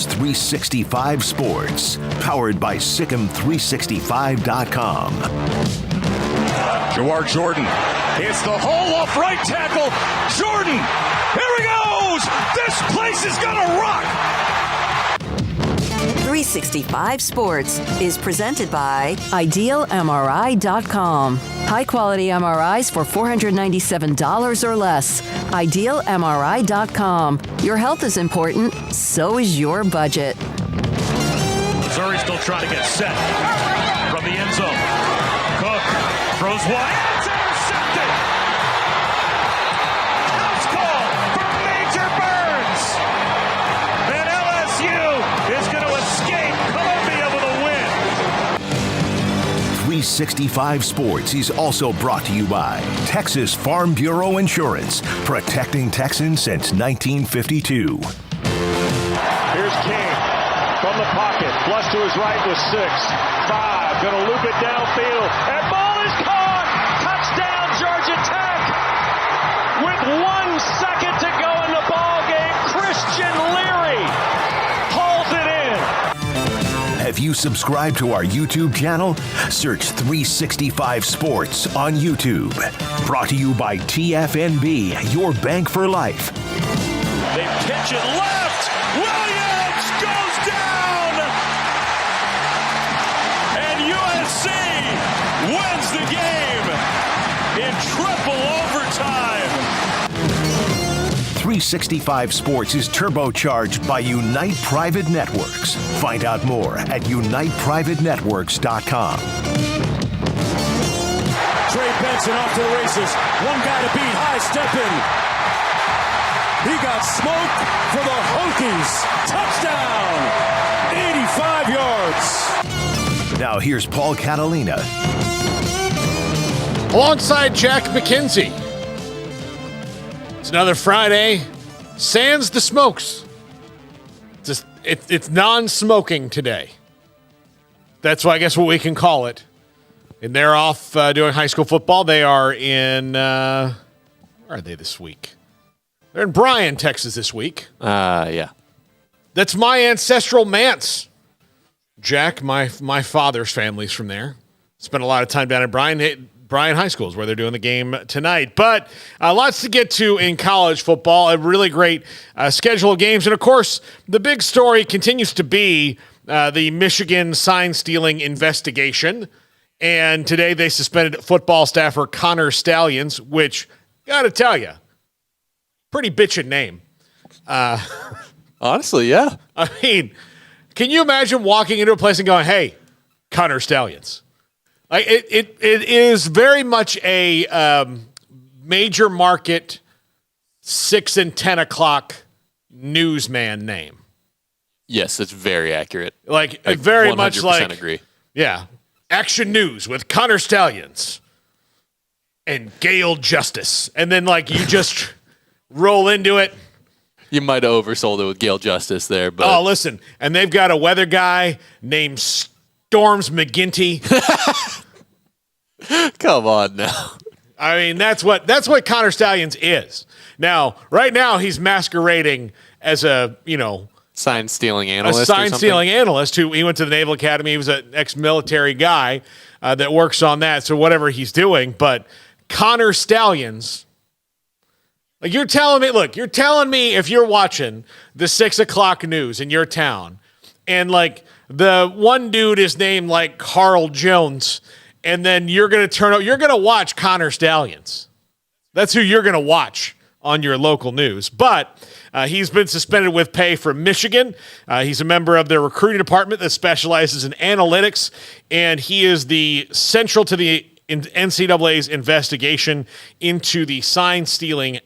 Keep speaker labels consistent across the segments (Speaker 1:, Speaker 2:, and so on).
Speaker 1: 365 Sports, powered by Sikkim365.com.
Speaker 2: Jawar Jordan hits the hole off right tackle. Jordan, here he goes! This place is gonna rock!
Speaker 3: 365 Sports is presented by IdealMRI.com. High-quality MRIs for $497 or less. IdealMRI.com. Your health is important, so is your budget.
Speaker 2: Missouri still trying to get set from the end zone. Cook throws wide. It's intercepted! House call for Major Burns! And LSU is going to escape Columbia with a win.
Speaker 1: 365 Sports is also brought to you by Texas Farm Bureau Insurance, protecting Texans since 1952.
Speaker 2: Here's King from the pocket. Flush to his right with 6. 5. Going to loop it downfield. And ball is caught. Touchdown, Georgia Tech. With 1 second to go in the ball game, Christian Leary hauls it in.
Speaker 1: Have you subscribed to our YouTube channel? Search 365 Sports on YouTube. Brought to you by TFNB, your bank for life.
Speaker 2: They pitch it left. Williams goes down. And USC wins the game in triple overtime.
Speaker 1: 365 Sports is turbocharged by Unite Private Networks. Find out more at uniteprivatenetworks.com.
Speaker 2: Trey Benson off to the races. One guy to beat. High stepping. He got smoked for the Hokies. Touchdown. 85 yards.
Speaker 1: Now here's Paul Catalina.
Speaker 4: Alongside Jack McKenzie. It's another Friday. Sans the smokes. It's non-smoking today. That's why I guess what we can call it. And they're off doing high school football. They are in, where are they this week? They're in Bryan, Texas this week.
Speaker 5: Yeah.
Speaker 4: That's my ancestral manse. Jack, my father's family's from there. Spent a lot of time down in Bryan High School is where they're doing the game tonight. But lots to get to in college football. A really great schedule of games. And, of course, the big story continues to be the Michigan sign-stealing investigation. And today they suspended football staffer Connor Stalions, which, got to tell you, pretty bitchin' name.
Speaker 5: Honestly, yeah.
Speaker 4: I mean, can you imagine walking into a place and going, hey, Connor Stalions? Like it is very much a major market 6 and 10 o'clock newsman name.
Speaker 5: Yes, it's very accurate.
Speaker 4: Like very much like,
Speaker 5: agree.
Speaker 4: Yeah, Action News with Connor Stalions and Gale Justice, and then like you just roll into it.
Speaker 5: You might have oversold it with Gale Justice there, but
Speaker 4: oh, listen, and they've got a weather guy named Storms McGinty.
Speaker 5: Come on now.
Speaker 4: I mean, that's what Connor Stalions is. Now, right now, he's masquerading as a
Speaker 5: sign-stealing analyst.
Speaker 4: A sign-stealing analyst who he went to the Naval Academy. He was an ex-military guy that works on that. So whatever he's doing, but Connor Stalions. Like you're telling me if you're watching the 6 o'clock news in your town, and like the one dude is named like Carl Jones, and then you're going to watch Connor Stalions. That's who you're going to watch on your local news. But he's been suspended with pay from Michigan. He's a member of their recruiting department that specializes in analytics, and he is the central to the NCAA's investigation into the sign-stealing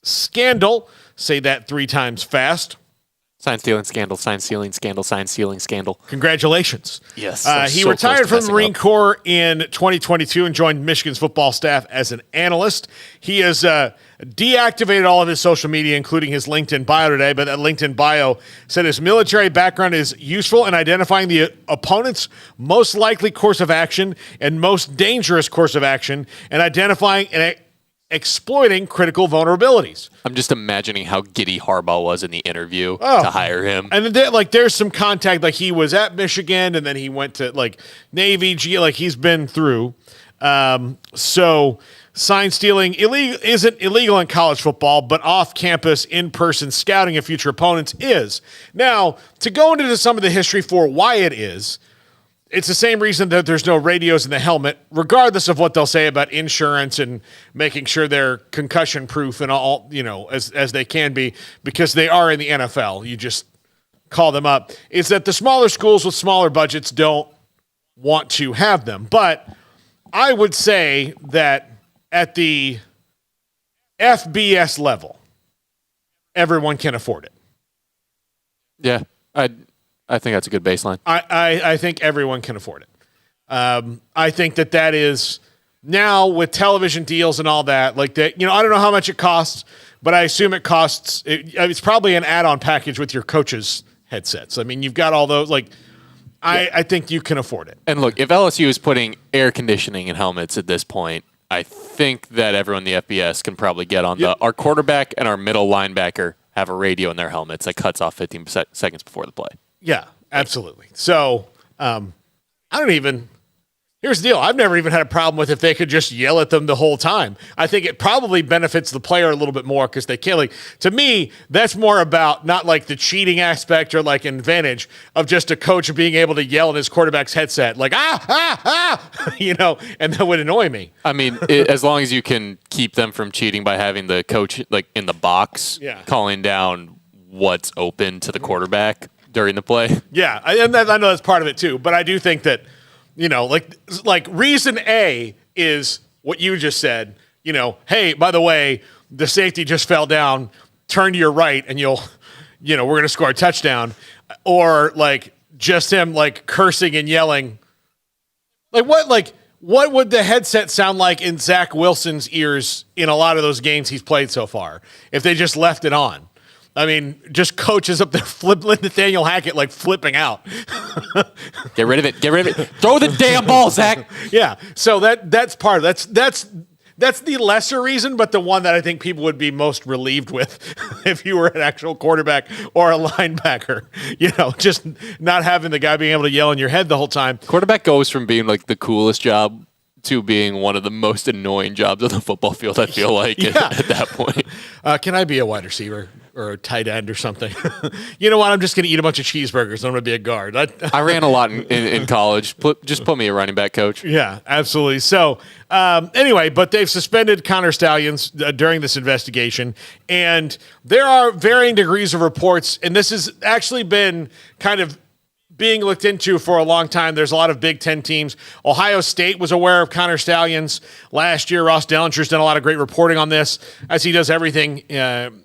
Speaker 4: scandal. Say that 3 times fast.
Speaker 5: Sign-stealing scandal, sign-stealing scandal, sign-stealing scandal.
Speaker 4: Congratulations.
Speaker 5: Yes.
Speaker 4: He retired from the Marine Corps in 2022 and joined Michigan's football staff as an analyst. He has deactivated all of his social media, including his LinkedIn bio today, but that LinkedIn bio said his military background is useful in identifying the opponent's most likely course of action and most dangerous course of action and identifying exploiting critical vulnerabilities.
Speaker 5: I'm just imagining how giddy Harbaugh was in the interview to hire him.
Speaker 4: And then there's some contact, like he was at Michigan and then he went to like Navy, like he's been through. So sign stealing isn't illegal in college football, but off-campus, in-person scouting of future opponents is. Now, to go into some of the history for why it is, it's the same reason that there's no radios in the helmet, regardless of what they'll say about insurance and making sure they're concussion-proof and all, as they can be, because they are in the NFL. You just call them up. Is that the smaller schools with smaller budgets don't want to have them. But I would say that at the FBS level, everyone can afford it.
Speaker 5: Yeah, I think that's a good baseline.
Speaker 4: I think everyone can afford it. I think that is now with television deals and all that, like that, I don't know how much it costs, but I assume it costs, it's probably an add-on package with your coach's headsets. I mean, you've got all those, like, I think you can afford it.
Speaker 5: And look, if LSU is putting air conditioning in helmets at this point, I think that everyone in the FBS can probably get on our quarterback and our middle linebacker have a radio in their helmets that cuts off 15 seconds before the play.
Speaker 4: Yeah, absolutely. So, here's the deal. I've never even had a problem with if they could just yell at them the whole time. I think it probably benefits the player a little bit more because they can't, like, to me, that's more about not like the cheating aspect or like an advantage of just a coach being able to yell in his quarterback's headset, like, and that would annoy me.
Speaker 5: I mean, as long as you can keep them from cheating by having the coach like in the box calling down what's open to the quarterback during the play.
Speaker 4: Yeah, I know that's part of it too, but I do think that, like reason A is what you just said, hey, by the way, the safety just fell down, turn to your right and we're going to score a touchdown. Or like just him like cursing and yelling. What would the headset sound like in Zach Wilson's ears in a lot of those games he's played so far if they just left it on? I mean, just coaches up there flipping Nathaniel Hackett, like flipping out.
Speaker 5: Get rid of it. Get rid of it. Throw the damn ball, Zach.
Speaker 4: Yeah. So that's part of that's the lesser reason, but the one that I think people would be most relieved with if you were an actual quarterback or a linebacker. Just not having the guy being able to yell in your head the whole time.
Speaker 5: Quarterback goes from being like the coolest job to being one of the most annoying jobs on the football field, I feel like, at that point.
Speaker 4: Can I be a wide receiver or a tight end or something? You know what? I'm just going to eat a bunch of cheeseburgers. I'm going to be a guard.
Speaker 5: I ran a lot in college. Just put me a running back coach.
Speaker 4: Yeah, absolutely. So anyway, but they've suspended Connor Stallions during this investigation, and there are varying degrees of reports, and this has actually been kind of being looked into for a long time. There's a lot of Big Ten teams. Ohio State was aware of Connor Stallions last year. Ross Dellinger's done a lot of great reporting on this, as he does everything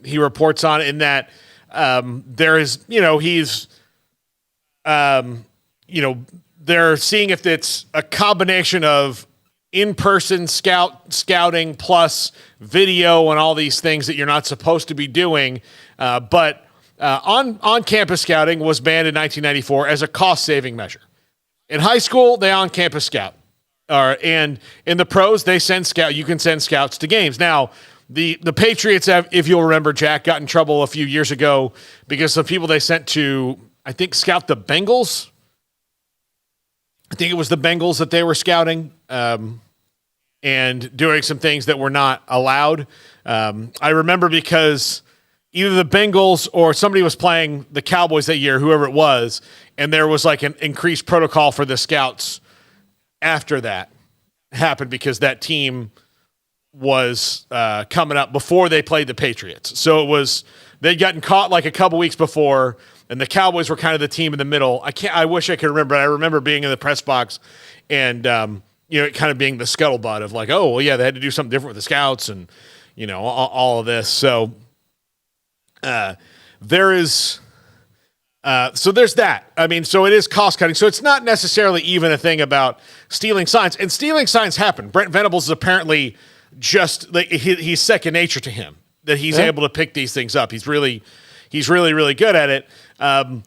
Speaker 4: he reports on, in that there is, they're seeing if it's a combination of in-person scouting plus video and all these things that you're not supposed to be doing, but on-campus scouting was banned in 1994 as a cost-saving measure. In high school, they on-campus scout. And in the pros, they send scout. You can send scouts to games. Now, the Patriots have, if you'll remember, Jack, got in trouble a few years ago because the people they sent to, I think, scout the Bengals. I think it was the Bengals that they were scouting and doing some things that were not allowed. I remember because either the Bengals or somebody was playing the Cowboys that year, whoever it was, and there was like an increased protocol for the scouts after that happened because that team was coming up before they played the Patriots. So they'd gotten caught like a couple weeks before, and the Cowboys were kind of the team in the middle. I wish I could remember. I remember being in the press box and, it kind of being the scuttlebutt of like, oh, well, yeah, they had to do something different with the scouts and, all of this. So, there's that. I mean, so it is cost cutting. So it's not necessarily even a thing about stealing signs, and stealing signs happen. Brent Venables is apparently just like he's second nature to him, that he's able to pick these things up. He's really, really good at it.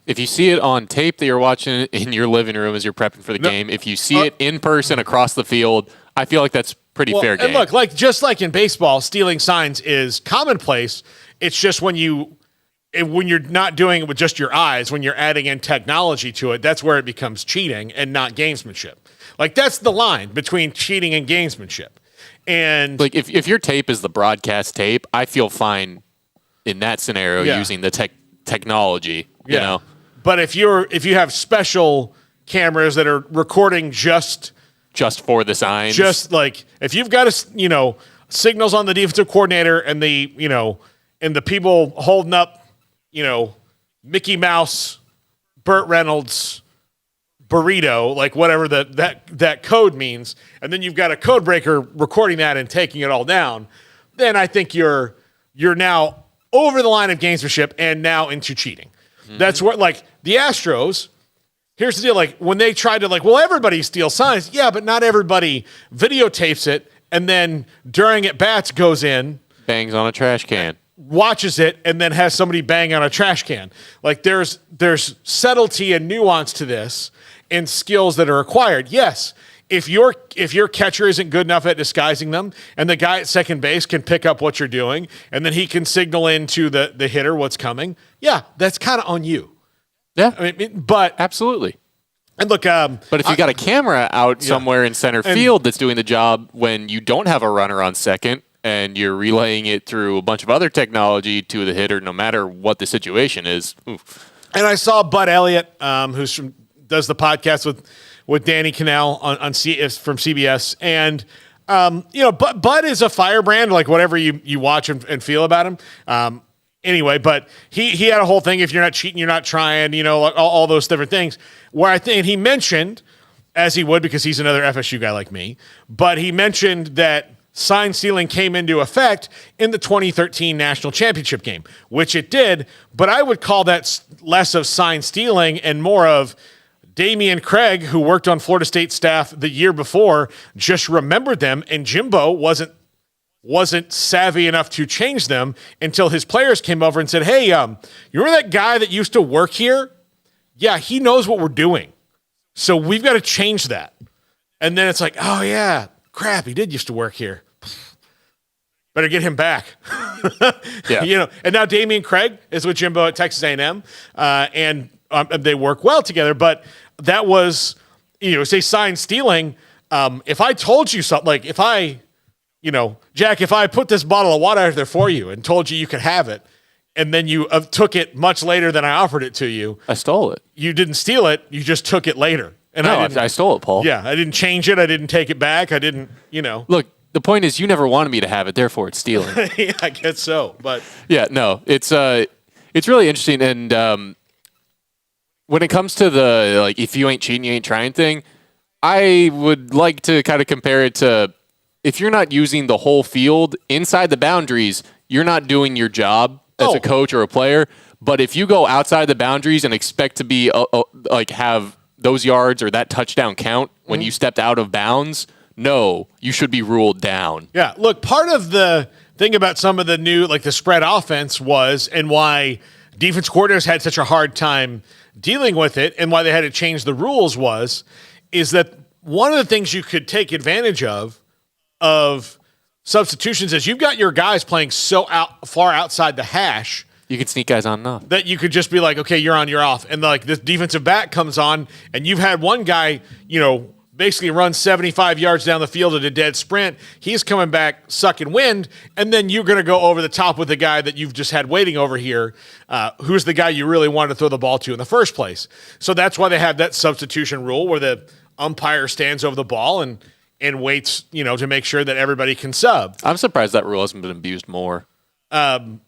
Speaker 5: If you see it on tape that you're watching in your living room as you're prepping for the game, if you see it in person across the field, I feel like that's pretty fair game.
Speaker 4: And look, just like in baseball, stealing signs is commonplace. It's just when you're not doing it with just your eyes, when you're adding in technology to it, that's where it becomes cheating and not gamesmanship. Like, that's the line between cheating and gamesmanship. And
Speaker 5: like, if your tape is the broadcast tape, I feel fine in that scenario using the technology. You know,
Speaker 4: but if you have special cameras that are recording just
Speaker 5: for the signs,
Speaker 4: just like if you've got signals on the defensive coordinator and the people holding up, Mickey Mouse, Burt Reynolds, burrito, like whatever that code means, and then you've got a code breaker recording that and taking it all down, then I think you're now over the line of gamesmanship and now into cheating. Mm-hmm. That's what, like, the Astros, here's the deal, like, when they tried to, like, well, everybody steals signs. Yeah, but not everybody videotapes it and then during at-bats goes in.
Speaker 5: Bangs on a trash can.
Speaker 4: Watches it and then has somebody bang on a trash can. Like, there's subtlety and nuance to this and skills that are acquired. Yes, if your catcher isn't good enough at disguising them and the guy at second base can pick up what you're doing and then he can signal into the hitter what's coming, yeah, that's kind of on you.
Speaker 5: Yeah.
Speaker 4: I mean, but
Speaker 5: absolutely.
Speaker 4: And look,
Speaker 5: but if you got a camera out somewhere in center field that's doing the job when you don't have a runner on second and you're relaying it through a bunch of other technology to the hitter, no matter what the situation is. Oof.
Speaker 4: And I saw Bud Elliott, who does the podcast with Danny Kanell from CBS, and Bud is a firebrand, like whatever you watch and feel about him. Anyway, but he had a whole thing. If you're not cheating, you're not trying. All those different things. Where I think he mentioned, as he would because he's another FSU guy like me, but he mentioned that sign stealing came into effect in the 2013 national championship game, which it did. But I would call that less of sign stealing and more of Damian Craig, who worked on Florida State staff the year before, just remembered them, and Jimbo wasn't savvy enough to change them until his players came over and said, hey, you remember that guy that used to work here? Yeah, he knows what we're doing. So we've got to change that. And then it's like, oh, yeah, crap, he did used to work here. Better get him back.
Speaker 5: Yeah.
Speaker 4: And now Damian Craig is with Jimbo at Texas A&M, and they work well together. But that was, say sign stealing. If I told you something, like if I, Jack, if I put this bottle of water out there for you and told you could have it, and then you took it much later than I offered it to you.
Speaker 5: I stole it.
Speaker 4: You didn't steal it. You just took it later. And
Speaker 5: I stole it, Paul.
Speaker 4: Yeah, I didn't change it. I didn't take it back. I didn't,
Speaker 5: Look, the point is you never wanted me to have it, therefore it's stealing.
Speaker 4: Yeah, I guess so. But
Speaker 5: yeah, no, it's really interesting. And when it comes to the, like, if you ain't cheating, you ain't trying thing, I would like to kind of compare it to if you're not using the whole field inside the boundaries, you're not doing your job as a coach or a player. But if you go outside the boundaries and expect to be have those yards or that touchdown count when you stepped out of bounds, no, you should be ruled down.
Speaker 4: Yeah, look, part of the thing about some of the new, like the spread offense was, and why defense coordinators had such a hard time dealing with it and why they had to change the rules is that one of the things you could take advantage of substitutions is you've got your guys playing so far outside the hash.
Speaker 5: You could sneak guys on and off.
Speaker 4: That you could just be like, okay, you're on, you're off. And like this defensive back comes on and you've had one guy, basically run 75 yards down the field at a dead sprint. He's coming back sucking wind. And then you're going to go over the top with the guy that you've just had waiting over here, who's the guy you really wanted to throw the ball to in the first place. So that's why they have that substitution rule where the umpire stands over the ball and waits, to make sure that everybody can sub.
Speaker 5: I'm surprised that rule hasn't been abused more.
Speaker 4: Now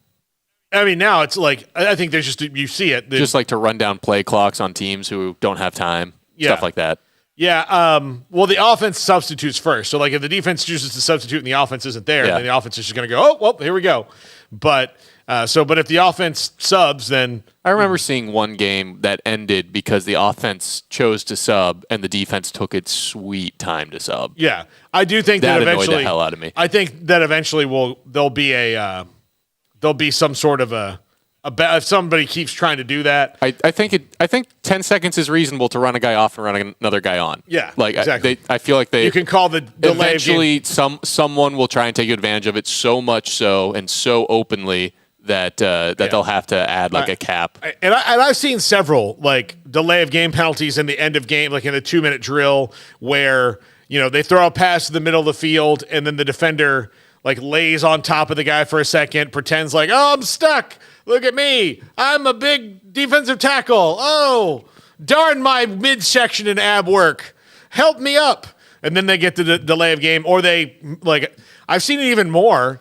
Speaker 4: it's like, I think there's just, you see it.
Speaker 5: Just like to run down play clocks on teams who don't have time, stuff like that.
Speaker 4: Yeah. Well, the offense substitutes first. So, like, if the defense chooses to substitute and the offense isn't there, then the offense is just going to go, oh, well, here we go. But if the offense subs, then
Speaker 5: I remember seeing one game that ended because the offense chose to sub and the defense took its sweet time to sub.
Speaker 4: Yeah, I do think that eventually
Speaker 5: annoyed the hell out of me.
Speaker 4: I think that eventually there'll be some sort of a if somebody keeps trying to do that.
Speaker 5: I think 10 seconds is reasonable to run a guy off and run another guy on.
Speaker 4: Yeah,
Speaker 5: like
Speaker 4: exactly.
Speaker 5: I feel like
Speaker 4: you can call the delay
Speaker 5: eventually
Speaker 4: of game.
Speaker 5: someone will try and take advantage of it so much so and so openly that they'll have to add like a cap.
Speaker 4: And I've seen several like delay of game penalties in the end of game, like in a 2-minute drill where, they throw a pass to the middle of the field and then the defender like lays on top of the guy for a second, pretends like, oh, I'm stuck. Look at me. I'm a big defensive tackle. Oh, darn my midsection and ab work. Help me up. And then they get the delay of game, or they like, I've seen it even more.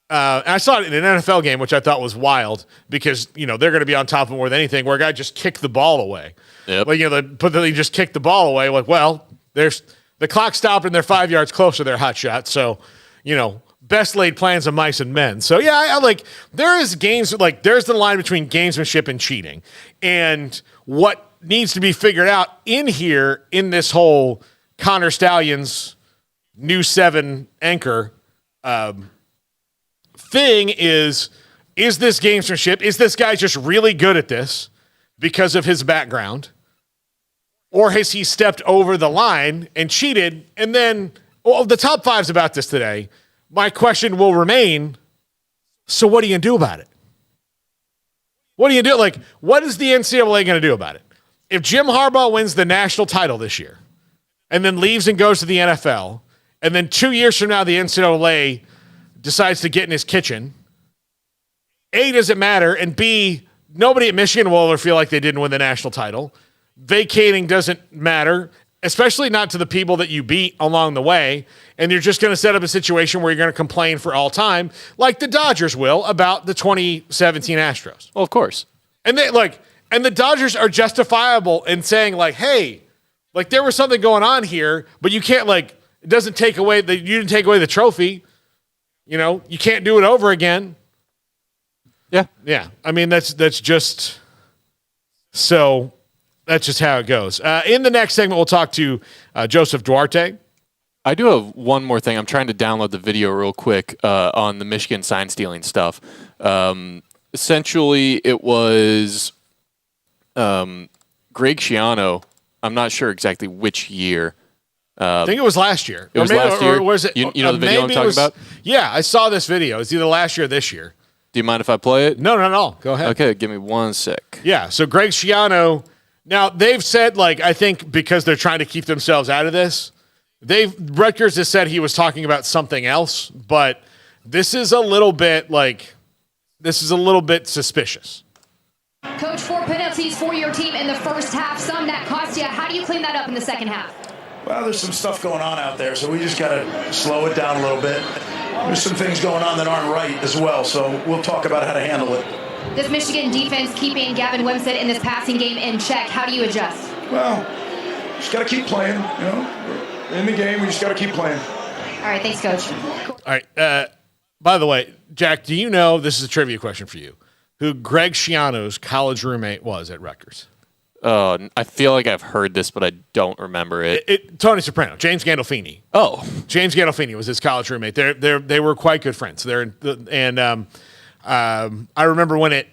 Speaker 4: And I saw it in an NFL game, which I thought was wild because, they're going to be on top of more than anything, where a guy just kicked the ball away.
Speaker 5: Yep.
Speaker 4: Like, they just kicked the ball away. Like, well, there's the clock stopped and they're 5 yards closer to their hot shot. So, best laid plans of mice and men. So, yeah, I like, there is games, like, there's the line between gamesmanship and cheating. And what needs to be figured out in here, in this whole Connor Stalions new 7 anchor thing is this gamesmanship? Is this guy just really good at this because of his background? Or has he stepped over the line and cheated? And then, the top 5's about this today. My question will remain, so what are you going to do about it? What do you do? Like, what is the NCAA going to do about it? If Jim Harbaugh wins the national title this year and then leaves and goes to the NFL, and then 2 years from now the NCAA decides to get in his kitchen, A, does it matter? And B, nobody at Michigan will ever feel like they didn't win the national title. Vacating doesn't matter, especially not to the people that you beat along the way. And you're just going to set up a situation where you're going to complain for all time, like the Dodgers will about the 2017 Astros.
Speaker 5: Well, of course.
Speaker 4: And the Dodgers are justifiable in saying, like, hey, like, there was something going on here, but you can't, like, it doesn't take away you didn't take away the trophy. You can't do it over again.
Speaker 5: Yeah.
Speaker 4: Yeah. I mean, that's just so that's just how it goes. In the next segment, we'll talk to Joseph Duarte.
Speaker 5: I do have one more thing. I'm trying to download the video real quick on the Michigan sign stealing stuff. Essentially, it was Greg Schiano. I'm not sure exactly which year.
Speaker 4: I think it was last year.
Speaker 5: It was last year.
Speaker 4: Or was it?
Speaker 5: You know the video I'm talking about?
Speaker 4: Yeah, I saw this video. It's either last year or this year.
Speaker 5: Do you mind if I play it?
Speaker 4: No. Go ahead.
Speaker 5: Okay, give me 1 sec.
Speaker 4: Yeah, so Greg Schiano. Now, they've said, like, I think because they're trying to keep themselves out of this, Rutgers has said he was talking about something else, but this is a little bit suspicious.
Speaker 6: Coach, 4 penalties for your team in the first half, some that cost you. How do you clean that up in the second half?
Speaker 7: Well, there's some stuff going on out there, so we just got to slow it down a little bit. There's some things going on that aren't right as well, so we'll talk about how to handle it.
Speaker 6: This Michigan defense keeping Gavin Wimsatt in this passing game in check. How do you adjust?
Speaker 7: Well, just got to keep playing. In the game, we just got to keep playing.
Speaker 6: All right, thanks, Coach.
Speaker 4: All right. By the way, Jack, do you know, this is a trivia question for you, who Greg Schiano's college roommate was at Rutgers?
Speaker 5: I feel like I've heard this, but I don't remember it.
Speaker 4: Tony Soprano, James Gandolfini.
Speaker 5: Oh,
Speaker 4: James Gandolfini was his college roommate. They were quite good friends. I remember when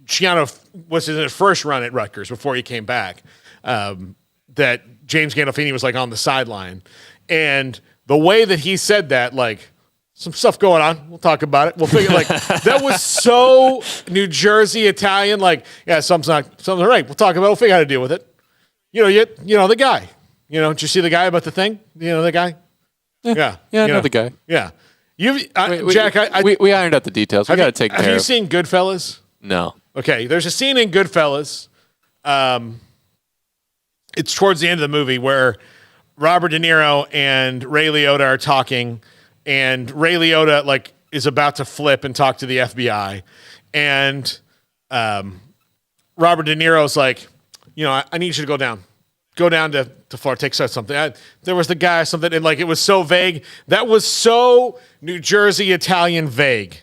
Speaker 4: Schiano was in his first run at Rutgers before he came back, that James Gandolfini was like on the sideline, and the way that he said that, like, some stuff going on. We'll talk about it. We'll figure, like, that was so New Jersey Italian. Like, yeah, something's right. We'll talk about it. We'll figure out how to deal with it. You know the guy. Did you see the guy about the thing? You know the guy? Yeah.
Speaker 5: Yeah, I know the guy.
Speaker 4: Yeah. Jack,
Speaker 5: we ironed out the details. We got to take care of it.
Speaker 4: Have you seen Goodfellas?
Speaker 5: No.
Speaker 4: Okay, there's a scene in Goodfellas. It's towards the end of the movie where Robert De Niro and Ray Liotta are talking, and Ray Liotta, like, is about to flip and talk to the FBI, and Robert De Niro's like, I need you to go down to Florida, take something. There was the guy, something, and, like, it was so vague. That was so New Jersey Italian vague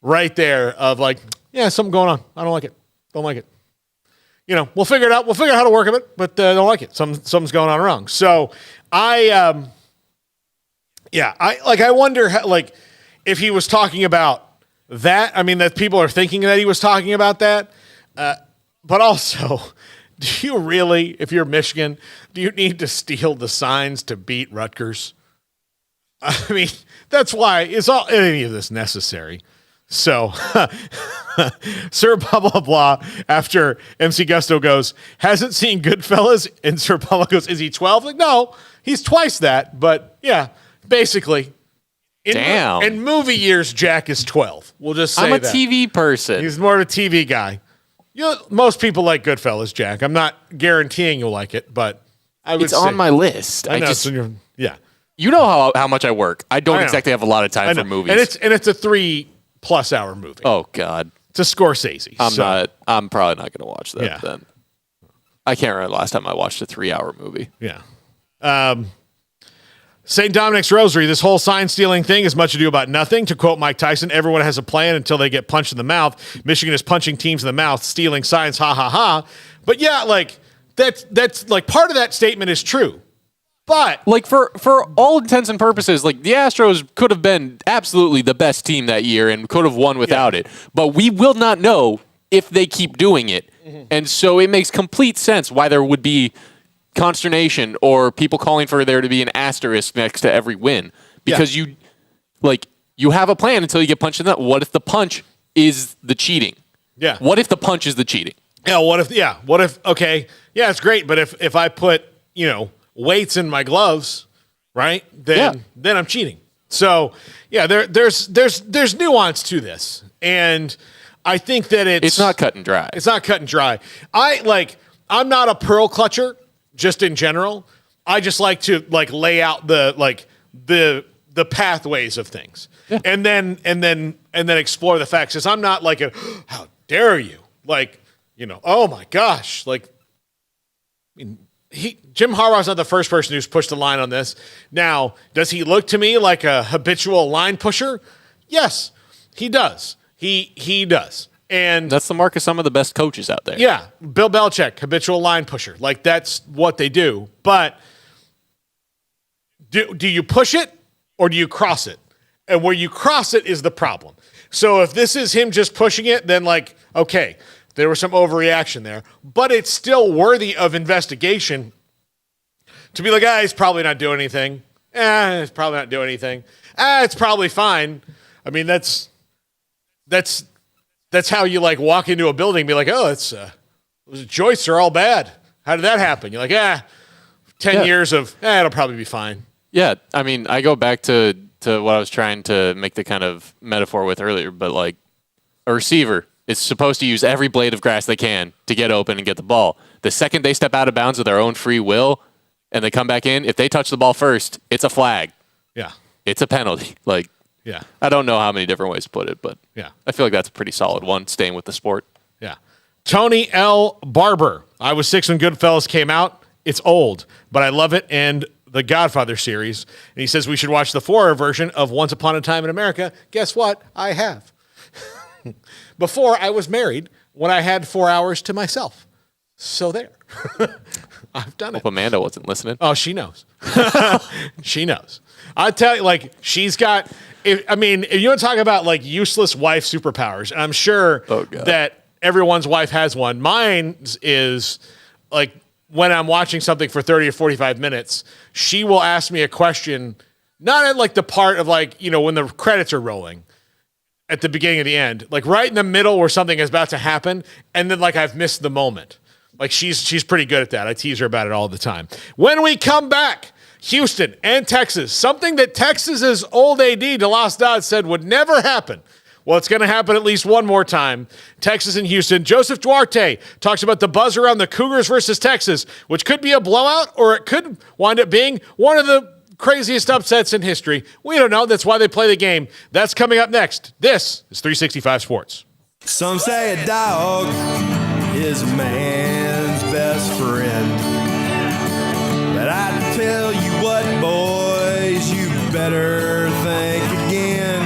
Speaker 4: right there of, like, yeah, something going on. I don't like it. Don't like it. We'll figure it out. We'll figure out how to work with it, but don't like it. Something's going on wrong. So I wonder how, like, if he was talking about that people are thinking that he was talking about that. But also, do you really, if you're Michigan, do you need to steal the signs to beat Rutgers? I mean, that's why is any of this necessary? So, Sir blah, blah, blah, after MC Gusto goes, hasn't seen Goodfellas, and Sir Blah goes, is he 12? Like, no, he's twice that, but yeah, basically. In movie years, Jack is 12. We'll just say that.
Speaker 5: I'm a TV person.
Speaker 4: He's more of a TV guy. Most people like Goodfellas, Jack. I'm not guaranteeing you'll like it, but I would say.
Speaker 5: It's on my list.
Speaker 4: I know, yeah.
Speaker 5: You know how much I work. I don't exactly have a lot of time for movies.
Speaker 4: And it's a 3+ hour movie.
Speaker 5: Oh, God.
Speaker 4: It's a Scorsese.
Speaker 5: I'm probably not going to watch that then. I can't remember the last time I watched a 3-hour movie.
Speaker 4: Yeah. St. Dominic's Rosary, this whole sign stealing thing is much ado about nothing. To quote Mike Tyson, everyone has a plan until they get punched in the mouth. Michigan is punching teams in the mouth, stealing signs, ha, ha, ha. But yeah, like, that's like part of that statement is true. But
Speaker 5: like for all intents and purposes, like the Astros could have been absolutely the best team that year and could have won without it. But we will not know if they keep doing it. Mm-hmm. And so it makes complete sense why there would be consternation or people calling for there to be an asterisk next to every win. Because you have a plan until you get punched in the. What if the punch is the cheating?
Speaker 4: Yeah.
Speaker 5: What if the punch is the cheating?
Speaker 4: Yeah, what if okay, yeah, it's great, but if I put, weights in my gloves, right? Then I'm cheating. So yeah, there's nuance to this, and I think that it's
Speaker 5: not cut and dry.
Speaker 4: It's not cut and dry. I'm not a pearl clutcher, just in general. I just like to lay out the pathways of things, and then explore the facts. Because I'm not like how dare you, oh my gosh, Jim Harbaugh's not the first person who's pushed the line on this. Now, does he look to me like a habitual line pusher? Yes, he does. He does. And
Speaker 5: that's the mark of some of the best coaches out there.
Speaker 4: Yeah. Bill Belichick, habitual line pusher. That's what they do. But do you push it or do you cross it? And where you cross it is the problem. So if this is him just pushing it, then okay, there was some overreaction there, but it's still worthy of investigation to be he's probably not doing anything. It's probably not doing anything. It's probably fine. I mean, that's how you walk into a building and be those joists are all bad. How did that happen? You're 10 years of, it'll probably be fine.
Speaker 5: Yeah. I mean, I go back to what I was trying to make the kind of metaphor with earlier, but a receiver is supposed to use every blade of grass they can to get open and get the ball. The second they step out of bounds of their own free will and they come back in, if they touch the ball first, it's a flag.
Speaker 4: Yeah.
Speaker 5: It's a penalty.
Speaker 4: Yeah.
Speaker 5: I don't know how many different ways to put it, but
Speaker 4: yeah, I
Speaker 5: feel like that's a pretty solid one, staying with the sport.
Speaker 4: Yeah. Tony L. Barber. I was 6 when Goodfellas came out. It's old, but I love it. And the Godfather series. And he says we should watch the 4-hour version of Once Upon a Time in America. Guess what? I have. Before I was married, when I had 4 hours to myself. So there. I've done it.
Speaker 5: Hope Amanda wasn't listening.
Speaker 4: Oh, she knows. She knows. I tell you, she's got. If you want to talk about useless wife superpowers, and I'm sure that everyone's wife has one. Mine is when I'm watching something for 30 or 45 minutes, she will ask me a question, not at the part of when the credits are rolling, at the beginning of the end, right in the middle where something is about to happen, and then I've missed the moment. She's pretty good at that. I tease her about it all the time. When we come back, Houston and Texas, something that Texas's old AD, DeLoss Dodds, said would never happen. Well, it's going to happen at least one more time. Texas and Houston. Joseph Duarte talks about the buzz around the Cougars versus Texas, which could be a blowout or it could wind up being one of the craziest upsets in history. We don't know. That's why they play the game. That's coming up next. This is 365 Sports.
Speaker 8: Some say a dog is a man's best friend. But I tell you what, boys, you better think again.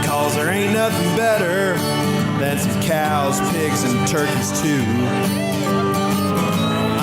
Speaker 8: 'Cause there ain't nothing better than some cows, pigs, and turkeys too.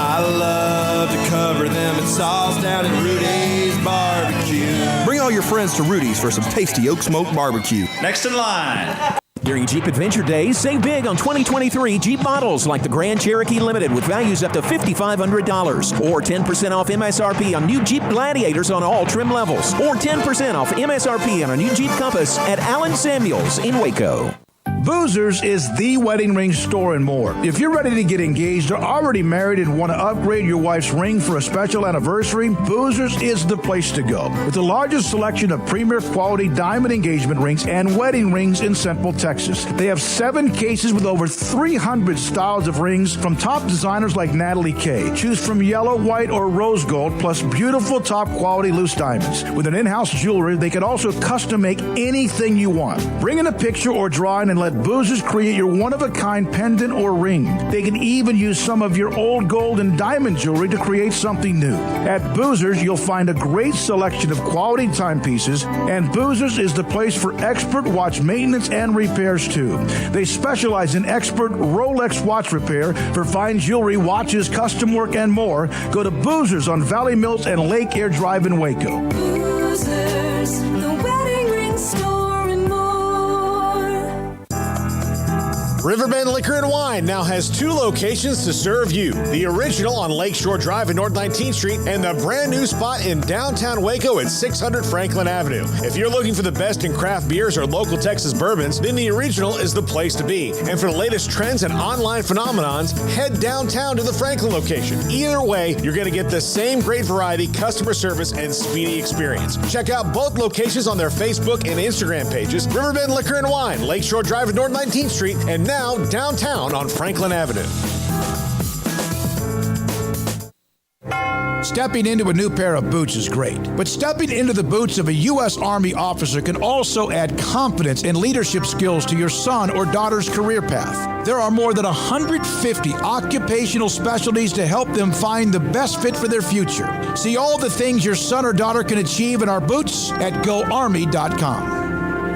Speaker 8: I love to cover them in sauce down at Rudy's Barbecue.
Speaker 9: Bring all your
Speaker 8: your friends to Rudy's for some tasty oak smoke barbecue.
Speaker 7: Next in line.
Speaker 9: During Jeep Adventure Days, save big on 2023 Jeep models like the Grand Cherokee Limited with values up to $5,500. Or 10% off MSRP on new Jeep Gladiators on all trim levels. Or 10% off MSRP on a new Jeep Compass at Allen Samuels in Waco.
Speaker 10: Boozers is the wedding ring store and more. If you're ready to get engaged or already married and want to upgrade your wife's ring for a special anniversary, Boozers is the place to go. With the largest selection of premier quality diamond engagement rings and wedding rings in Central Texas. They have 7 cases with over 300 styles of rings from top designers like Natalie Kay. Choose from yellow, white, or rose gold, plus beautiful top quality loose diamonds. With an in-house jewelry, they can also custom make anything you want. Bring in a picture or drawing and let Boozers create your one-of-a-kind pendant or ring. They can even use some of your old gold and diamond jewelry to create something new. At Boozers, you'll find a great selection of quality timepieces, and Boozers is the place for expert watch maintenance and repairs too. They specialize in expert Rolex watch repair for fine jewelry, watches, custom work, and more. Go to Boozers on Valley Mills and Lake Air Drive in Waco.
Speaker 11: Boozers, the wedding ring store and more.
Speaker 4: Riverbend Liquor and Wine now has 2 locations to serve you. The original on Lakeshore Drive at North 19th Street and the brand new spot in downtown Waco at 600 Franklin Avenue. If you're looking for the best in craft beers or local Texas bourbons, then the original is the place to be. And for the latest trends and online phenomenons, head downtown to the Franklin location. Either way, you're going to get the same great variety, customer service, and speedy experience. Check out both locations on their Facebook and Instagram pages, Riverbend Liquor and Wine, Lakeshore Drive at North 19th Street, and now downtown on Franklin Avenue.
Speaker 10: Stepping into a new pair of boots is great, but stepping into the boots of a U.S. Army officer can also add confidence and leadership skills to your son or daughter's career path. There are more than 150 occupational specialties to help them find the best fit for their future. See all the things your son or daughter can achieve in our boots at GoArmy.com.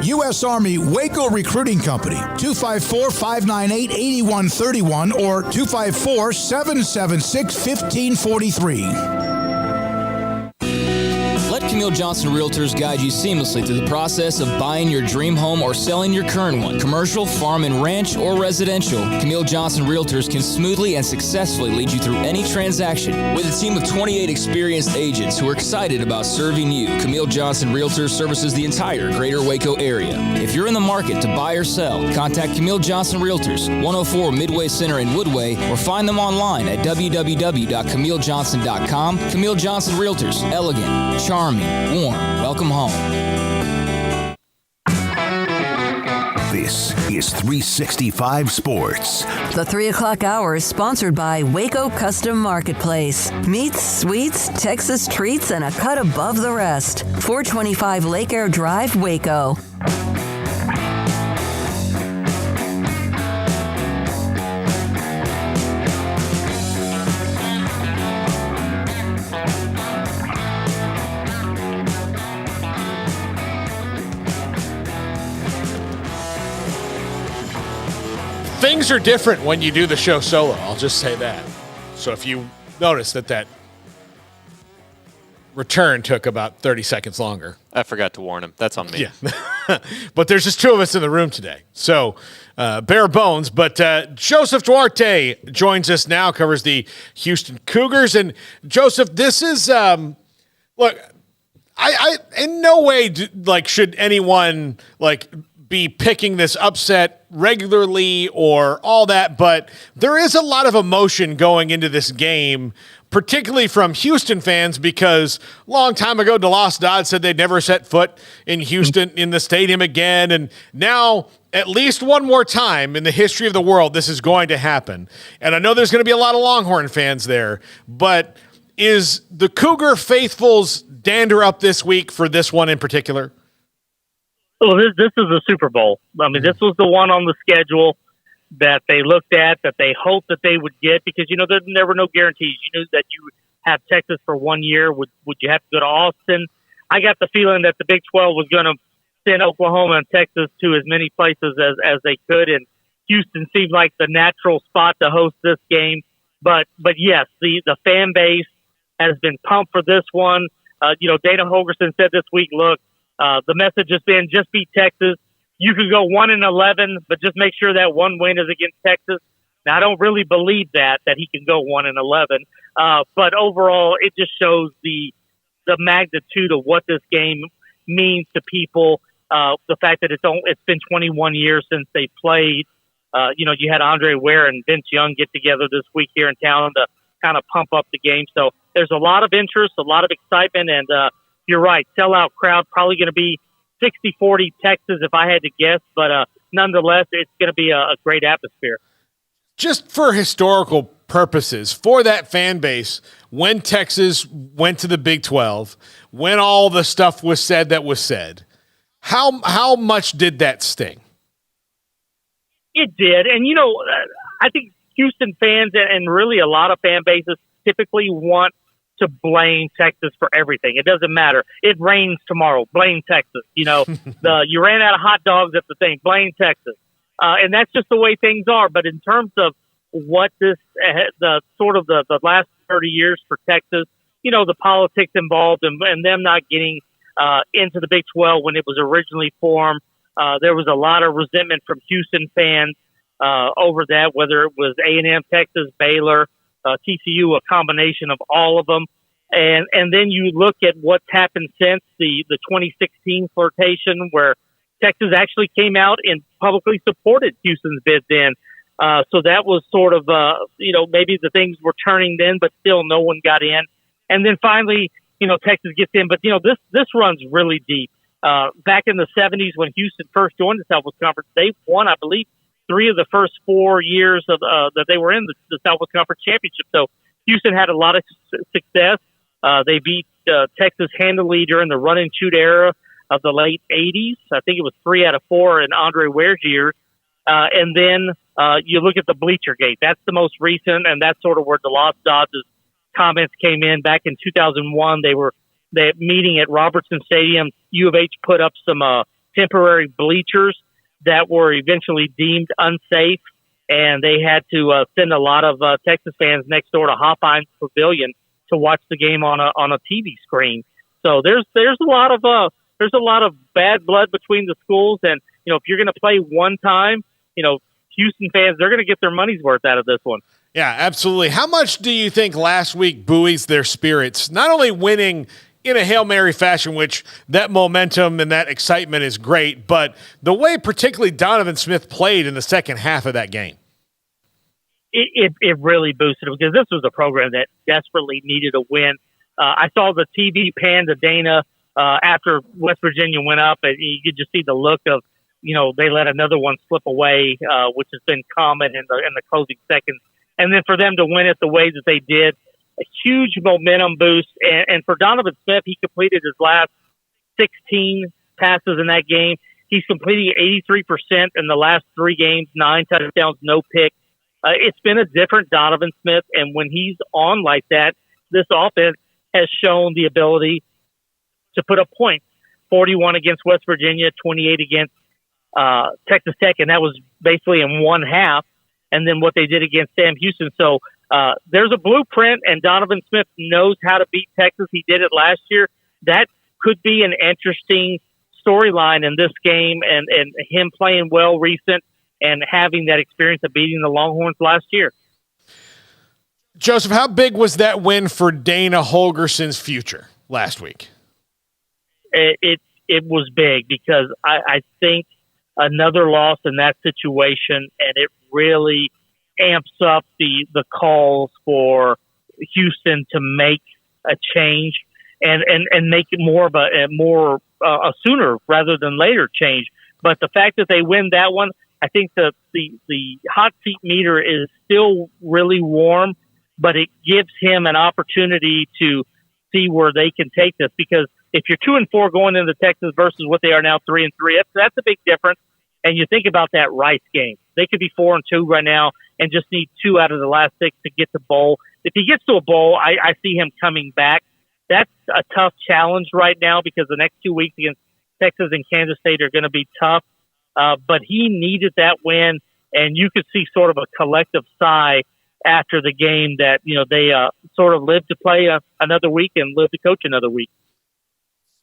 Speaker 10: U.S. Army Waco Recruiting Company, 254-598-8131 or 254-776-1543.
Speaker 12: Let Camille Johnson Realtors guide you seamlessly through the process of buying your dream home or selling your current one. Commercial, farm and ranch, or residential, Camille Johnson Realtors can smoothly and successfully lead you through any transaction. With a team of 28 experienced agents who are excited about serving you, Camille Johnson Realtors services the entire greater Waco area. If you're in the market to buy or sell, contact Camille Johnson Realtors, 104 Midway Center in Woodway, or find them online at www.camillejohnson.com. Camille Johnson Realtors, elegant, charming, warm. Welcome home.
Speaker 1: This is 365 Sports.
Speaker 3: The 3 o'clock hour is sponsored by Waco Custom Marketplace. Meats, sweets, Texas treats, and a cut above the rest. 425 Lake Air Drive, Waco.
Speaker 4: Things are different when you do the show solo. I'll just say that. So if you notice that return took about 30 seconds longer.
Speaker 5: I forgot to warn him. That's on me.
Speaker 4: Yeah. But there's just 2 of us in the room today. So bare bones. But Joseph Duarte joins us now, covers the Houston Cougars. And Joseph, this is, look, I in no way should anyone be picking this upset regularly or all that, but there is a lot of emotion going into this game, particularly from Houston fans, because a long time ago, DeLoss Dodd said they'd never set foot in Houston in the stadium again. And now, at least one more time in the history of the world, this is going to happen. And I know there's going to be a lot of Longhorn fans there, but is the Cougar faithful's dander up this week for this one in particular?
Speaker 13: Well, this is a Super Bowl. I mean, this was the one on the schedule that they looked at, that they hoped that they would get, because, there's never no guarantees. You knew that you would have Texas for 1 year. Would you have to go to Austin? I got the feeling that the Big 12 was going to send Oklahoma and Texas to as many places as they could, and Houston seemed like the natural spot to host this game. But yes, the fan base has been pumped for this one. Dana Holgerson said this week, look, The message has been just beat Texas. You can go 1-11, but just make sure that one win is against Texas. Now, I don't really believe that he can go 1-11. But overall, it just shows the magnitude of what this game means to people. The fact that it's been 21 years since they played. You had Andre Ware and Vince Young get together this week here in town to kind of pump up the game. So there's a lot of interest, a lot of excitement, and you're right, sellout crowd, probably going to be 60-40 Texas if I had to guess, but nonetheless, it's going to be a great atmosphere.
Speaker 4: Just for historical purposes, for that fan base, when Texas went to the Big 12, when all the stuff was said that was said, how much did that sting?
Speaker 13: It did. And, I think Houston fans and really a lot of fan bases typically want to blame Texas for everything. It doesn't matter. It rains tomorrow. Blame Texas. You ran out of hot dogs at the thing. Blame Texas. And that's just the way things are. But in terms of what the last 30 years for Texas, the politics involved and them not getting into the Big 12 when it was originally formed, there was a lot of resentment from Houston fans over that, whether it was A&M, Texas, Baylor, TCU, a combination of all of them. And then you look at what's happened since the 2016 flirtation, where Texas actually came out and publicly supported Houston's bid then. So that was sort of, maybe the things were turning then, but still no one got in. And then finally, Texas gets in. But, this runs really deep. Back in the 70s when Houston first joined the Southwest Conference, they won, I believe, 3 of the first 4 years of that they were in the Southwest Conference Championship. So Houston had a lot of success. They beat Texas handily during the run-and-shoot era of the late 80s. I think it was 3 out of 4 in Andre Ware's years. And then you look at the Bleacher Gate. That's the most recent, and that's sort of where the Lost Dodgers comments came in. Back in 2001, they meeting at Robertson Stadium. U of H put up some temporary bleachers that were eventually deemed unsafe, and they had to send a lot of Texas fans next door to Hopkins Pavilion to watch the game on a TV screen. So there's a lot of bad blood between the schools, and if you're going to play one time, Houston fans, they're going to get their money's worth out of this one.
Speaker 4: Yeah, absolutely. How much do you think last week buoys their spirits? Not only winning in a Hail Mary fashion, which that momentum and that excitement is great, but the way particularly Donovan Smith played in the second half of that game.
Speaker 13: It really boosted it because this was a program that desperately needed a win. I saw the TV pan to Dana after West Virginia went up, and you could just see the look of, they let another one slip away, which has been common in the closing seconds. And then for them to win it the way that they did, a huge momentum boost. And for Donovan Smith, he completed his last 16 passes in that game. He's completing 83% in the last 3 games, 9 touchdowns, no picks. It's been a different Donovan Smith. And when he's on like that, this offense has shown the ability to put up points. 41 against West Virginia, 28 against Texas Tech, and that was basically in one half. And then what they did against Sam Houston. So there's a blueprint, and Donovan Smith knows how to beat Texas. He did it last year. That could be an interesting storyline in this game, and him playing well recent and having that experience of beating the Longhorns last year.
Speaker 4: Joseph, how big was that win for Dana Holgerson's future last week?
Speaker 13: It was big because I think another loss in that situation, and it really amps up the calls for Houston to make a change and make it more of a sooner rather than later change. But the fact that they win that one, I think the hot seat meter is still really warm, but it gives him an opportunity to see where they can take this, because if you're 2-4 going into Texas versus what they are now 3-3, that's a big difference. And you think about that Rice game. They could be 4-2 right now and just need 2 out of the last 6 to get to bowl. If he gets to a bowl, I see him coming back. That's a tough challenge right now because the next 2 weeks against Texas and Kansas State are going to be tough. But he needed that win, and you could see sort of a collective sigh after the game that, they sort of lived to play another week and lived to coach another week.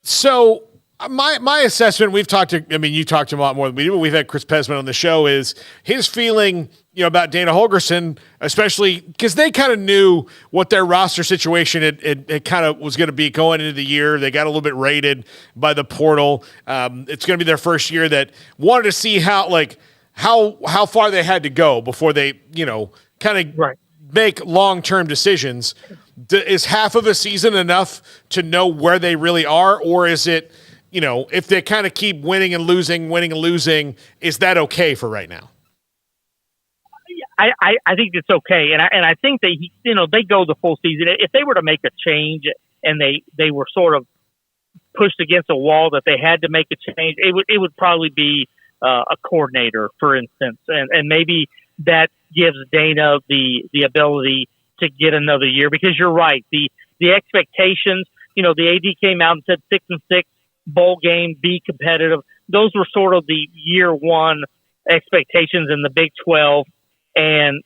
Speaker 4: So My assessment, you talked to him a lot more than we do, but we've had Chris Pesman on the show, is his feeling, about Dana Holgerson, especially because they kind of knew what their roster situation it kind of was going to be going into the year. They got a little bit raided by the portal. It's going to be their first year, that wanted to see how far they had to go before they, kind of make long-term decisions. Is half of a season enough to know where they really are, or is it, if they kind of keep winning and losing, is that okay for right now?
Speaker 13: I think it's okay, and I think they go the full season. If they were to make a change and they were sort of pushed against a wall that they had to make a change, it would probably be a coordinator, for instance, and maybe that gives Dana the ability to get another year, because you're right, the expectations. The AD came out and said 6-6 bowl game, be competitive. Those were sort of the year one expectations in the Big 12. And,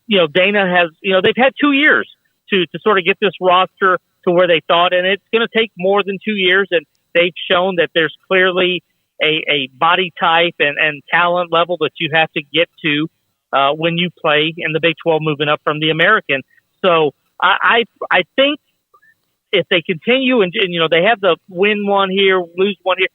Speaker 13: Dana has, they've had 2 years to sort of get this roster to where they thought, and it's going to take more than 2 years. And they've shown that there's clearly a body type and talent level that you have to get to when you play in the Big 12 moving up from the American. So I think if they continue and they have the win one here, lose one here,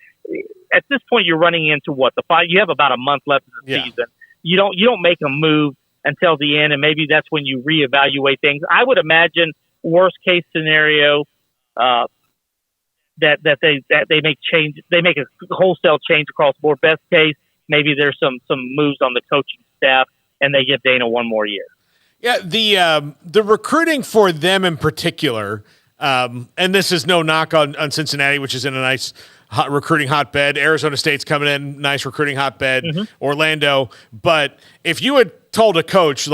Speaker 13: at this point you're running into the 5. You have about a month left in the season. You don't make a move until the end, and maybe that's when you reevaluate things. I would imagine worst case scenario that they make change. They make a wholesale change across the board. Best case, maybe there's some moves on the coaching staff, and they give Dana one more year.
Speaker 4: Yeah, the recruiting for them in particular, and this is no knock on Cincinnati, which is in a nice recruiting hotbed. Arizona State's coming in, nice recruiting hotbed. Mm-hmm. Orlando. But if you had told a coach,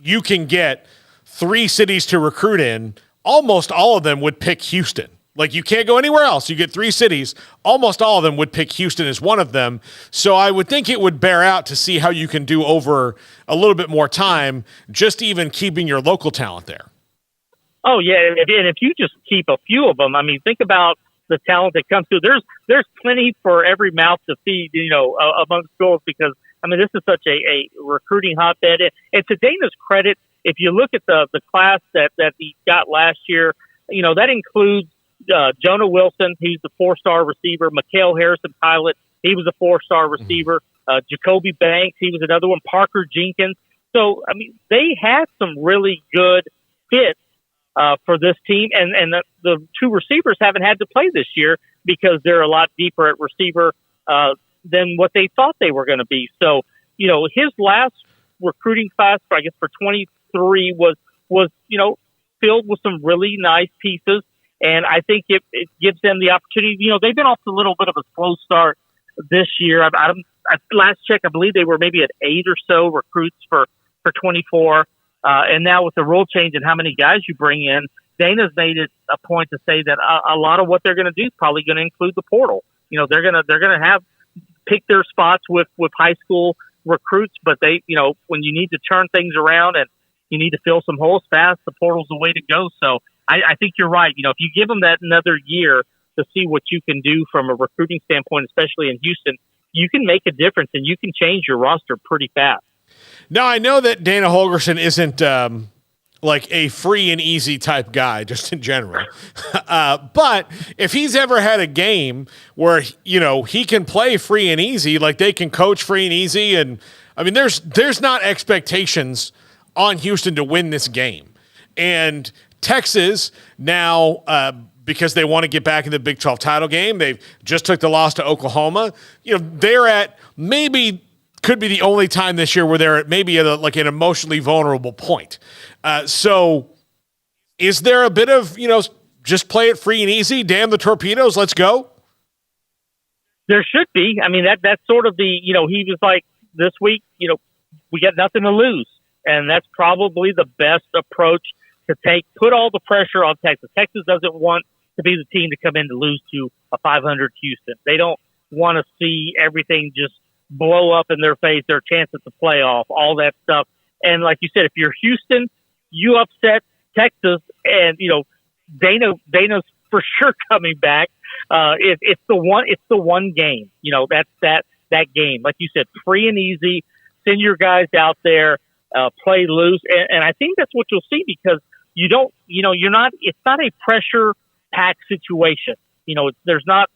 Speaker 4: you can get 3 cities to recruit in, almost all of them would pick Houston. You can't go anywhere else. You get 3 cities. Almost all of them would pick Houston as one of them. So I would think it would bear out to see how you can do over a little bit more time, just even keeping your local talent there.
Speaker 13: Oh, yeah. And if you just keep a few of them, think about the talent that comes through. There's plenty for every mouth to feed, among schools, because, this is such a recruiting hotbed. And to Dana's credit, if you look at the class that he got last year, that includes Jonah Wilson, he's the 4-star receiver. Mikhail Harrison-Pilot, he was a 4-star receiver. Jacoby Banks, he was another one. Parker Jenkins. So, they had some really good fits for this team. And the 2 receivers haven't had to play this year because they're a lot deeper at receiver than what they thought they were going to be. So, his last recruiting class, I guess for 23, was filled with some really nice pieces. And I think it gives them the opportunity. They've been off to a little bit of a slow start this year. Last check, I believe they were maybe at 8 or so recruits for 24. And now with the rule change and how many guys you bring in, Dana's made it a point to say that a lot of what they're going to do is probably going to include the portal. They're going to have pick their spots with high school recruits, but they, when you need to turn things around and you need to fill some holes fast, the portal's the way to go. So I think you're right. If you give them that another year to see what you can do from a recruiting standpoint, especially in Houston, you can make a difference and you can change your roster pretty fast.
Speaker 4: Now, I know that Dana Holgerson isn't a free and easy type guy, just in general. But if he's ever had a game where, he can play free and easy, they can coach free and easy. And there's not expectations on Houston to win this game. And Texas now, because they want to get back in the Big 12 title game, they just took the loss to Oklahoma. They're at could be the only time this year where they're at an emotionally vulnerable point. So is there a bit of, just play it free and easy, damn the torpedoes, let's go?
Speaker 13: There should be. That's sort of the, he was like, this week, we got nothing to lose. And that's probably the best approach to take. Put all the pressure on Texas. Texas doesn't want to be the team to come in to lose to a 500 Houston. They don't want to see everything just blow up in their face, their chance at the playoff, all that stuff. And like you said, if you're Houston, you upset Texas, and Dana's for sure coming back It's the one game. That's that game. Like you said, free and easy. Send your guys out there, play loose, and I think that's what you'll see because you don't. You're not. It's not a pressure-packed situation. There's not.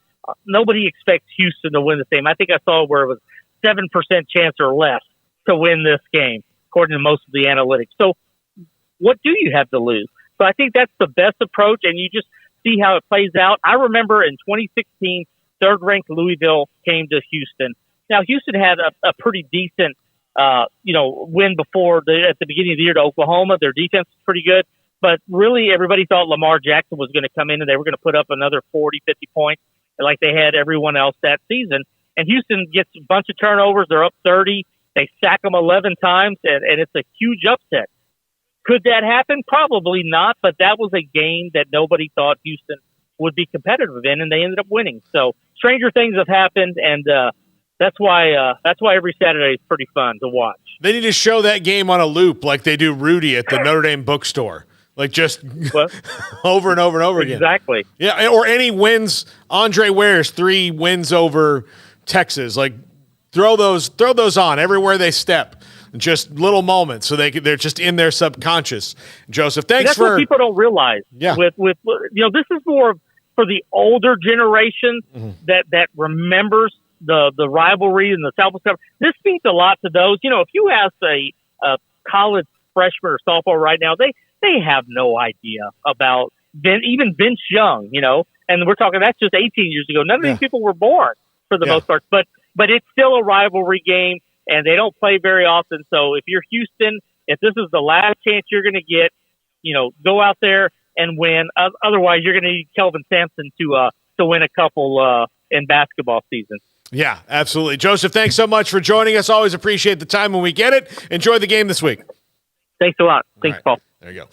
Speaker 13: Nobody expects Houston to win this game. I think I saw where it was 7% chance or less to win this game, according to most of the analytics. So what do you have to lose? So I think that's the best approach, and you just see how it plays out. I remember in 2016, third-ranked Louisville came to Houston. Now, Houston had a pretty decent, win before at the beginning of the year to Oklahoma. Their defense was pretty good, but really everybody thought Lamar Jackson was going to come in and they were going to put up another 40, 50 points like they had everyone else that season. And Houston gets a bunch of turnovers. They're up 30. They sack them 11 times, and it's a huge upset. Could that happen? Probably not, but that was a game that nobody thought Houston would be competitive in, and they ended up winning. So stranger things have happened, and that's why every Saturday is pretty fun to watch.
Speaker 4: They need to show that game on a loop like they do Rudy at the Notre Dame bookstore. Like just over and over and over again.
Speaker 13: Exactly.
Speaker 4: Yeah, or any wins. Andre Ware's 3 wins over Texas. Like throw those on everywhere they step. Just little moments, so they're just in their subconscious. Joseph, thanks
Speaker 13: for. That's what people don't realize.
Speaker 4: Yeah.
Speaker 13: With this is more for the older generation that remembers the rivalry and the Southwest Cup. This means a lot to those. If you ask a college freshman or sophomore right now, they have no idea about even Vince Young. And we're talking that's just 18 years ago. None of these people were born for the most part, but it's still a rivalry game. And they don't play very often. So if you're Houston, if this is the last chance you're going to get, go out there and win. Otherwise, you're going to need Kelvin Sampson to win a couple in basketball season.
Speaker 4: Yeah, absolutely. Joseph, thanks so much for joining us. Always appreciate the time when we get it. Enjoy the game this week.
Speaker 13: Thanks a lot. Thanks, right. Paul.
Speaker 4: There you go.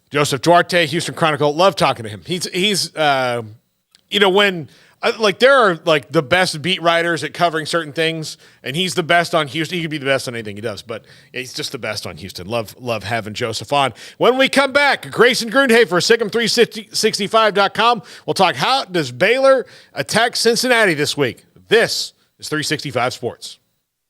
Speaker 4: Joseph Duarte, Houston Chronicle. Love talking to him. He's when – there are the best beat writers at covering certain things, and he's the best on Houston. He could be the best on anything he does, but he's just the best on Houston. Love having Joseph on. When we come back, Grayson Grundhafer, SicEm365.com. We'll talk how does Baylor attack Cincinnati this week. This is 365 Sports.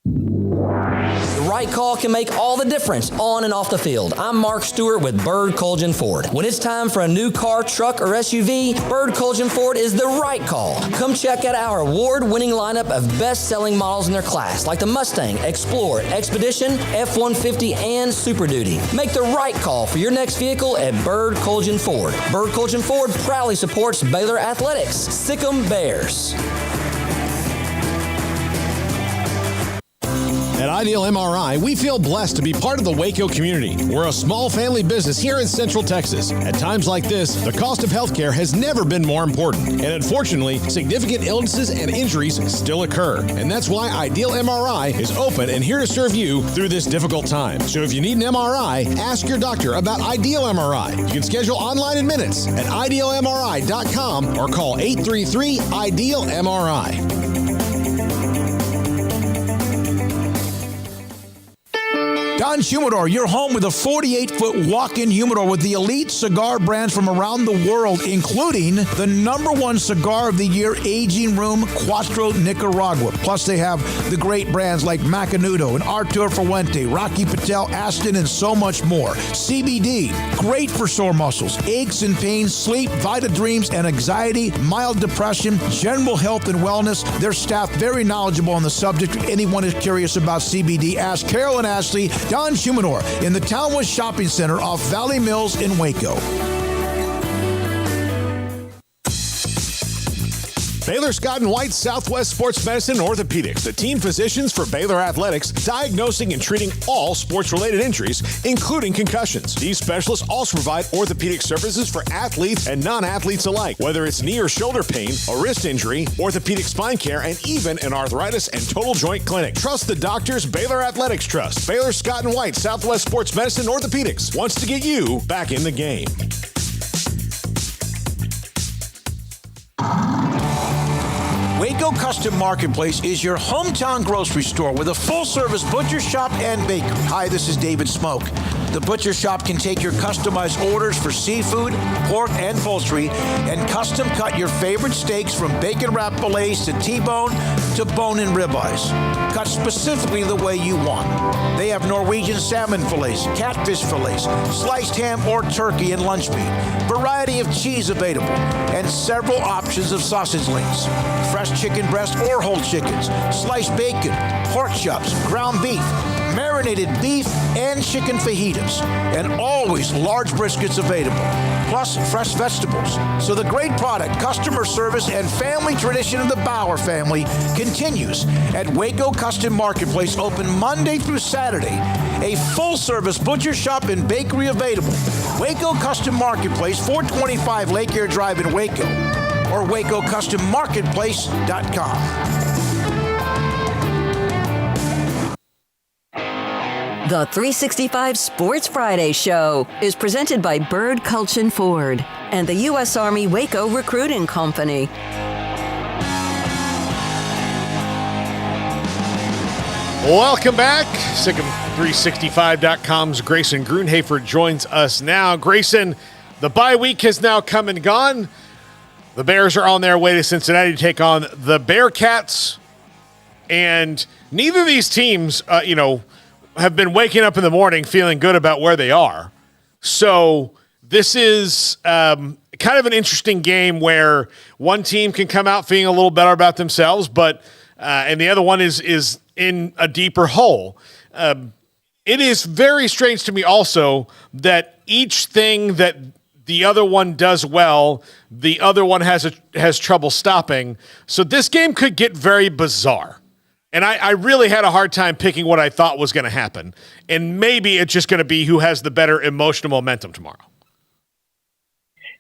Speaker 14: The right call can make all the difference on and off the field. I'm Mark Stewart with Bird Colgan Ford. When it's time for a new car, truck, or SUV, Bird Colgan Ford is the right call. Come check out our award-winning lineup of best-selling models in their class, like the Mustang, Explorer, Expedition, F-150, and Super Duty. Make the right call for your next vehicle at Bird Colgan Ford. Bird Colgan Ford proudly supports Baylor Athletics. Sic 'em Bears.
Speaker 15: At Ideal MRI, we feel blessed to be part of the Waco community. We're a small family business here in Central Texas. At times like this, the cost of healthcare has never been more important. And unfortunately, significant illnesses and injuries still occur. And that's why Ideal MRI is open and here to serve you through this difficult time. So if you need an MRI, ask your doctor about Ideal MRI. You can schedule online in minutes at idealmri.com or call 833-IDEAL-MRI.
Speaker 10: Don Humidor, your home with a 48-foot walk-in humidor with the elite cigar brands from around the world, including the #1 cigar of the year, Aging Room Cuatro Nicaragua. Plus, they have the great brands like Macanudo and Artur Fuente, Rocky Patel, Aston, and so much more. CBD, great for sore muscles, aches and pains, sleep, Vita Dreams, and anxiety, mild depression, general health and wellness. Their staff very knowledgeable on the subject. If anyone is curious about CBD, ask Carol and Ashley. Don Humidor in the Townwood Shopping Center off Valley Mills in Waco.
Speaker 15: Baylor Scott & White Southwest Sports Medicine and Orthopedics, the team physicians for Baylor Athletics, diagnosing and treating all sports-related injuries, including concussions. These specialists also provide orthopedic services for athletes and non-athletes alike, whether it's knee or shoulder pain, a wrist injury, orthopedic spine care, and even an arthritis and total joint clinic. Trust the doctors Baylor Athletics trust. Baylor Scott & White Southwest Sports Medicine and Orthopedics wants to get you back in the game.
Speaker 10: Waco Custom Marketplace is your hometown grocery store with a full-service butcher shop and bakery. Hi, this is David Smoke. The Butcher Shop can take your customized orders for seafood, pork, and poultry and custom cut your favorite steaks from bacon wrapped fillets to T-bone to bone-in ribeyes. Cut specifically the way you want. They have Norwegian salmon fillets, catfish fillets, sliced ham or turkey and lunch meat, variety of cheese available, and several options of sausage links. Fresh chicken breast or whole chickens, sliced bacon, pork chops, ground beef, marinated beef, and chicken fajitas, and always large briskets available, plus fresh vegetables. So the great product, customer service, and family tradition of the Bauer family continues at Waco Custom Marketplace, open Monday through Saturday. A full-service butcher shop and bakery available. Waco Custom Marketplace, 425 Lake Air Drive in Waco, or WacoCustomMarketplace.com.
Speaker 3: The 365 Sports Friday Show is presented by Bird Culchin Ford and the U.S. Army Waco Recruiting Company.
Speaker 4: Welcome back. SicEm365.com's Grayson Grunhafer joins us now. Grayson, the bye week has now come and gone. The Bears are on their way to Cincinnati to take on the Bearcats. And neither of these teams, have been waking up in the morning feeling good about where they are. So this is kind of an interesting game where one team can come out feeling a little better about themselves, but and the other one is in a deeper hole. It is very strange to me also that each thing that the other one does well, the other one has trouble stopping. So this game could get very bizarre. And I really had a hard time picking what I thought was going to happen. And maybe it's just going to be who has the better emotional momentum tomorrow.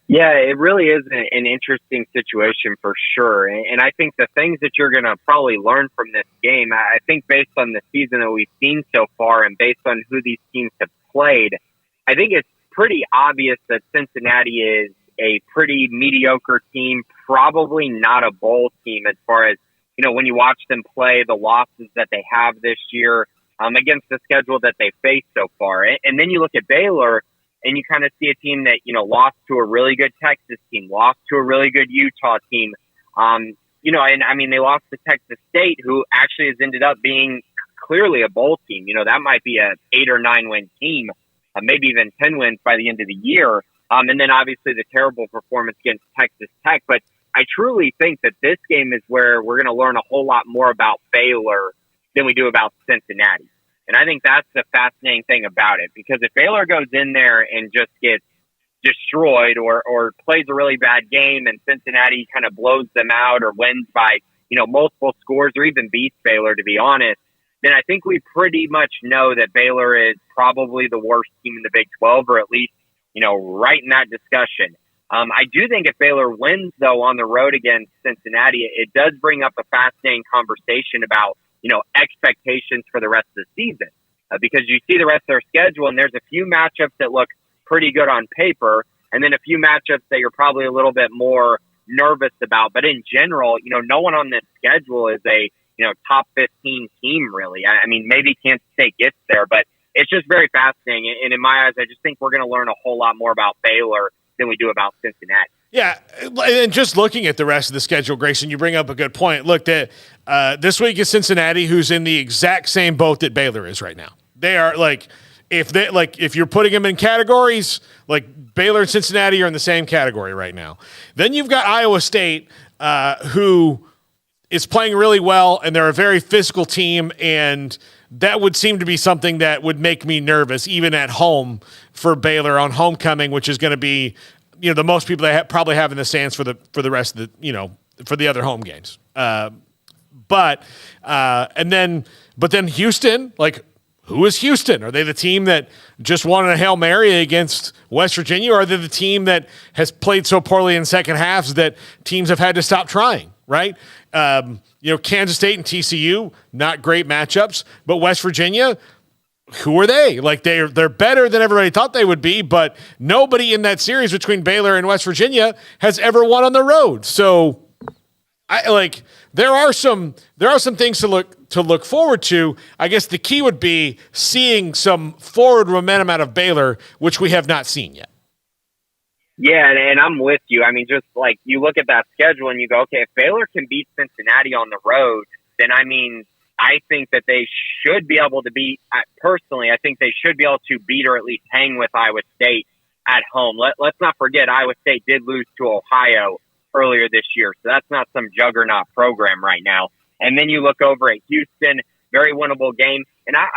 Speaker 16: Yeah, it really is an interesting situation for sure. And I think the things that you're going to probably learn from this game, I think based on the season that we've seen so far and based on who these teams have played, I think it's pretty obvious that Cincinnati is a pretty mediocre team, probably not a bowl team as far as, when you watch them play, the losses that they have this year against the schedule that they faced so far. And then you look at Baylor and you kind of see a team that, lost to a really good Texas team, lost to a really good Utah team. And I mean, they lost to Texas State, who actually has ended up being clearly a bowl team. That might be a 8 or 9 win team, maybe even 10 wins by the end of the year. And then obviously the terrible performance against Texas Tech. But I truly think that this game is where we're going to learn a whole lot more about Baylor than we do about Cincinnati. And I think that's the fascinating thing about it, because if Baylor goes in there and just gets destroyed or plays a really bad game and Cincinnati kind of blows them out or wins by, multiple scores or even beats Baylor, to be honest, then I think we pretty much know that Baylor is probably the worst team in the Big 12, or at least, right in that discussion. I do think if Baylor wins, though, on the road against Cincinnati, it does bring up a fascinating conversation about, expectations for the rest of the season. Because you see the rest of their schedule, and there's a few matchups that look pretty good on paper, and then a few matchups that you're probably a little bit more nervous about. But in general, no one on this schedule is a, top 15 team, really. I mean, maybe Kansas State gets there, but it's just very fascinating. And in my eyes, I just think we're going to learn a whole lot more about Baylor than we do about Cincinnati.
Speaker 4: Yeah, and just looking at the rest of the schedule, Grayson, you bring up a good point. Look, this week is Cincinnati, who's in the exact same boat that Baylor is right now. They are if you're putting them in categories, like Baylor and Cincinnati are in the same category right now. Then you've got Iowa State, who is playing really well, and they're a very physical team, and that would seem to be something that would make me nervous, even at home for Baylor on homecoming, which is going to be, the most people they probably have in the stands for the rest of the, for the other home games. But then Houston, who is Houston? Are they the team that just won a Hail Mary against West Virginia, or are they the team that has played so poorly in second halves that teams have had to stop trying, right? Kansas State and TCU, not great matchups, but West Virginia, who are they? They're better than everybody thought they would be, but nobody in that series between Baylor and West Virginia has ever won on the road. So There are some things to look forward to. I guess the key would be seeing some forward momentum out of Baylor, which we have not seen yet.
Speaker 16: Yeah, and I'm with you. I mean, just like you look at that schedule and you go, okay, if Baylor can beat Cincinnati on the road, then I think that they should be able to beat. Personally, I think they should be able to beat or at least hang with Iowa State at home. Let's not forget Iowa State did lose to Ohio earlier this year, so that's not some juggernaut program right now. And then you look over at Houston, very winnable game. And I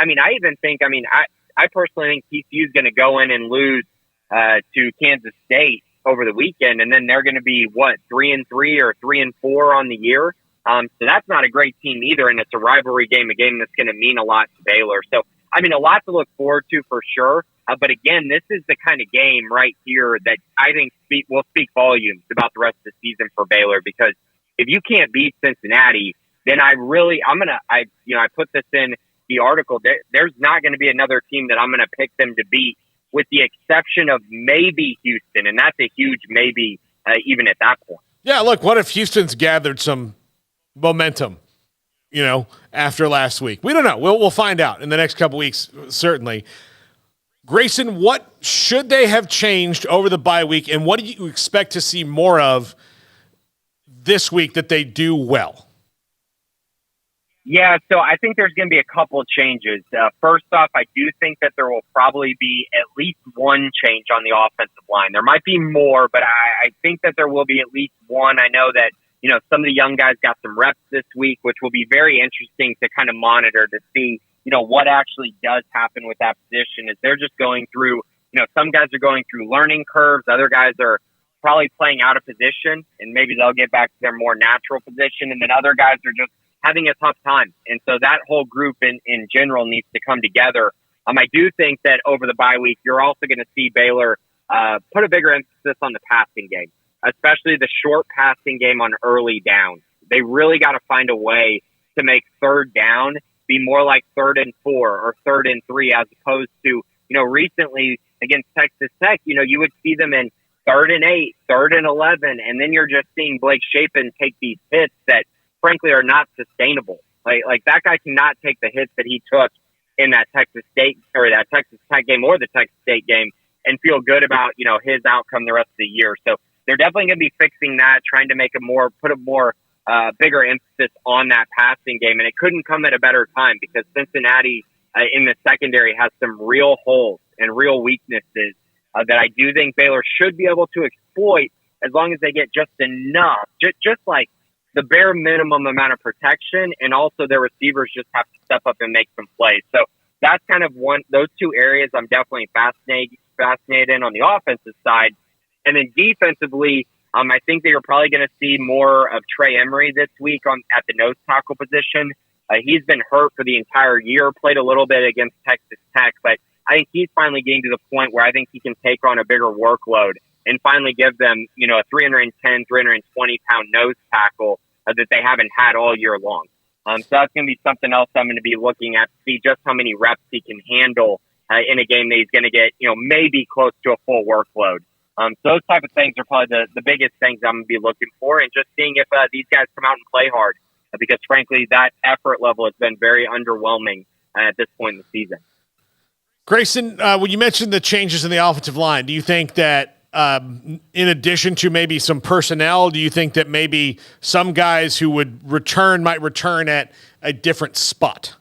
Speaker 16: personally think TCU is going to go in and lose to Kansas State over the weekend, and then they're going to be 3-3 or 3-4 on the year. So that's not a great team either, and it's a rivalry game, a game that's going to mean a lot to Baylor. So, a lot to look forward to for sure. But again, this is the kind of game right here that I think will speak volumes about the rest of the season for Baylor, because if you can't beat Cincinnati, then I put this in the article. There's not going to be another team that I'm going to pick them to beat, with the exception of maybe Houston, and that's a huge maybe even at that point.
Speaker 4: Yeah, look, what if Houston's gathered some momentum, after last week? We don't know. We'll find out in the next couple weeks, certainly. Grayson, what should they have changed over the bye week, and what do you expect to see more of this week that they do well?
Speaker 16: Yeah, so I think there's going to be a couple of changes. First off, I do think that there will probably be at least one change on the offensive line. There might be more, but I think that there will be at least one. I know that, some of the young guys got some reps this week, which will be very interesting to kind of monitor to see, what actually does happen with that position. Is they're just going through, some guys are going through learning curves. Other guys are probably playing out of position, and maybe they'll get back to their more natural position. And then other guys are just having a tough time. And so that whole group in general needs to come together. I do think that over the bye week, you're also going to see Baylor put a bigger emphasis on the passing game, especially the short passing game on early downs. They really got to find a way to make third down be more like 3rd and 4 or 3rd and 3, as opposed to, recently against Texas Tech, you would see them in 3rd and 8, 3rd and 11, and then you're just seeing Blake Shapen take these hits that frankly are not sustainable. Like that guy cannot take the hits that he took in that Texas State or that Texas Tech game or the Texas State game and feel good about, his outcome the rest of the year. So they're definitely going to be fixing that, trying to put a more bigger emphasis on that passing game. And it couldn't come at a better time, because Cincinnati in the secondary has some real holes and real weaknesses that I do think Baylor should be able to exploit, as long as they get just enough, just like the bare minimum amount of protection, and also their receivers just have to step up and make some plays. So that's kind of those two areas I'm definitely fascinated in on the offensive side. And then defensively, I think that you're probably going to see more of Trey Emery this week at the nose tackle position. He's been hurt for the entire year, played a little bit against Texas Tech, but I think he's finally getting to the point where I think he can take on a bigger workload and finally give them, a 310, 320-pound nose tackle that they haven't had all year long. So that's going to be something else I'm going to be looking at to see just how many reps he can handle in a game that he's going to get, maybe close to a full workload. So those type of things are probably the biggest things I'm going to be looking for, and just seeing if these guys come out and play hard, because frankly, that effort level has been very underwhelming at this point in the season.
Speaker 4: Grayson, when you mentioned the changes in the offensive line, do you think that in addition to maybe some personnel, do you think that maybe some guys who would might return at a different spot?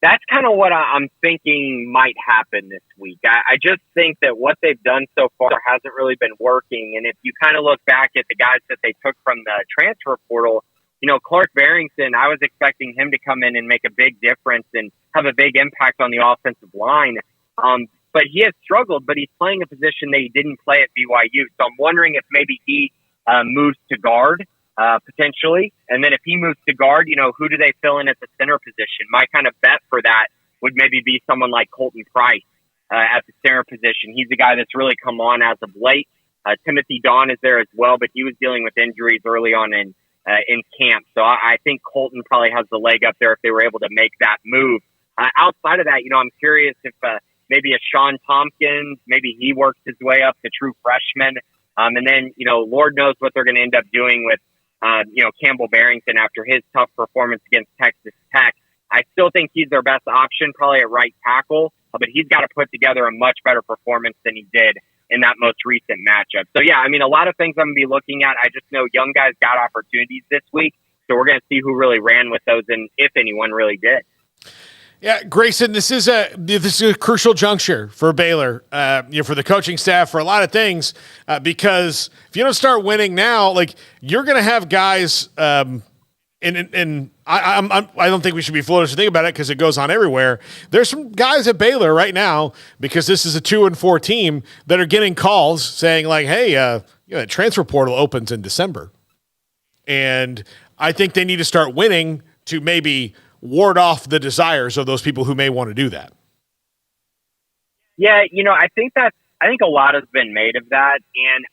Speaker 16: That's kind of what I'm thinking might happen this week. I just think that what they've done so far hasn't really been working. And if you kind of look back at the guys that they took from the transfer portal, Clark Barrington, I was expecting him to come in and make a big difference and have a big impact on the offensive line. But he has struggled, but he's playing a position that he didn't play at BYU. So I'm wondering if maybe he moves to guard. Potentially. And then if he moves to guard, who do they fill in at the center position? My kind of bet for that would maybe be someone like Colton Price at the center position. He's the guy that's really come on as of late. Timothy Dawn is there as well, but he was dealing with injuries early on in camp. So I think Colton probably has the leg up there if they were able to make that move. Outside of that, I'm curious if maybe a Sean Tompkins, maybe he works his way up to true freshman. And then, Lord knows what they're going to end up doing with Campbell Barrington after his tough performance against Texas Tech. I still think he's their best option, probably at right tackle, but he's got to put together a much better performance than he did in that most recent matchup. So, yeah, I mean, a lot of things I'm going to be looking at. I just know young guys got opportunities this week, so we're going to see who really ran with those and if anyone really did.
Speaker 4: Yeah, Grayson, this is a crucial juncture for Baylor, for the coaching staff, for a lot of things, because if you don't start winning now, like, you're going to have guys, and I don't think we should be foolish to think about it because it goes on everywhere. There's some guys at Baylor right now, because this is a 2-4 team, that are getting calls saying like, "Hey, the transfer portal opens in December," and I think they need to start winning to maybe ward off the desires of those people who may want to do that.
Speaker 16: Yeah, I think a lot has been made of that, and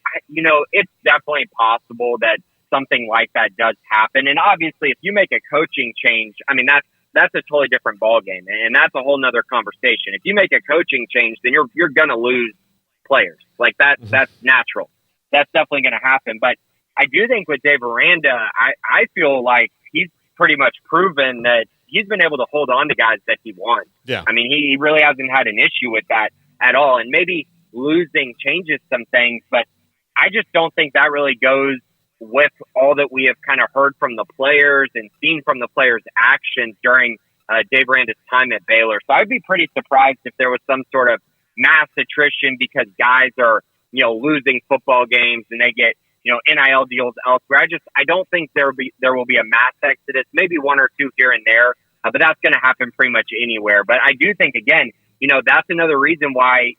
Speaker 16: it's definitely possible that something like that does happen. And obviously, if you make a coaching change, I mean that's a totally different ballgame, and that's a whole nother conversation. If you make a coaching change, then you're gonna lose players. Like that. Mm-hmm. That's natural. That's definitely gonna happen. But I do think with Dave Aranda, I feel like he's pretty much proven that he's been able to hold on to guys that he wants.
Speaker 4: Yeah.
Speaker 16: I mean, he really hasn't had an issue with that at all. And maybe losing changes some things, but I just don't think that really goes with all that we have kind of heard from the players and seen from the players' actions during Dave Aranda's time at Baylor. So I'd be pretty surprised if there was some sort of mass attrition because guys are, losing football games and they get, NIL deals elsewhere. I don't think there will be a mass exodus, maybe one or two here and there, but that's going to happen pretty much anywhere. But I do think, again, that's another reason why,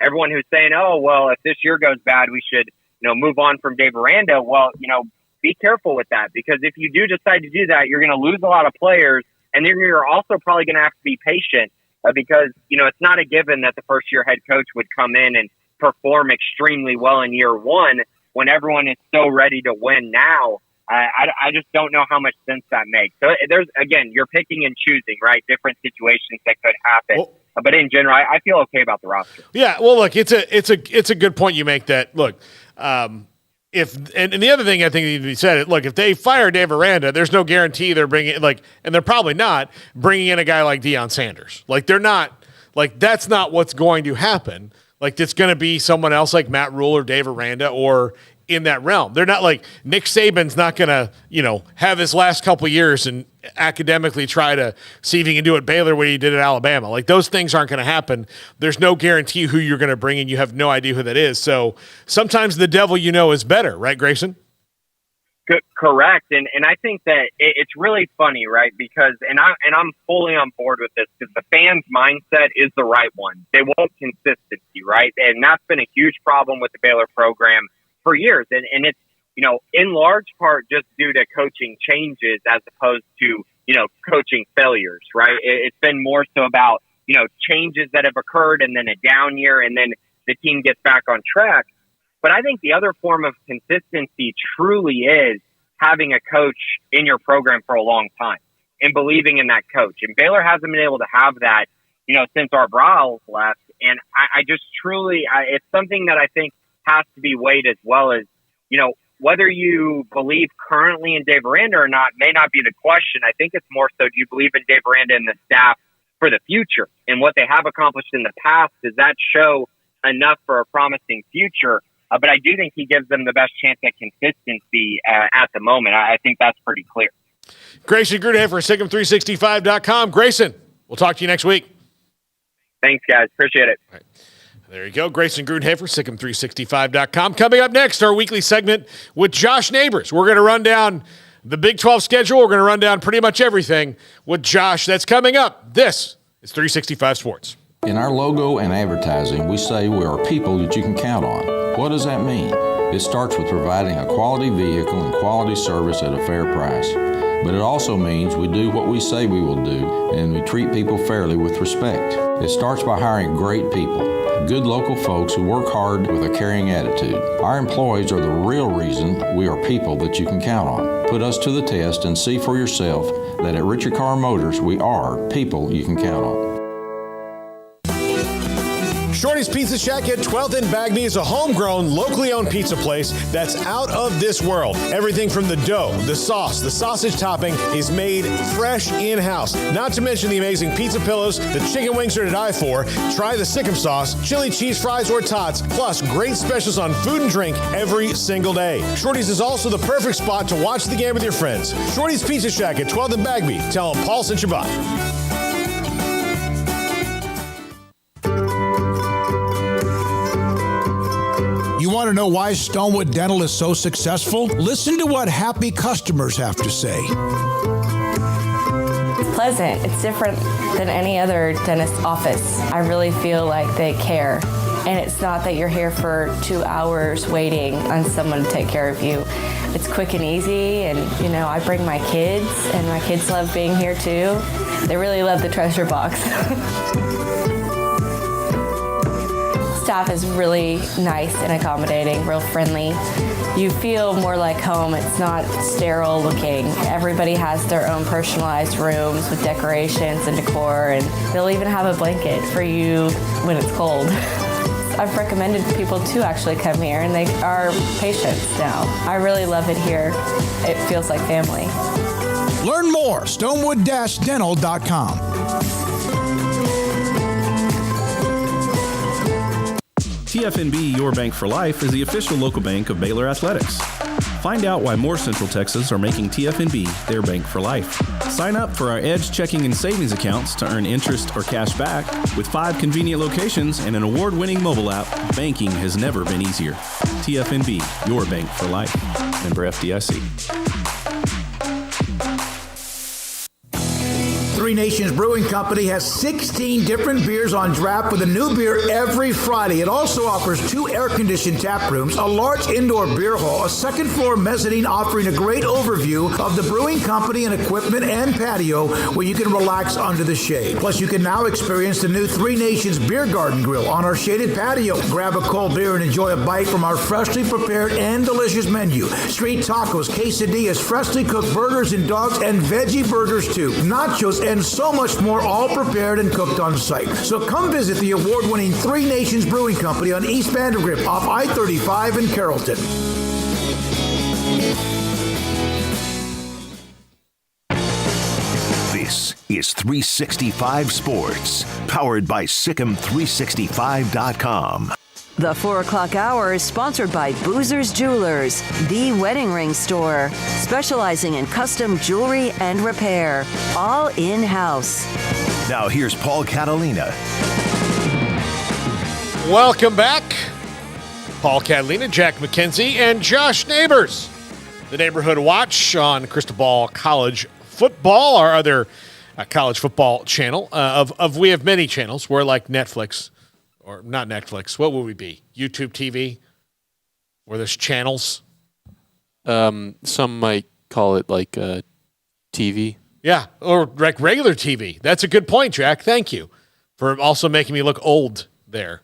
Speaker 16: everyone who's saying, oh, well, if this year goes bad, we should, move on from Dave Aranda. Well, be careful with that, because if you do decide to do that, you're going to lose a lot of players, and then you're also probably going to have to be patient because, it's not a given that the first year head coach would come in and perform extremely well in year one when everyone is so ready to win now. I just don't know how much sense that makes. So you're picking and choosing, right? Different situations that could happen.
Speaker 4: Well,
Speaker 16: but in general, I feel okay about the roster.
Speaker 4: Yeah, well, look, it's a good point you make. That look, if the other thing I think needs to be said, look, if they fire Dave Aranda, there's no guarantee they're bringing and they're probably not bringing in a guy like Deion Sanders. Like they're not, like that's not what's going to happen. Like it's going to be someone else like Matt Rule or Dave Aranda or in that realm. They're not like Nick Saban's not going to, have his last couple of years and academically try to see if he can do at Baylor what he did at Alabama. Like those things aren't going to happen. There's no guarantee who you're going to bring in. You have no idea who that is. So sometimes the devil is better, right, Grayson?
Speaker 16: Correct. And I think that it's really funny, right? Because, and I'm fully on board with this because the fans' mindset is the right one. They want consistency, right? And that's been a huge problem with the Baylor program for years. And it's, in large part just due to coaching changes as opposed to, coaching failures, right? It's been more so about, changes that have occurred and then a down year and then the team gets back on track. But I think the other form of consistency truly is having a coach in your program for a long time and believing in that coach. And Baylor hasn't been able to have that, since our Brawls left. And I just truly, it's something that I think has to be weighed as well as, whether you believe currently in Dave Aranda or not may not be the question. I think it's more so, do you believe in Dave Aranda and the staff for the future and what they have accomplished in the past? Does that show enough for a promising future? But I do think he gives them the best chance at consistency at the moment. I think that's pretty clear.
Speaker 4: Grayson Grudenhofer, SicEm365.com. Grayson, we'll talk to you next week.
Speaker 16: Thanks, guys. Appreciate it.
Speaker 4: All right. There you go. Grayson Grudenhofer, SicEm365.com. Coming up next, our weekly segment with Josh Neighbors. We're going to run down the Big 12 schedule. We're going to run down pretty much everything with Josh. That's coming up. This is 365 Sports.
Speaker 17: In our logo and advertising, we say we are people that you can count on. What does that mean? It starts with providing a quality vehicle and quality service at a fair price. But it also means we do what we say we will do, and we treat people fairly with respect. It starts by hiring great people, good local folks who work hard with a caring attitude. Our employees are the real reason we are people that you can count on. Put us to the test and see for yourself that at Richard Carr Motors, we are people you can count on.
Speaker 15: Shorty's Pizza Shack at 12th and Bagby is a homegrown, locally owned pizza place that's out of this world. Everything from the dough, the sauce, the sausage topping is made fresh in-house. Not to mention the amazing pizza pillows, the chicken wings are to die for. Try the Sikkim sauce, chili cheese fries or tots, plus great specials on food and drink every single day. Shorty's is also the perfect spot to watch the game with your friends. Shorty's Pizza Shack at 12th and Bagby. Tell them Paul sent you by.
Speaker 10: You want to know why Stonewood Dental is so successful? Listen to what happy customers have to say.
Speaker 18: It's pleasant. It's different than any other dentist's office. I really feel like they care. And it's not that you're here for 2 hours waiting on someone to take care of you. It's quick and easy, and I bring my kids, and my kids love being here too. They really love the treasure box. Staff is really nice and accommodating, real friendly. You feel more like home. It's not sterile looking. Everybody has their own personalized rooms with decorations and decor, and they'll even have a blanket for you when it's cold. I've recommended people to actually come here, and they are patients now. I really love it here. It feels like family.
Speaker 10: Learn more, stonewood-dental.com.
Speaker 19: TFNB Your Bank for Life is the official local bank of Baylor Athletics. Find out why more Central Texas are making TFNB their bank for life. Sign up for our Edge checking and savings accounts to earn interest or cash back. With 5 convenient locations and an award-winning mobile app, banking has never been easier. TFNB, your bank for life. Member FDIC.
Speaker 10: Three Nations Brewing Company has 16 different beers on draft with a new beer every Friday. It also offers 2 air-conditioned tap rooms, a large indoor beer hall, a second-floor mezzanine offering a great overview of the brewing company and equipment and patio where you can relax under the shade. Plus, you can now experience the new Three Nations Beer Garden Grill on our shaded patio. Grab a cold beer and enjoy a bite from our freshly prepared and delicious menu. Street tacos, quesadillas, freshly cooked burgers and dogs, and veggie burgers too. Nachos and so much more, all prepared and cooked on site. So come visit the award-winning Three Nations Brewing Company on East Vandergrift off I-35 in Carrollton.
Speaker 1: This is 365 Sports, powered by Sikkim365.com.
Speaker 3: The 4 o'clock hour is sponsored by Boozer's Jewelers, the wedding ring store, specializing in custom jewelry and repair, all in-house.
Speaker 1: Now here's Paul Catalina.
Speaker 4: Welcome back. Paul Catalina, Jack McKenzie, and Josh Neighbors. The Neighborhood Watch on Crystal Ball College Football, our other college football channel. We have many channels. We're like Netflix. Or not Netflix. What would we be? YouTube TV? Where there's channels?
Speaker 5: Some might call it like TV.
Speaker 4: Yeah, or like regular TV. That's a good point, Jack. Thank you for also making me look old there.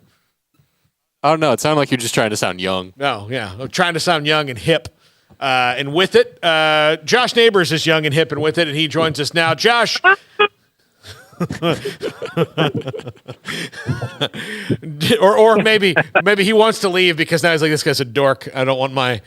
Speaker 5: I don't know. It sounded like you're just trying to sound young.
Speaker 4: No, yeah. I'm trying to sound young and hip. And with it, Josh Neighbors is young and hip and with it, and he joins us now. Josh... or maybe he wants to leave because now he's like, this guy's a dork. I don't want my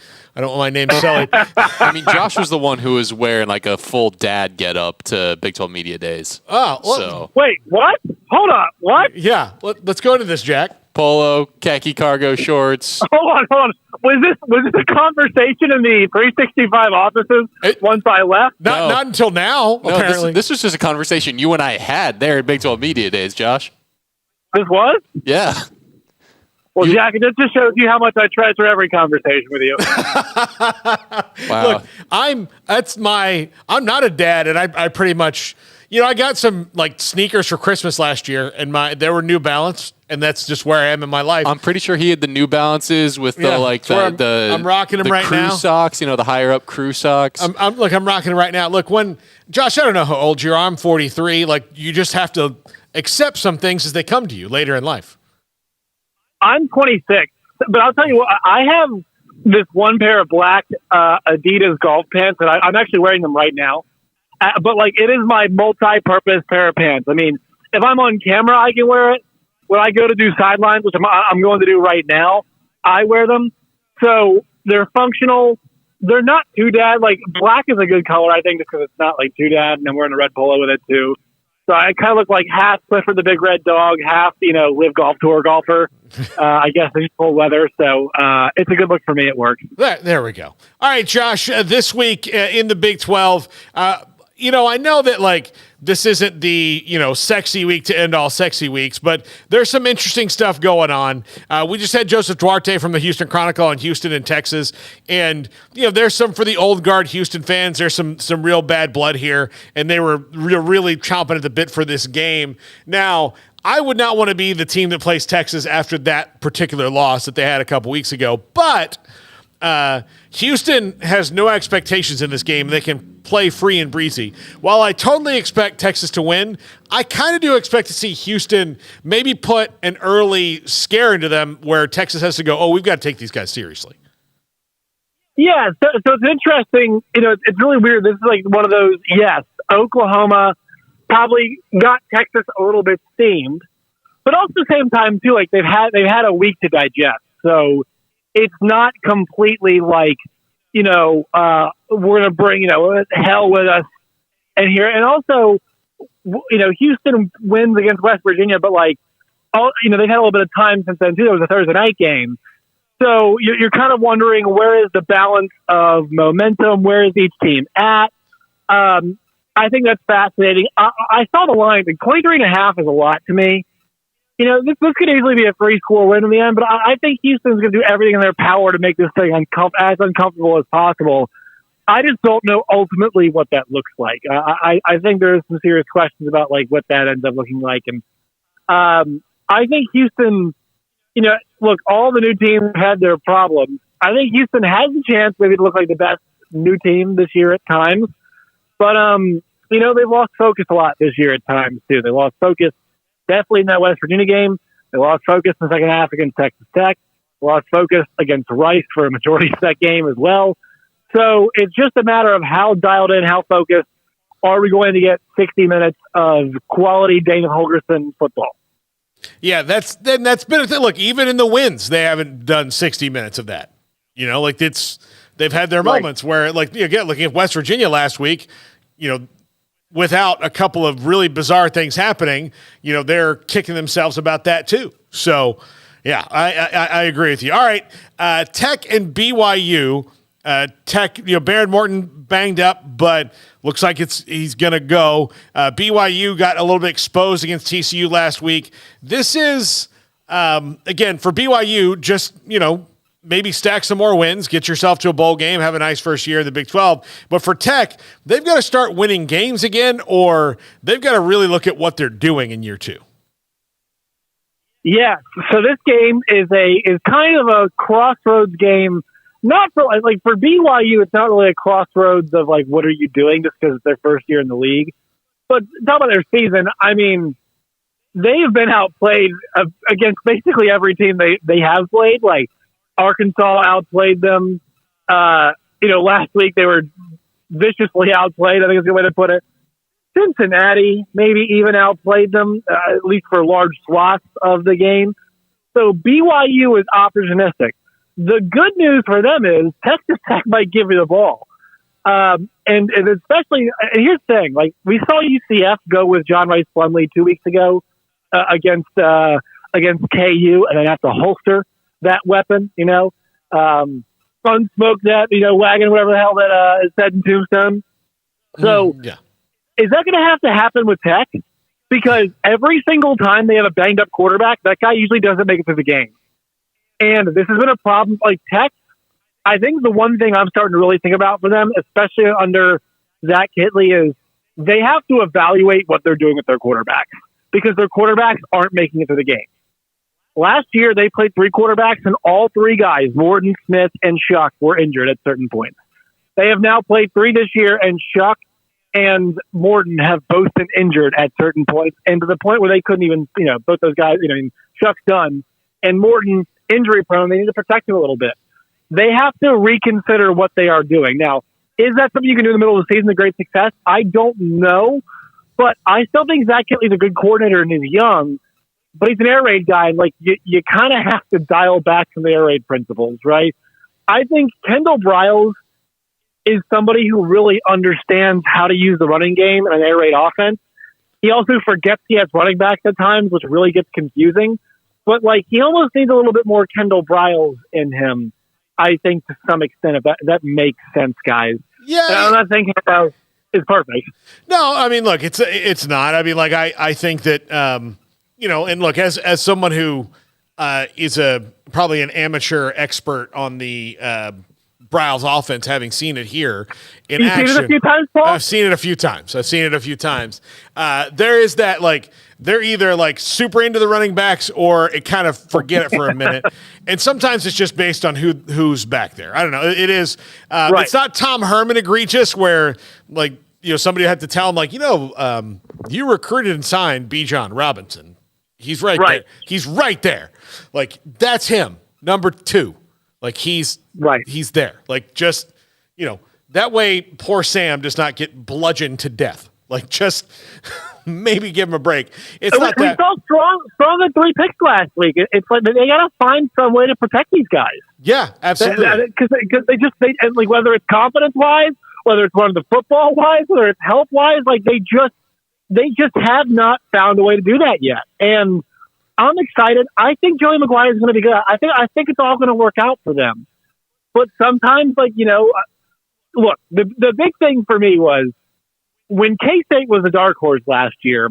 Speaker 4: name sullied.
Speaker 5: I mean, Josh was the one who was wearing like a full dad get up to Big 12 Media Days.
Speaker 4: Oh, well,
Speaker 5: so
Speaker 13: wait, what? Hold on, what?
Speaker 4: Yeah, let's go into this, Jack.
Speaker 5: Polo, khaki cargo shorts.
Speaker 13: Hold on. Was this a conversation in the 365 offices once I left?
Speaker 4: Not until now, apparently.
Speaker 5: This was just a conversation you and I had there at Big 12 Media Days, Josh.
Speaker 13: This was?
Speaker 5: Yeah.
Speaker 13: Well, Jack, it just shows you how much I treasure every conversation with you.
Speaker 5: Wow.
Speaker 4: Look, I'm not a dad, and I pretty much, I got some like sneakers for Christmas last year, and there were New Balance, and that's just where I am in my life.
Speaker 5: I'm pretty sure he had the New Balances with I'm
Speaker 4: rocking them right
Speaker 5: crew
Speaker 4: now.
Speaker 5: Socks, the higher up crew socks.
Speaker 4: I'm rocking them right now. Look, when Josh, I don't know how old you are. I'm 43. Like, you just have to accept some things as they come to you later in life.
Speaker 13: I'm 26, but I'll tell you what, I have this one pair of black Adidas golf pants, and I'm actually wearing them right now. But, like, it is my multi-purpose pair of pants. I mean, if I'm on camera, I can wear it. when I go to do sidelines, which I'm going to do right now, I wear them. So they're functional. They're not too dad. Like, black is a good color, I think, just because it's not like too dad, and I'm wearing a red polo with it too. So I kind of look like half Clifford the Big Red Dog, half, Live Golf Tour golfer. I guess it's full weather. So it's a good look for me. It works.
Speaker 4: There we go. All right, Josh, this week in the Big 12, I know that, like, this isn't the, sexy week to end all sexy weeks, but there's some interesting stuff going on. We just had Joseph Duarte from the Houston Chronicle in Houston and Texas. And, there's some for the old guard Houston fans. There's some real bad blood here, and they were really chomping at the bit for this game. Now, I would not want to be the team that plays Texas after that particular loss that they had a couple weeks ago, but Houston has no expectations in this game. They can play free and breezy. While I totally expect Texas to win, I kind of do expect to see Houston maybe put an early scare into them where Texas has to go, we've got to take these guys seriously.
Speaker 13: Yeah, so it's interesting. It's really weird. This is like one of those, yes, Oklahoma probably got Texas a little bit steamed, but also at the same time, too, like they've had a week to digest. So it's not completely like, we're going to bring, hell with us and here. And also, Houston wins against West Virginia, but they've had a little bit of time since then too. It was a Thursday night game. So you're kind of wondering, where is the balance of momentum? Where is each team at? I think that's fascinating. I saw the line. 23.5 is a lot to me. This could easily be a 3-score win in the end, but I think Houston's going to do everything in their power to make this thing as uncomfortable as possible. I just don't know ultimately what that looks like. I think there's some serious questions about like what that ends up looking like. And I think Houston, look, all the new teams had their problems. I think Houston has a chance maybe to look like the best new team this year at times. But, they've lost focus a lot this year at times, too. They lost focus definitely in that West Virginia game. They lost focus in the second half against Texas Tech. They lost focus against Rice for a majority of that game as well. So it's just a matter of how dialed in, how focused are we going to get 60 minutes of quality Dana Holgorsen football.
Speaker 4: Yeah, that's been a thing. Look, even in the wins, they haven't done 60 minutes of that. They've had their moments where, like, again, looking at West Virginia last week, without a couple of really bizarre things happening, they're kicking themselves about that too. So, yeah, I agree with you. All right, Tech and BYU. Tech, Baron Morton banged up, but looks like he's going to go. BYU got a little bit exposed against TCU last week. This is, again, for BYU, just, maybe stack some more wins, get yourself to a bowl game, have a nice first year in the Big 12. But for Tech, they've got to start winning games again, or they've got to really look at what they're doing in year two.
Speaker 13: Yeah, so this game is kind of a crossroads game. Not for for BYU, it's not really a crossroads of like, what are you doing, just because it's their first year in the league. But talk about their season. I mean, they have been outplayed against basically every team they have played. Like, Arkansas outplayed them. Last week they were viciously outplayed, I think is a good way to put it. Cincinnati maybe even outplayed them, at least for large swaths of the game. So BYU is opportunistic. The good news for them is Texas Tech might give you the ball. And especially, and here's the thing, like, we saw UCF go with John Rice Plumlee 2 weeks ago against KU, and then have to holster that weapon, unsmoke that, wagon, whatever the hell that is said in Tombstone. So is that going to have to happen with Tech? Because every single time they have a banged up quarterback, that guy usually doesn't make it through the game. And this has been a problem. Like, Tech, I think the one thing I'm starting to really think about for them, especially under Zach Kitley, is they have to evaluate what they're doing with their quarterbacks, because their quarterbacks aren't making it through the game. Last year, they played 3 quarterbacks, and all 3 guys, Morton, Smith, and Shuck, were injured at certain points. They have now played 3 this year, and Shuck and Morton have both been injured at certain points, and to the point where they couldn't even, both those guys, Shuck's done, and Morton, injury prone, they need to protect him a little bit. They have to reconsider what they are doing. Now, is that something you can do in the middle of the season to great success? I don't know, but I still think Zach Kitley's a good coordinator and he's young. but he's an air raid guy. And, like, you kind of have to dial back from the air raid principles, right? I think Kendall Briles is somebody who really understands how to use the running game in an air raid offense. He also forgets he has running backs at times, which really gets confusing. But, like, he almost needs a little bit more Kendall Briles in him, I think, to some extent. If that makes sense, guys.
Speaker 4: Yeah.
Speaker 13: And I'm not thinking about it's perfect.
Speaker 4: No, I mean, look, it's not. I mean, like, I think that, you know, and look, as someone who is probably an amateur expert on the Briles offense, having seen it here in action.
Speaker 13: Seen it a few times, Paul?
Speaker 4: I've seen it a few times. There is that, like, they're either like super into the running backs or it kind of forget it for a minute. And sometimes it's just based on who's back there. I don't know. It is.
Speaker 13: Right.
Speaker 4: It's not Tom Herman egregious where, like, you know, somebody had to tell him, like, you know, you recruited and signed Bijan Robinson. He's right there. He's right there. Like, that's him. Number 2. Like, he's there. Like, just, you know, that way poor Sam does not get bludgeoned to death. Like, just maybe give him a break. It's not that.
Speaker 13: We saw strong at 3 picks last week. It's like they got to find some way to protect these guys.
Speaker 4: Yeah, absolutely.
Speaker 13: Because and like, whether it's confidence wise, whether it's running the football wise, whether it's health wise, like they just have not found a way to do that yet. And I'm excited. I think Joey McGuire is going to be good. I think it's all going to work out for them. But sometimes, like, you know, look, the big thing for me was when K-State was a dark horse last year.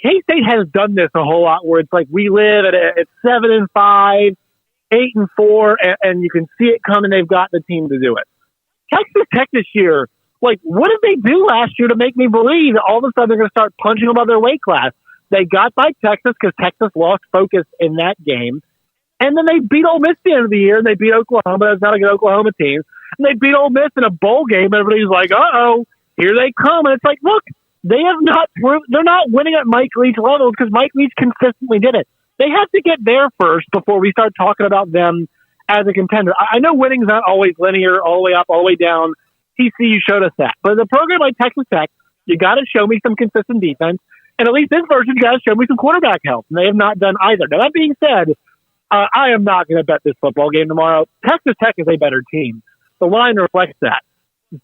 Speaker 13: K-State has done this a whole lot, where it's like we live at 7-5, 8-4, and you can see it coming. They've got the team to do it. Texas Tech this year, like, what did they do last year to make me believe that all of a sudden they're going to start punching above their weight class? They got by Texas because Texas lost focus in that game. And then they beat Ole Miss at the end of the year, and they beat Oklahoma. That's not a good Oklahoma team. And they beat Ole Miss in a bowl game, and everybody's like, uh-oh, here they come. And it's like, look, they have not they're not winning at Mike Leach levels because Mike Leach consistently did it. They have to get there first before we start talking about them as a contender. I know winning's not always linear, all the way up, all the way down. TCU showed us that. But in a program like Texas Tech, you got to show me some consistent defense. And at least this version, you got to show me some quarterback help. And they have not done either. Now, that being said, I am not going to bet this football game tomorrow. Texas Tech is a better team. The line reflects that.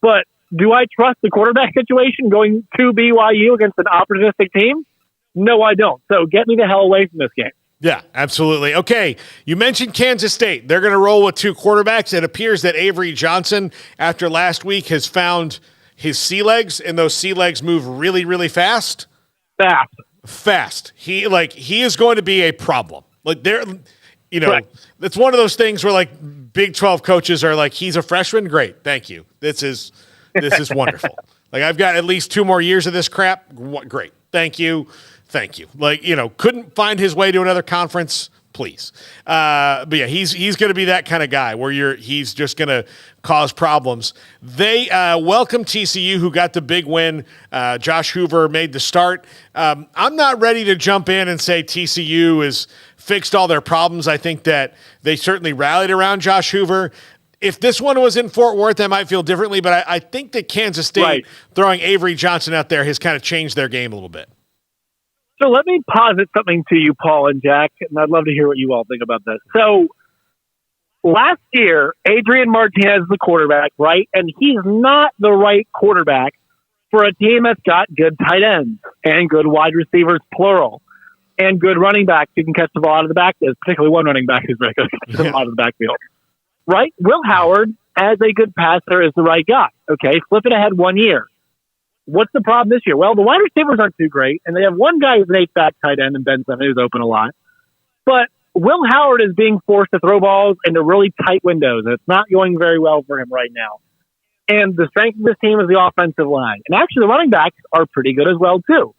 Speaker 13: But do I trust the quarterback situation going to BYU against an opportunistic team? No, I don't. So get me the hell away from this game.
Speaker 4: Yeah, absolutely. Okay, you mentioned Kansas State. They're going to roll with 2 quarterbacks. It appears that Avery Johnson, after last week, has found his sea legs, and those sea legs move really, really fast. Fast. He is going to be a problem. Like, they're, you know, it's one of those things where, like, Big 12 coaches are like, he's a freshman? Great, thank you. This is wonderful. Like, I've got at least 2 more years of this crap. Great, thank you. Like, you know, couldn't find his way to another conference, please. But yeah, he's going to be that kind of guy where he's just going to cause problems. They welcome TCU, who got the big win. Josh Hoover made the start. I'm not ready to jump in and say TCU has fixed all their problems. I think that they certainly rallied around Josh Hoover. If this one was in Fort Worth, I might feel differently, but I think that Kansas State throwing Avery Johnson out there has kind of changed their game a little bit.
Speaker 13: So let me posit something to you, Paul and Jack, and I'd love to hear what you all think about this. So last year, Adrian Martinez is the quarterback, right? And he's not the right quarterback for a team that's got good tight ends and good wide receivers, plural, and good running backs who can catch the ball out of the backfield, particularly one running back who's very good at catching the ball out of the backfield. Right? Will Howard, as a good passer, is the right guy. Okay, flip it ahead 1 year. What's the problem this year? Well, the wide receivers aren't too great, and they have one guy who's an 8-back tight end, and Ben Simmons, who's open a lot. But Will Howard is being forced to throw balls into really tight windows, and it's not going very well for him right now. And the strength of this team is the offensive line. And actually, the running backs are pretty good as well, too.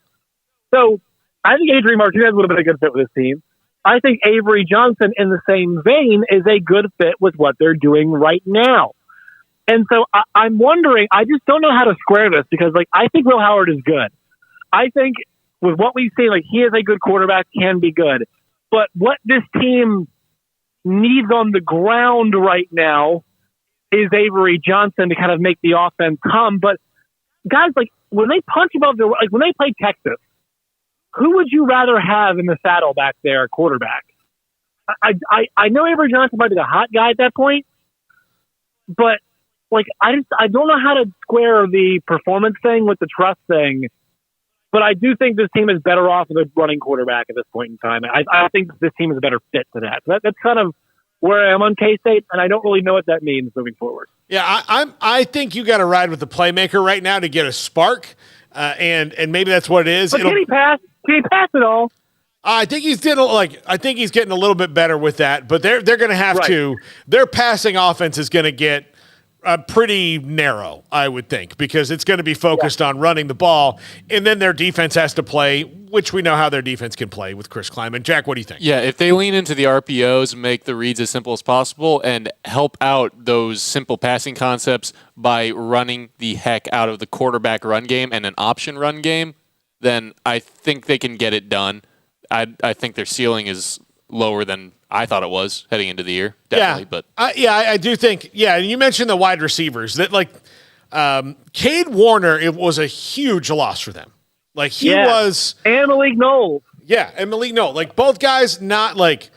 Speaker 13: So I think Adrian Martinez would have been a good fit with this team. I think Avery Johnson, in the same vein, is a good fit with what they're doing right now. And so I'm wondering, I just don't know how to square this because, like, I think Will Howard is good. I think with what we've seen, like, he is a good quarterback, can be good. But what this team needs on the ground right now is Avery Johnson to kind of make the offense come. But guys, like, when they punch above their, like, when they play Texas, who would you rather have in the saddle back there, quarterback? I know Avery Johnson might be the hot guy at that point, but like I don't know how to square the performance thing with the trust thing. But I do think this team is better off with a running quarterback at this point in time. I think this team is a better fit to that. So that's kind of where I am on K-State, and I don't really know what that means moving forward.
Speaker 4: Yeah, I think you got to ride with the playmaker right now to get a spark, and maybe that's what it is.
Speaker 13: But can he pass? Can he pass it all?
Speaker 4: I think he's getting a little bit better with that. But they're going to have to. Their passing offense is going to get pretty narrow, I would think, because it's going to be focused on running the ball, and then their defense has to play, which we know how their defense can play with Chris Kleiman. Jack, what do you think?
Speaker 5: Yeah, if they lean into the RPOs, make the reads as simple as possible, and help out those simple passing concepts by running the heck out of the quarterback run game and an option run game, then I think they can get it done. I think their ceiling is lower than I thought it was heading into the year, definitely. But
Speaker 4: I do think. Yeah, and you mentioned the wide receivers that Cade Warner. It was a huge loss for them. Like he was,
Speaker 13: and Malik Knowles.
Speaker 4: Yeah, and Malik Knowles. Like both guys, not like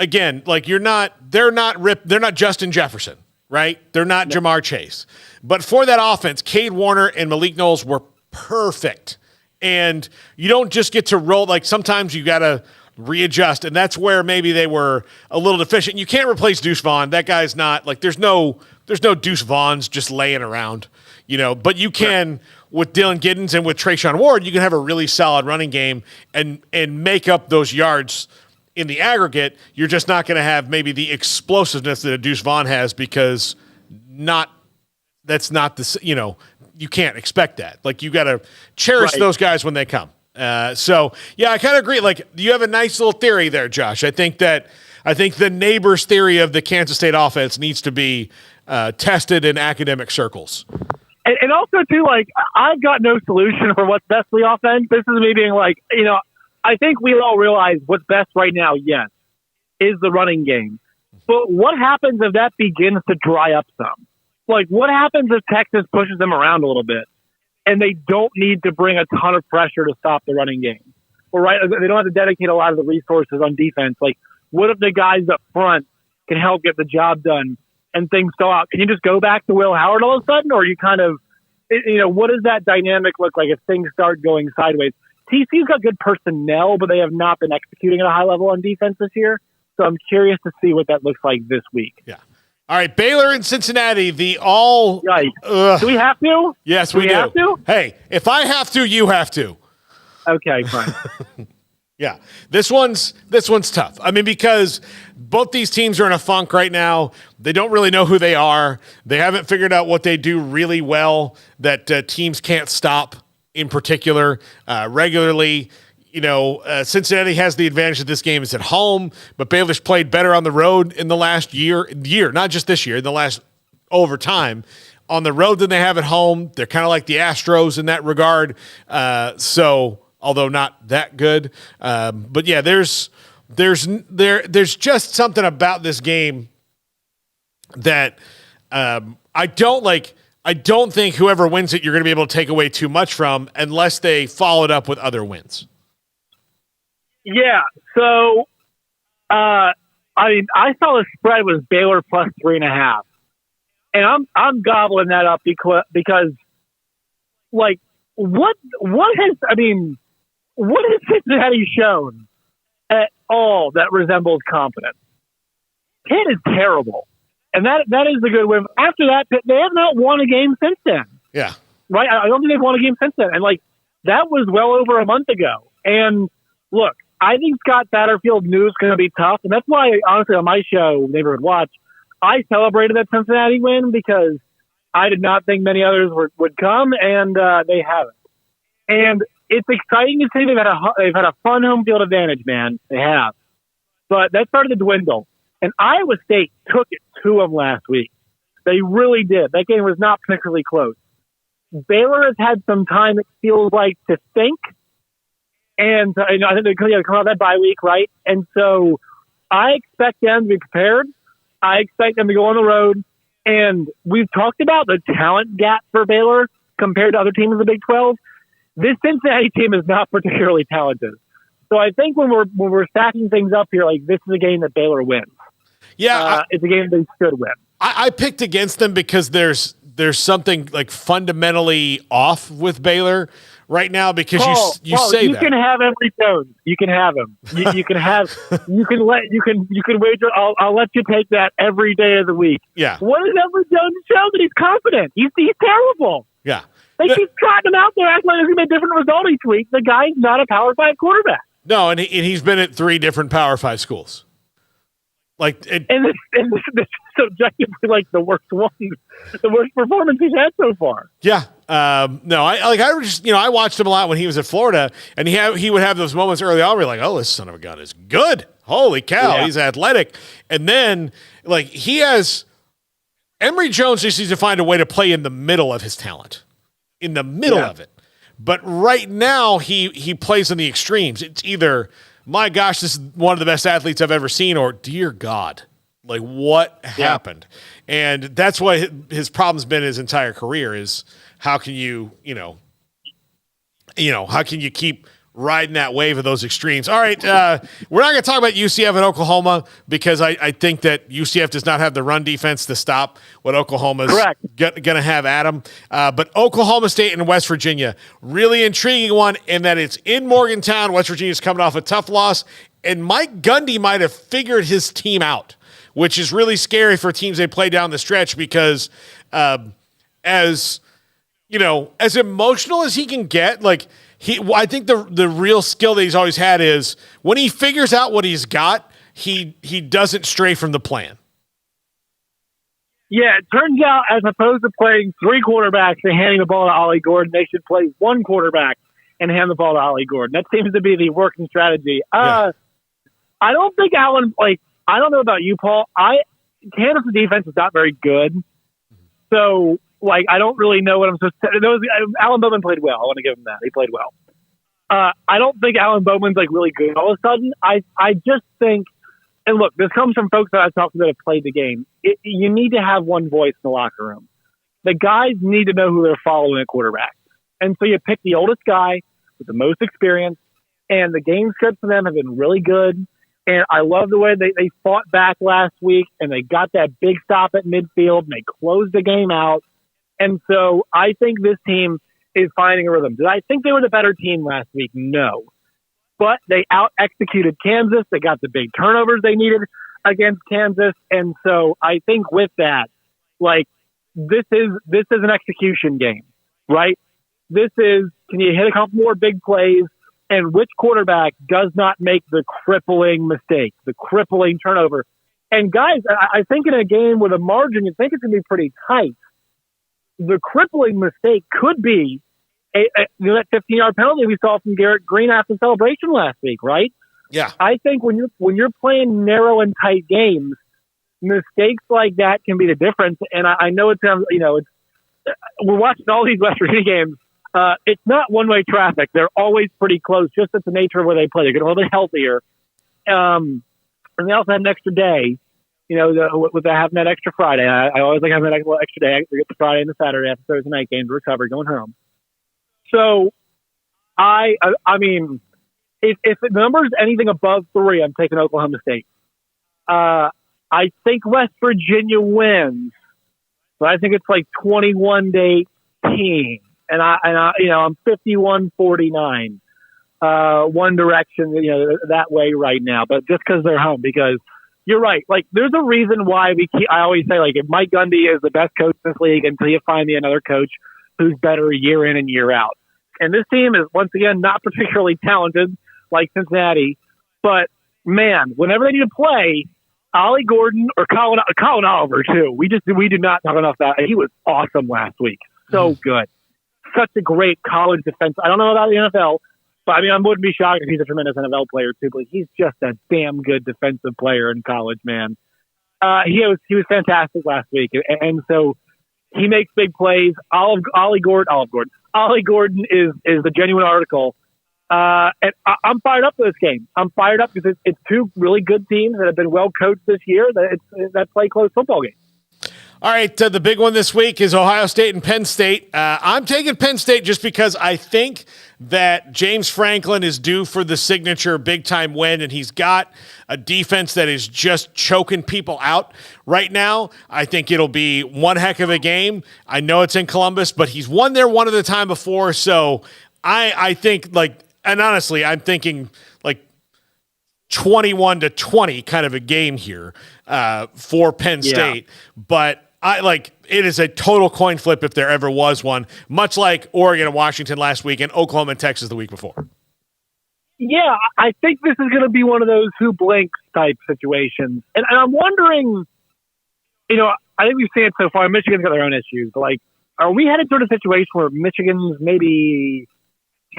Speaker 4: again. Like you're not. They're not Justin Jefferson, right? They're not Jamar Chase. But for that offense, Cade Warner and Malik Knowles were perfect. And you don't just get to roll. Like sometimes you got to readjust, and that's where maybe they were a little deficient. You can't replace Deuce Vaughn. That guy's not like there's no Deuce Vaughns just laying around, but you can with Dylan Giddens and with Trayshawn Ward, you can have a really solid running game and make up those yards in the aggregate. You're just not going to have maybe the explosiveness that a Deuce Vaughn has because that's not the you can't expect that. Like you got to cherish those guys when they come. So yeah, I kind of agree. Like you have a nice little theory there, Josh. I think the neighbors theory of the Kansas State offense needs to be tested in academic circles.
Speaker 13: And also too, like I've got no solution for what's best for the offense. This is me being like, I think we all realize what's best right now. Yes, is the running game. But what happens if that begins to dry up some? Like what happens if Texas pushes them around a little bit? And they don't need to bring a ton of pressure to stop the running game. Well, right? They don't have to dedicate a lot of the resources on defense. Like, what if the guys up front can help get the job done and things go out? Can you just go back to Will Howard all of a sudden? Or are you kind of, what does that dynamic look like if things start going sideways? TCU's got good personnel, but they have not been executing at a high level on defense this year. So I'm curious to see what that looks like this week.
Speaker 4: Yeah. All right, Baylor and Cincinnati, the all...
Speaker 13: Do we have to?
Speaker 4: Yes, we do.
Speaker 13: Have to?
Speaker 4: Hey, if I have to, you have to.
Speaker 13: Okay, fine.
Speaker 4: Yeah, this one's tough. I mean, because both these teams are in a funk right now. They don't really know who they are. They haven't figured out what they do really well that teams can't stop in particular regularly. Cincinnati has the advantage that this game is at home, but Baylor's played better on the road in the last year, not just this year, in the last over time on the road than they have at home. They're kind of like the Astros in that regard. So, although not that good, but yeah, there's just something about this game that I don't think whoever wins it, you're going to be able to take away too much from unless they follow it up with other wins.
Speaker 13: Yeah, so I saw the spread was Baylor plus 3.5, and I'm gobbling that up because like what has Cincinnati shown at all that resembles confidence? Pitt is terrible, and that is a good win. After that, Pitt, they have not won a game since then.
Speaker 4: Yeah,
Speaker 13: right. I don't think they've won a game since then, and like that was well over a month ago. And look, I think Scott Satterfield knew it's going to be tough, and that's why, honestly, on my show, Neighborhood Watch, I celebrated that Cincinnati win because I did not think many others would come, and they haven't. And it's exciting to see they've had a fun home field advantage, man. They have, but that started to dwindle. And Iowa State took it to them last week. They really did. That game was not particularly close. Baylor has had some time, it feels like, to think. And I think they're going to come out of that bye week, right? And so I expect them to be prepared. I expect them to go on the road. And we've talked about the talent gap for Baylor compared to other teams in the Big 12.
Speaker 20: this Cincinnati team is not particularly talented. So I think when we're stacking things up here, like, this is a game that Baylor wins.
Speaker 4: Yeah,
Speaker 20: it's a game they should win.
Speaker 4: I picked against them because there's something like fundamentally off with Baylor right now, because
Speaker 20: Paul,
Speaker 4: you say
Speaker 20: you
Speaker 4: that.
Speaker 20: can have Emory Jones. You can have him. You can wager. I'll let you take that every day of the week.
Speaker 4: Yeah.
Speaker 20: What does Emory Jones show that he's confident? He's terrible.
Speaker 4: Yeah.
Speaker 20: They keep trotting him out there, acting like there's gonna be a different result each week. The guy's not a Power 5 quarterback.
Speaker 4: No, and he's been at 3 different Power 5 schools. Like,
Speaker 20: and this is subjectively like the worst performance he's had so far.
Speaker 4: Yeah. No, I watched him a lot when he was at Florida, and he would have those moments early on where you're like, oh, this son of a gun is good. Holy cow, he's athletic. And then, like, Emory Jones just needs to find a way to play in the middle of his talent. In the middle of it. But right now, he plays in the extremes. It's either, my gosh, this is one of the best athletes I've ever seen, or dear God, like, what happened? And that's what his problem's been his entire career is, how can you keep riding that wave of those extremes? All right, we're not going to talk about UCF and Oklahoma because I think that UCF does not have the run defense to stop what Oklahoma's going to have at them. But Oklahoma State and West Virginia, really intriguing one in that it's in Morgantown. West Virginia's coming off a tough loss, and Mike Gundy might have figured his team out, which is really scary for teams they play down the stretch because as emotional as he can get, like, I think the real skill that he's always had is when he figures out what he's got, he doesn't stray from the plan.
Speaker 20: Yeah, it turns out as opposed to playing 3 quarterbacks and handing the ball to Ollie Gordon, they should play 1 quarterback and hand the ball to Ollie Gordon. That seems to be the working strategy. I don't think Allen, I don't know about you, Paul. Kansas' defense is not very good. So, I don't really know what I'm supposed to say. Alan Bowman played well. I want to give him that. He played well. I don't think Alan Bowman's really good all of a sudden. I just think, and look, this comes from folks that I've talked to that have played the game. You need to have one voice in the locker room. The guys need to know who they're following at quarterback. And so you pick the oldest guy with the most experience, and the game scripts for them have been really good. And I love the way they fought back last week, and they got that big stop at midfield, and they closed the game out. And so I think this team is finding a rhythm. Did I think they were the better team last week? No. But they out-executed Kansas. They got the big turnovers they needed against Kansas. And so I think with that, this is an execution game, right? This is, can you hit a couple more big plays? And which quarterback does not make the crippling mistake, the crippling turnover? And guys, I think in a game with a margin, you think it's going to be pretty tight. The crippling mistake could be that 15-yard penalty we saw from Garrett Green after celebration last week, right?
Speaker 4: Yeah.
Speaker 20: I think when you're playing narrow and tight games, mistakes like that can be the difference. And I know it's we're watching all these West Virginia games. It's not one-way traffic. They're always pretty close, just at the nature of where they play. They're getting a little bit healthier. And they also had an extra day. With having that extra Friday, I always like having that extra day. We get the Friday and the Saturday after Thursday night game to recover, going home. So, I mean, if the number's anything above 3, I'm taking Oklahoma State. I think West Virginia wins, but I think it's 21-18, and I'm 51-49, one direction, that way right now. But just because they're home, because. You're right. There's a reason why I always say, if Mike Gundy is the best coach in this league until you find me another coach who's better year in and year out. And this team is, once again, not particularly talented like Cincinnati. But, man, whenever they need to play, Ollie Gordon or Colin Oliver, too. We do not talk enough about it. He was awesome last week. So good. Such a great college defense. I don't know about the NFL. But, I wouldn't be shocked if he's a tremendous NFL player, too. But he's just a damn good defensive player in college, man. He was fantastic last week. And so he makes big plays. Ollie Gordon is the genuine article. And I'm fired up for this game. I'm fired up because it's 2 really good teams that have been well coached this year that play close football games.
Speaker 4: All right, the big one this week is Ohio State and Penn State. I'm taking Penn State just because I think that James Franklin is due for the signature big-time win, and he's got a defense that is just choking people out right now. I think it'll be one heck of a game. I know it's in Columbus, but he's won there one other time before, so I think, and honestly, I'm thinking 21-20 kind of a game here for Penn State, but it is a total coin flip if there ever was one, much like Oregon and Washington last week and Oklahoma and Texas the week before.
Speaker 20: Yeah, I think this is going to be one of those who blinks type situations. And I'm wondering, I think we've seen it so far. Michigan's got their own issues, but are we headed toward a situation where Michigan's maybe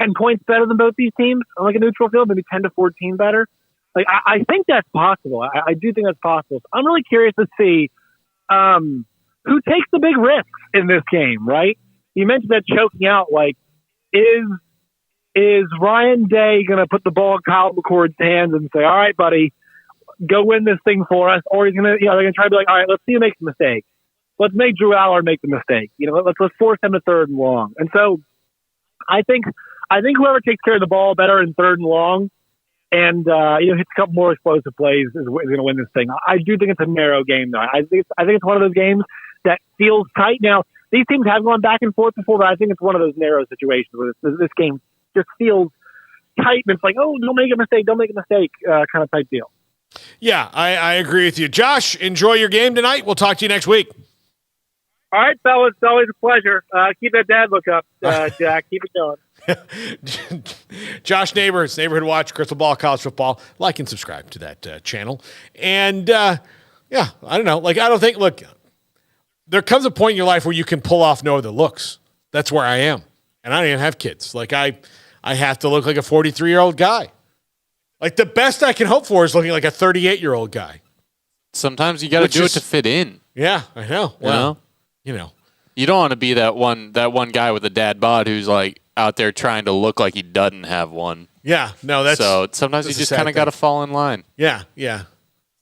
Speaker 20: 10 points better than both these teams on a neutral field, maybe 10 to 14 better? I think that's possible. I do think that's possible. So I'm really curious to see who takes the big risks in this game, right? You mentioned that choking out. Is Ryan Day going to put the ball in Kyle McCord's hands and say, all right, buddy, go win this thing for us? Or he's going to, they're going to try to be all right, let's see who makes the mistake. Let's make Drew Aller make the mistake. Let's force him to third and long. And so I think whoever takes care of the ball better in third and long and hits a couple more explosive plays is going to win this thing. I do think it's a narrow game, though. I think it's one of those games that feels tight. Now, these teams have gone back and forth before, but I think it's one of those narrow situations where this game just feels tight. And it's don't make a mistake, kind of type deal.
Speaker 4: Yeah, I agree with you. Josh, enjoy your game tonight. We'll talk to you next week.
Speaker 20: All right, fellas. It's always a pleasure. Keep that dad look up, Jack. Keep it going.
Speaker 4: Josh Neighbors, Neighborhood Watch, Crystal Ball, College Football. Like and subscribe to that channel. And, I don't know. I don't think, there comes a point in your life where you can pull off no other looks. That's where I am. And I don't even have kids. I have to look like a 43-year-old guy. The best I can hope for is looking like a 38-year-old guy.
Speaker 5: Sometimes you got to do it to fit in.
Speaker 4: Yeah, I know. Well, you
Speaker 5: don't want to be that one guy with a dad bod who's out there trying to look like he doesn't have one.
Speaker 4: Yeah, no, that's
Speaker 5: so sometimes you just kind of got to fall in line.
Speaker 4: Yeah.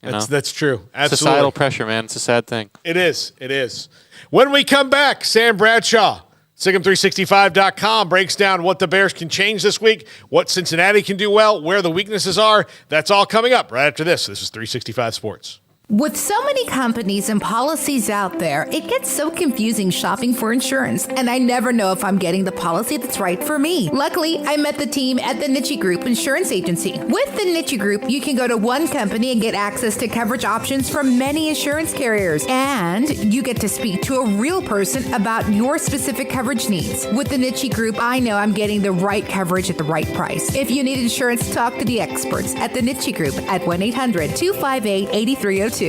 Speaker 4: That's true. Absolutely.
Speaker 5: Societal pressure, man. It's a sad thing.
Speaker 4: It is. When we come back, Sam Bradshaw, SicEm365.com breaks down what the Bears can change this week, what Cincinnati can do well, where the weaknesses are. That's all coming up right after this. This is 365 Sports.
Speaker 21: With so many companies and policies out there, it gets so confusing shopping for insurance, and I never know if I'm getting the policy that's right for me. Luckily, I met the team at the Nitchie Group Insurance Agency. With the Nitchie Group, you can go to one company and get access to coverage options from many insurance carriers, and you get to speak to a real person about your specific coverage needs. With the Nitchie Group, I know I'm getting the right coverage at the right price. If you need insurance, talk to the experts at the Nitchie Group at 1-800-258-8302.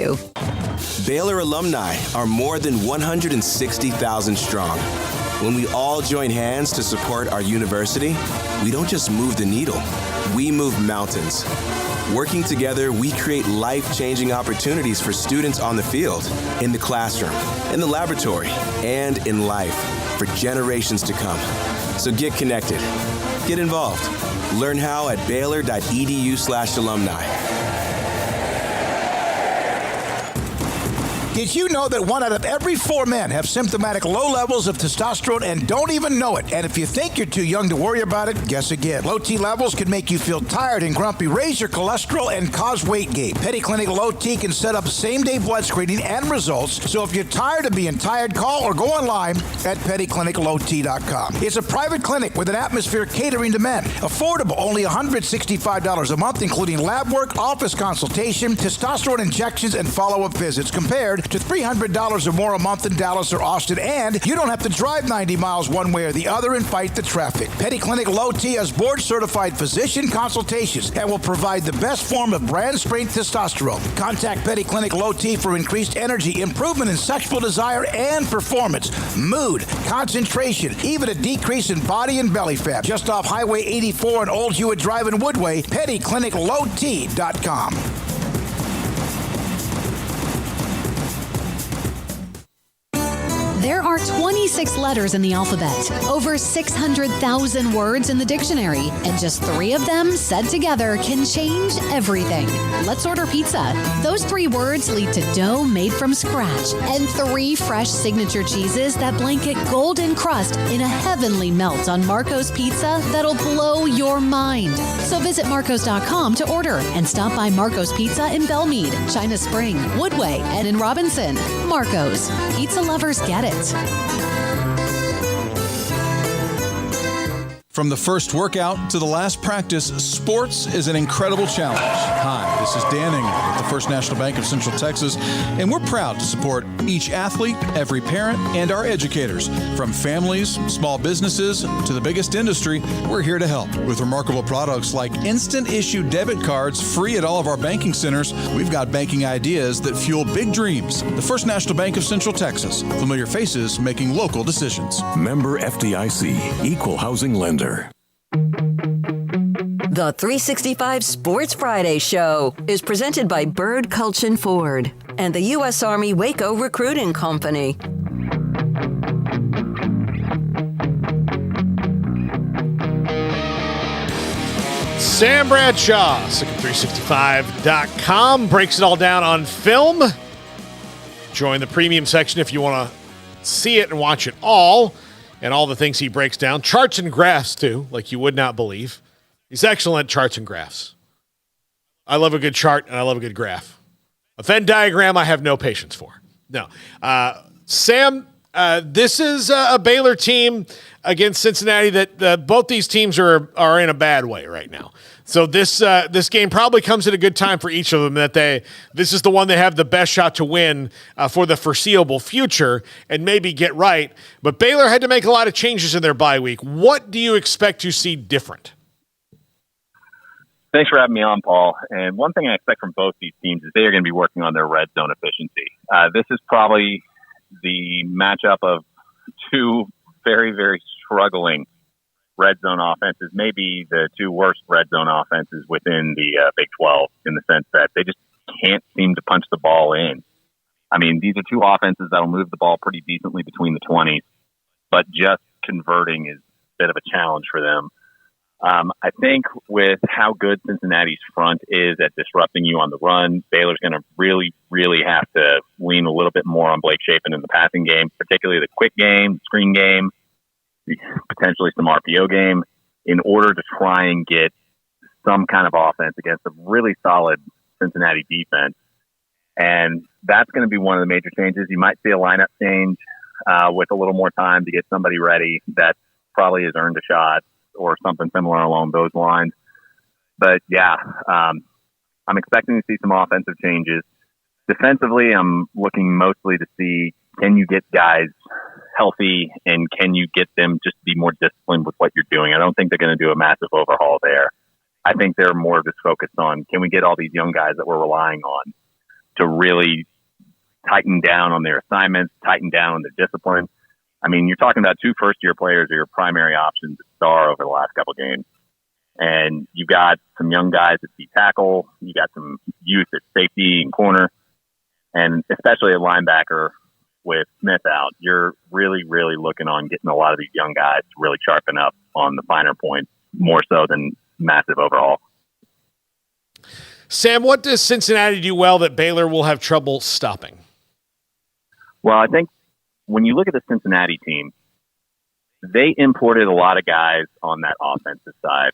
Speaker 22: Baylor alumni are more than 160,000 strong. When we all join hands to support our university, we don't just move the needle, we move mountains. Working together, we create life-changing opportunities for students on the field, in the classroom, in the laboratory, and in life for generations to come. So get connected. Get involved. Learn how at baylor.edu/alumni.
Speaker 10: Did you know that 1 out of every 4 men have symptomatic low levels of testosterone and don't even know it? And if you think you're too young to worry about it, guess again. Low T levels can make you feel tired and grumpy, raise your cholesterol, and cause weight gain. Petty Clinic Low T can set up same-day blood screening and results. So if you're tired of being tired, call or go online at pettycliniclowt.com. It's a private clinic with an atmosphere catering to men. Affordable, only $165 a month, including lab work, office consultation, testosterone injections, and follow-up visits, compared to $300 or more a month in Dallas or Austin, and you don't have to drive 90 miles one way or the other and fight the traffic. Petty Clinic Low T has board-certified physician consultations and will provide the best form of brand-strength testosterone. Contact Petty Clinic Low T for increased energy, improvement in sexual desire and performance, mood, concentration, even a decrease in body and belly fat. Just off Highway 84 and Old Hewitt Drive in Woodway, pettycliniclowt.com.
Speaker 2: There are 26 letters in the alphabet, over 600,000 words in the dictionary, and just 3 of them said together can change everything. Let's order pizza. Those 3 words lead to dough made from scratch and 3 fresh signature cheeses that blanket golden crust in a heavenly melt on Marco's Pizza that'll blow your mind. So visit marcos.com to order and stop by Marco's Pizza in Belmead, China Spring, Woodway, and in Robinson. Marco's. Pizza lovers get it.
Speaker 6: From the first workout to the last practice, sports is an incredible challenge. Hi, this is Dan Ingram with the First National Bank of Central Texas, and we're proud to support each athlete, every parent, and our educators. From families, small businesses, to the biggest industry, we're here to help. With remarkable products like instant issue debit cards free at all of our banking centers, we've got banking ideas that fuel big dreams. The First National Bank of Central Texas. Familiar faces making local decisions.
Speaker 1: Member FDIC, Equal Housing Lender.
Speaker 3: The 365 Sports Friday Show is presented by Bird Culchin Ford and the U.S. Army Waco Recruiting Company.
Speaker 4: Sam Bradshaw, Sick'em365.com, breaks it all down on film. Join the premium section if you want to see it and watch it all. And all the things he breaks down. Charts and graphs, too, like you would not believe. He's excellent at charts and graphs. I love a good chart, and I love a good graph. A Venn diagram I have no patience for. No. Sam, this is a Baylor team against Cincinnati that both these teams are in a bad way right now. So this game probably comes at a good time for each of them, that this is the one they have the best shot to win for the foreseeable future and maybe get right. But Baylor had to make a lot of changes in their bye week. What do you expect to see different?
Speaker 23: Thanks for having me on, Paul. And one thing I expect from both these teams is they are going to be working on their red zone efficiency. This is probably the matchup of 2 very, very struggling red zone offenses, maybe the 2 worst red zone offenses within the Big 12, in the sense that they just can't seem to punch the ball in. I mean, these are 2 offenses that'll move the ball pretty decently between the 20s, but just converting is a bit of a challenge for them. I think with how good Cincinnati's front is at disrupting you on the run, Baylor's going to really, really have to lean a little bit more on Blake Shapen in the passing game, particularly the quick game, screen game, potentially some RPO game, in order to try and get some kind of offense against a really solid Cincinnati defense. And that's going to be one of the major changes. You might see a lineup change with a little more time to get somebody ready that probably has earned a shot or something similar along those lines. But yeah, I'm expecting to see some offensive changes. Defensively, I'm looking mostly to see, can you get guys healthy and can you get them just to be more disciplined with what you're doing? I don't think they're going to do a massive overhaul there. I think they're more just focused on, can we get all these young guys that we're relying on to really tighten down on their assignments, tighten down on their discipline. I mean, you're talking about 2 first-year players are your primary options to star over the last couple of games. And you've got some young guys at D tackle. You got some youth at safety and corner. And especially a linebacker with Smith out, you're really, really looking on getting a lot of these young guys to really sharpen up on the finer points, more so than massive overhaul.
Speaker 4: Sam, what does Cincinnati do well that Baylor will have trouble stopping?
Speaker 23: Well, I think when you look at the Cincinnati team, they imported a lot of guys on that offensive side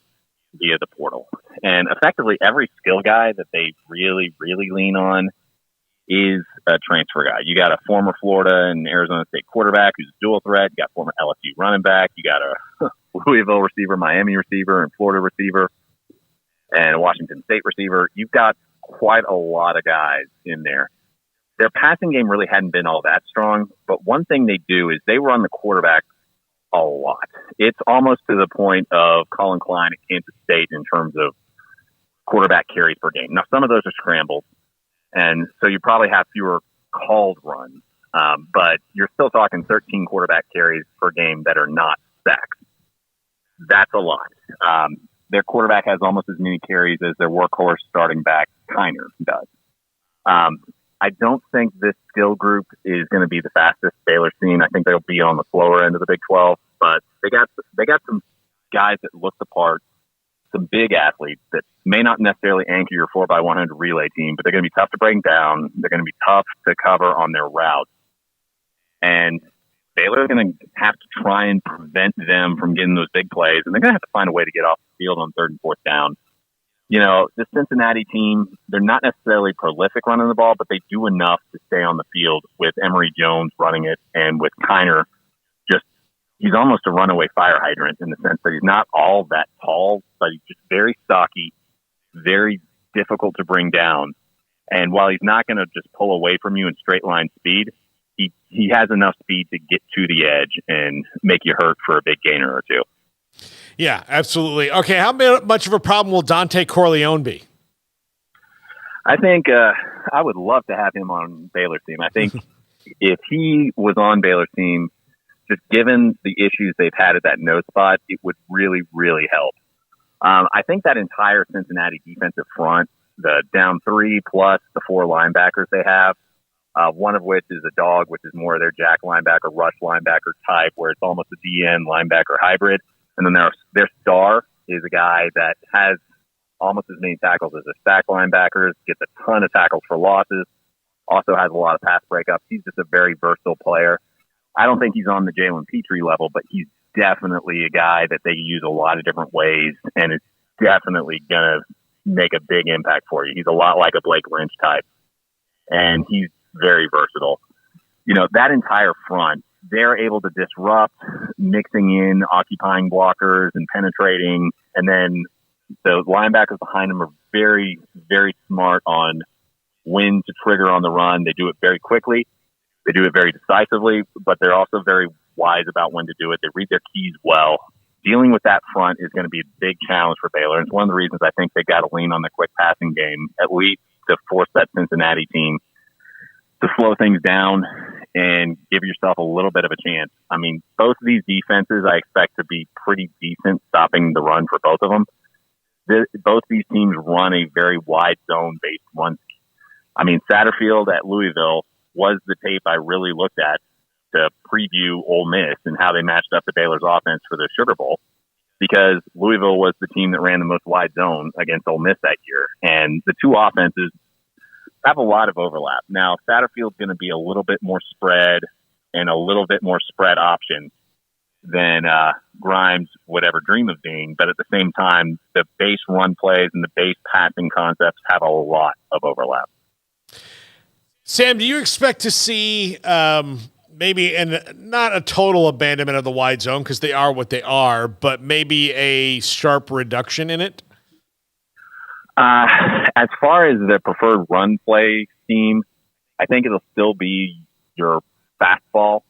Speaker 23: via the portal. And effectively every skill guy that they really, really lean on is a transfer guy. You got a former Florida and Arizona State quarterback who's a dual threat. You got former LSU running back. You got a Louisville receiver, Miami receiver, and Florida receiver, and a Washington State receiver. You've got quite a lot of guys in there. Their passing game really hadn't been all that strong, but one thing they do is they run the quarterback a lot. It's almost to the point of Colin Klein at Kansas State in terms of quarterback carries per game. Now, some of those are scrambled, and so you probably have fewer called runs, but you're still talking 13 quarterback carries per game that are not sacks. That's a lot. Their quarterback has almost as many carries as their workhorse starting back Kiner does. I don't think this skill group is going to be the fastest Baylor's seen. I think they'll be on the slower end of the Big 12, but they got some guys that look the part, some big athletes that may not necessarily anchor your 4x100 relay team, but they're going to be tough to bring down. They're going to be tough to cover on their routes. And Baylor's going to have to try and prevent them from getting those big plays, and they're going to have to find a way to get off the field on 3rd and 4th down. You know, this Cincinnati team, they're not necessarily prolific running the ball, but they do enough to stay on the field with Emory Jones running it and with Kiner. He's almost a runaway fire hydrant in the sense that he's not all that tall, but he's just very stocky, very difficult to bring down. And while he's not going to just pull away from you in straight line speed, he has enough speed to get to the edge and make you hurt for a big gainer or two.
Speaker 4: Yeah, absolutely. Okay, how much of a problem will Dante Corleone be?
Speaker 23: I think I would love to have him on Baylor's team. I think if he was on Baylor's team, just given the issues they've had at that nose spot, it would really, really help. I think that entire Cincinnati defensive front, the down 3 plus the 4 linebackers they have, one of which is a dog, which is more of their jack linebacker, rush linebacker type, where it's almost a DN linebacker hybrid. And then their star is a guy that has almost as many tackles as their stack linebackers, gets a ton of tackles for losses, also has a lot of pass breakups. He's just a very versatile player. I don't think he's on the Jalen Petrie level, but he's definitely a guy that they use a lot of different ways, and it's definitely going to make a big impact for you. He's a lot like a Blake Lynch type, and he's very versatile. You know, that entire front, they're able to disrupt, mixing in occupying blockers and penetrating, and then the linebackers behind them are very, very smart on when to trigger on the run. They do it very quickly. They do it very decisively, but they're also very wise about when to do it. They read their keys well. Dealing with that front is going to be a big challenge for Baylor. It's one of the reasons I think they got to lean on the quick passing game, at least to force that Cincinnati team to slow things down and give yourself a little bit of a chance. I mean, both of these defenses I expect to be pretty decent stopping the run for both of them. Both these teams run a very wide zone-based run. I mean, Satterfield at Louisville was the tape I really looked at to preview Ole Miss and how they matched up to Baylor's offense for the Sugar Bowl, because Louisville was the team that ran the most wide zone against Ole Miss that year. And the two offenses have a lot of overlap. Now, Satterfield's going to be a little bit more spread and a little bit more spread option than Grimes would ever dream of being. But at the same time, the base run plays and the base passing concepts have a lot of overlap.
Speaker 4: Sam, do you expect to see maybe, and not a total abandonment of the wide zone because they are what they are, but maybe a sharp reduction in it?
Speaker 23: As far as the preferred run play scheme, I think it'll still be your fastball.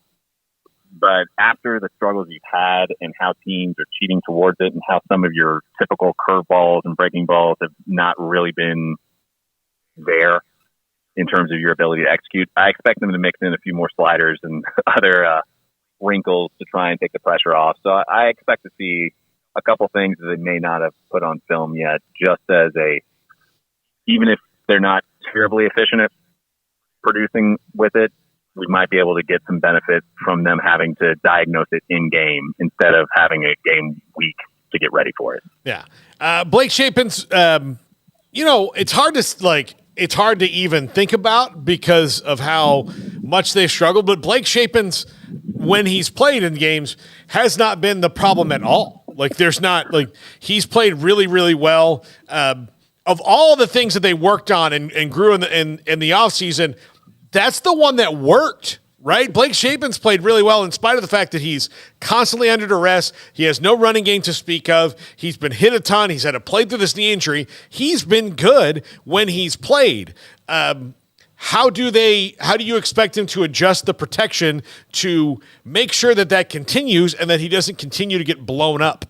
Speaker 23: But after the struggles you've had and how teams are cheating towards it and how some of your typical curveballs and breaking balls have not really been there in terms of your ability to execute, I expect them to mix in a few more sliders and other wrinkles to try and take the pressure off. So I expect to see a couple things that they may not have put on film yet, just as even if they're not terribly efficient at producing with it, we might be able to get some benefit from them having to diagnose it in game instead of having a game week to get ready for it.
Speaker 4: Yeah. Blake Shapen's, it's hard to even think about because of how much they've struggled. But Blake Shapen's, when he's played in games, has not been the problem at all. He's played really, really well. Of all the things that they worked on and grew in the offseason, that's the one that worked, right? Blake Shapen's played really well in spite of the fact that he's constantly under duress. He has no running game to speak of. He's been hit a ton. He's had to play through this knee injury. He's been good when he's played. How do you expect him to adjust the protection to make sure that continues and that he doesn't continue to get blown up?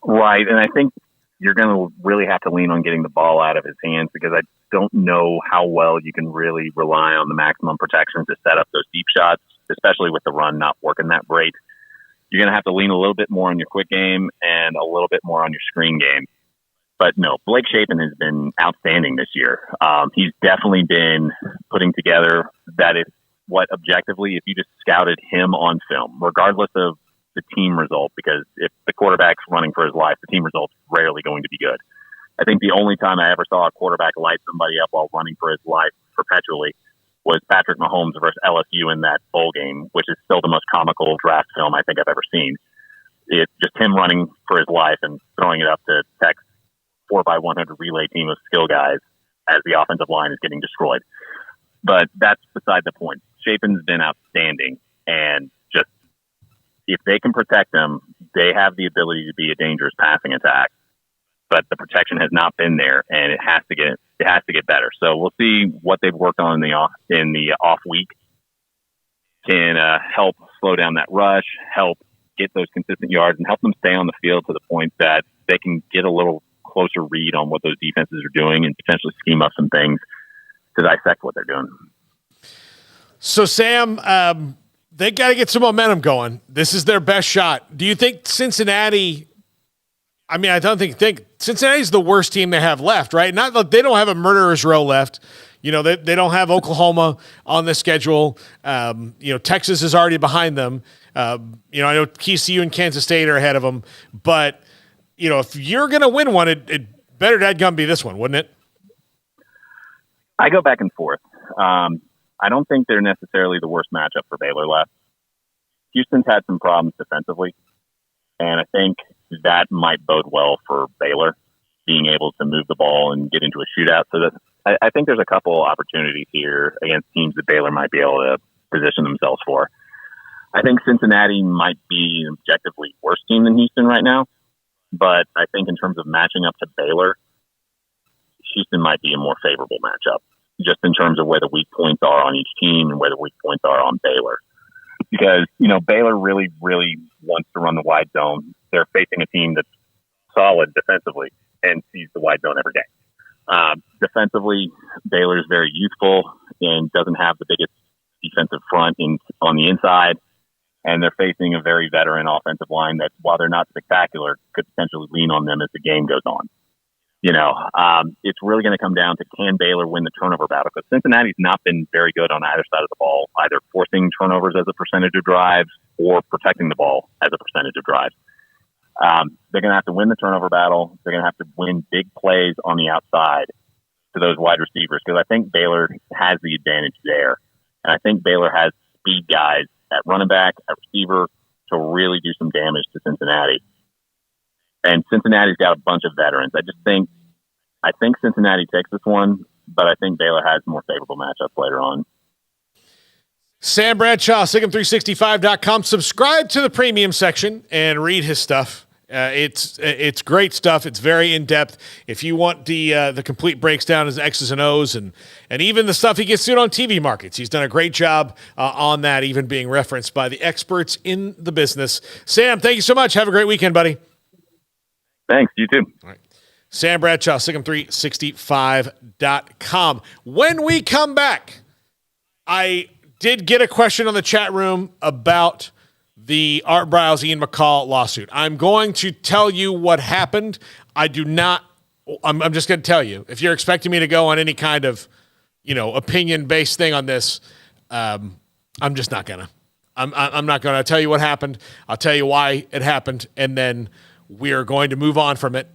Speaker 23: Right. And I think you're going to really have to lean on getting the ball out of his hands, because I don't know how well you can really rely on the maximum protection to set up those deep shots, especially with the run not working that great. You're going to have to lean a little bit more on your quick game and a little bit more on your screen game. But no, Blake Shapen has been outstanding this year. He's definitely been putting together that is what objectively, if you just scouted him on film, regardless of the team result, because if the quarterback's running for his life, the team result's rarely going to be good. I think the only time I ever saw a quarterback light somebody up while running for his life perpetually was Patrick Mahomes versus LSU in that bowl game, which is still the most comical draft film I think I've ever seen. It's just him running for his life and throwing it up to Tech's 4x100 relay team of skill guys as the offensive line is getting destroyed. But that's beside the point. Shapen's been outstanding, and just if they can protect him, they have the ability to be a dangerous passing attack. But the protection has not been there, and it has to get better. So we'll see what they've worked on in the off week can help slow down that rush, help get those consistent yards, and help them stay on the field to the point that they can get a little closer read on what those defenses are doing and potentially scheme up some things to dissect what they're doing.
Speaker 4: So, Sam, they got to get some momentum going. This is their best shot. Do you think Cincinnati? I mean, I don't think Cincinnati's the worst team they have left, right? Not that they don't have a murderer's row left. You know, they don't have Oklahoma on the schedule. Texas is already behind them. I know TCU and Kansas State are ahead of them. But, if you're going to win one, it better dadgum be this one, wouldn't it?
Speaker 23: I go back and forth. I don't think they're necessarily the worst matchup for Baylor left. Houston's had some problems defensively, and I think that might bode well for Baylor being able to move the ball and get into a shootout. So that I think there's a couple opportunities here against teams that Baylor might be able to position themselves for. I think Cincinnati might be an objectively worse team than Houston right now, but I think in terms of matching up to Baylor, Houston might be a more favorable matchup, just in terms of where the weak points are on each team and where the weak points are on Baylor. Because, Baylor really, really wants to run the wide zone. They're facing a team that's solid defensively and sees the wide zone every day. Defensively, Baylor is very youthful and doesn't have the biggest defensive front on the inside. And they're facing a very veteran offensive line that, while they're not spectacular, could potentially lean on them as the game goes on. It's really going to come down to, can Baylor win the turnover battle? Because Cincinnati's not been very good on either side of the ball, either forcing turnovers as a percentage of drives or protecting the ball as a percentage of drives. They're going to have to win the turnover battle. They're going to have to win big plays on the outside to those wide receivers, because I think Baylor has the advantage there. And I think Baylor has speed guys at running back, at receiver, to really do some damage to Cincinnati. And Cincinnati's got a bunch of veterans. I think Cincinnati takes this one, but I think Baylor has more favorable matchups later on.
Speaker 4: Sam Bradshaw, Sigum365.com. Subscribe to the premium section and read his stuff. It's great stuff. It's very in-depth. If you want the complete breaks down, his X's and O's, and even the stuff he gets to on TV markets, he's done a great job on that, even being referenced by the experts in the business. Sam, thank you so much. Have a great weekend, buddy.
Speaker 23: Thanks. You too.
Speaker 4: All right. Sam Bradshaw, Sigum365.com. When we come back, I did get a question on the chat room about the Art Briles, Ian McCall lawsuit. I'm going to tell you what happened. I'm just going to tell you. If you're expecting me to go on any kind of, opinion-based thing on this, I'm just not going to. I'm not going to tell you what happened. I'll tell you why it happened, and then we are going to move on from it.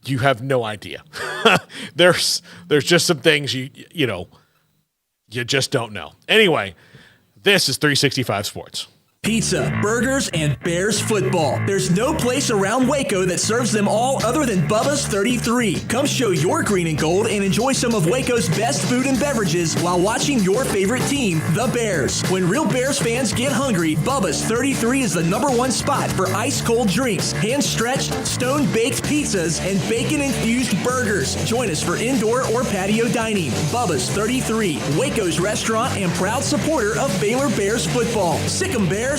Speaker 4: You have no idea. There's just some things you just don't know. Anyway, this is 365 Sports.
Speaker 7: Pizza, burgers, and Bears football. There's no place around Waco that serves them all other than Bubba's 33. Come show your green and gold and enjoy some of Waco's best food and beverages while watching your favorite team, the Bears. When real Bears fans get hungry, Bubba's 33 is the #1 spot for ice-cold drinks, hand-stretched, stone-baked pizzas, and bacon-infused burgers. Join us for indoor or patio dining. Bubba's 33, Waco's restaurant and proud supporter of Baylor Bears football. Sick 'em, Bears!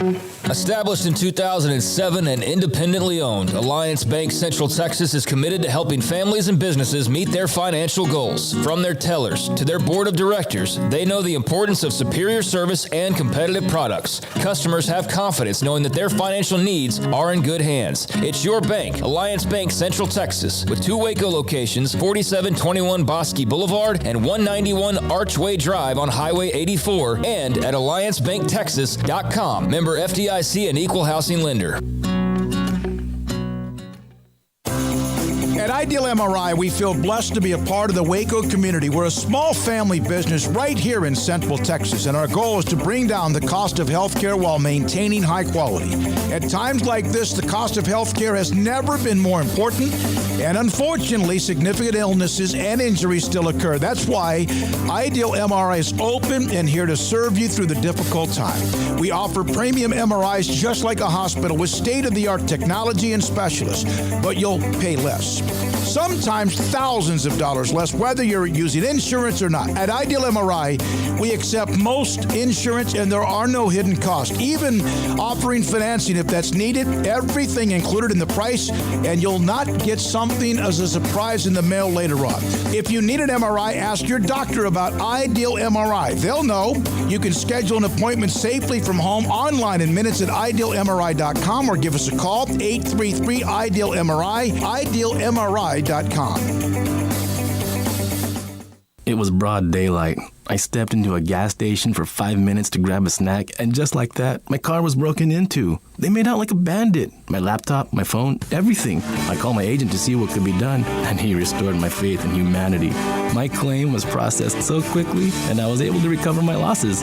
Speaker 12: Established in 2007 and independently owned, Alliance Bank Central Texas is committed to helping families and businesses meet their financial goals. From their tellers to their board of directors, they know the importance of superior service and competitive products. Customers have confidence knowing that their financial needs are in good hands. It's your bank, Alliance Bank Central Texas, with 2 Waco locations, 4721 Bosque Boulevard and 191 Archway Drive on Highway 84, and at AllianceBankTexas.com. Member FDIC and Equal Housing Lender.
Speaker 10: At Ideal MRI, we feel blessed to be a part of the Waco community. We're a small family business right here in Central Texas, and our goal is to bring down the cost of healthcare while maintaining high quality. At times like this, the cost of healthcare has never been more important, and unfortunately, significant illnesses and injuries still occur. That's why Ideal MRI is open and here to serve you through the difficult time. We offer premium MRIs just like a hospital with state-of-the-art technology and specialists, but you'll pay less. Sometimes thousands of dollars less, whether you're using insurance or not. At Ideal MRI, we accept most insurance and there are no hidden costs, even offering financing if that's needed. Everything included in the price, and you'll not get something as a surprise in the mail later on. If you need an MRI, ask your doctor about Ideal MRI. They'll know. You can schedule an appointment safely from home online in minutes at idealmri.com or give us a call, 833-IDEAL-MRI, idealmri.com.
Speaker 8: It was broad daylight. I stepped into a gas station for 5 minutes to grab a snack, and just like that, my car was broken into. They made out like a bandit. My laptop, my phone, everything. I called my agent to see what could be done, and he restored my faith in humanity. My claim was processed so quickly, and I was able to recover my losses.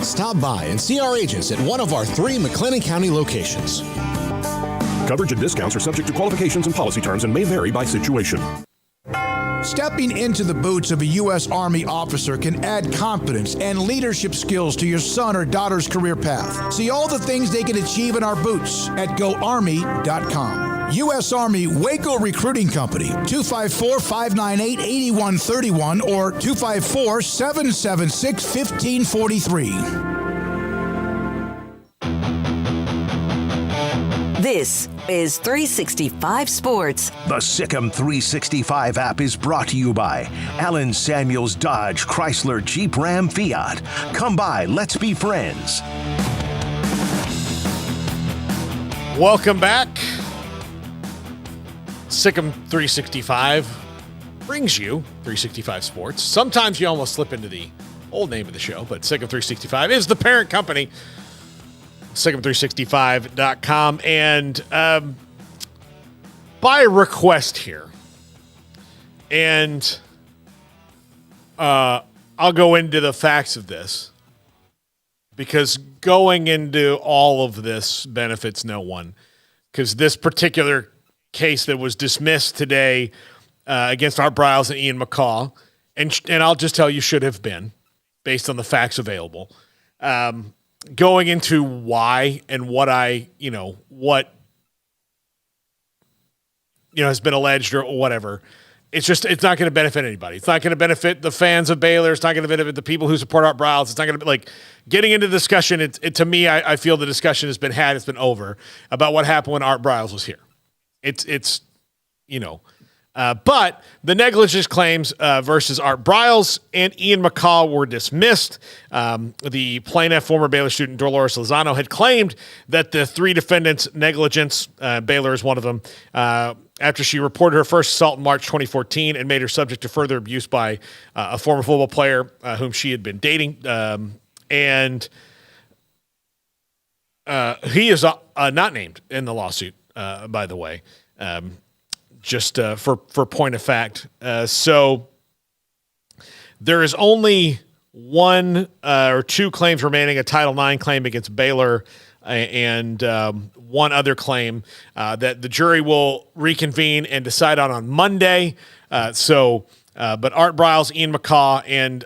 Speaker 15: Stop by and see our agents at one of our 3 McLennan County locations.
Speaker 9: Coverage and discounts are subject to qualifications and policy terms and may vary by situation.
Speaker 10: Stepping into the boots of a U.S. Army officer can add confidence and leadership skills to your son or daughter's career path. See all the things they can achieve in our boots at GoArmy.com. U.S. Army Waco Recruiting Company, 254-598-8131 or 254-776-1543.
Speaker 3: This is 365 Sports.
Speaker 1: The Sikkim 365 app is brought to you by Allen Samuels Dodge Chrysler Jeep Ram Fiat. Come by, let's be friends.
Speaker 4: Welcome back. Sikkim 365 brings you 365 Sports. Sometimes you almost slip into the old name of the show, but Sikkim 365 is the parent company. Sikkim365.com. And by request here, and I'll go into the facts of this, because going into all of this benefits no one, because this particular case that was dismissed today against Art Briles and Ian McCaw, and I'll just tell you should have been, based on the facts available, going into why and what has been alleged or whatever. It's not going to benefit anybody. It's not going to benefit the fans of Baylor. It's not going to benefit the people who support Art Briles. It's not going to be like getting into the discussion. To me, I feel the discussion has been had. It's been over about what happened when Art Briles was here. But the negligence claims versus Art Briles and Ian McCaw were dismissed. The plaintiff, former Baylor student Dolores Lozano, had claimed that the 3 defendants' negligence, Baylor is one of them, after she reported her first assault in March 2014 and made her subject to further abuse by a former football player whom she had been dating. And he is not named in the lawsuit, by the way. Just for point of fact. So there is only 1 or 2 claims remaining, a Title IX claim against Baylor and 1 other claim that the jury will reconvene and decide on Monday. But Art Briles, Ian McCaw, and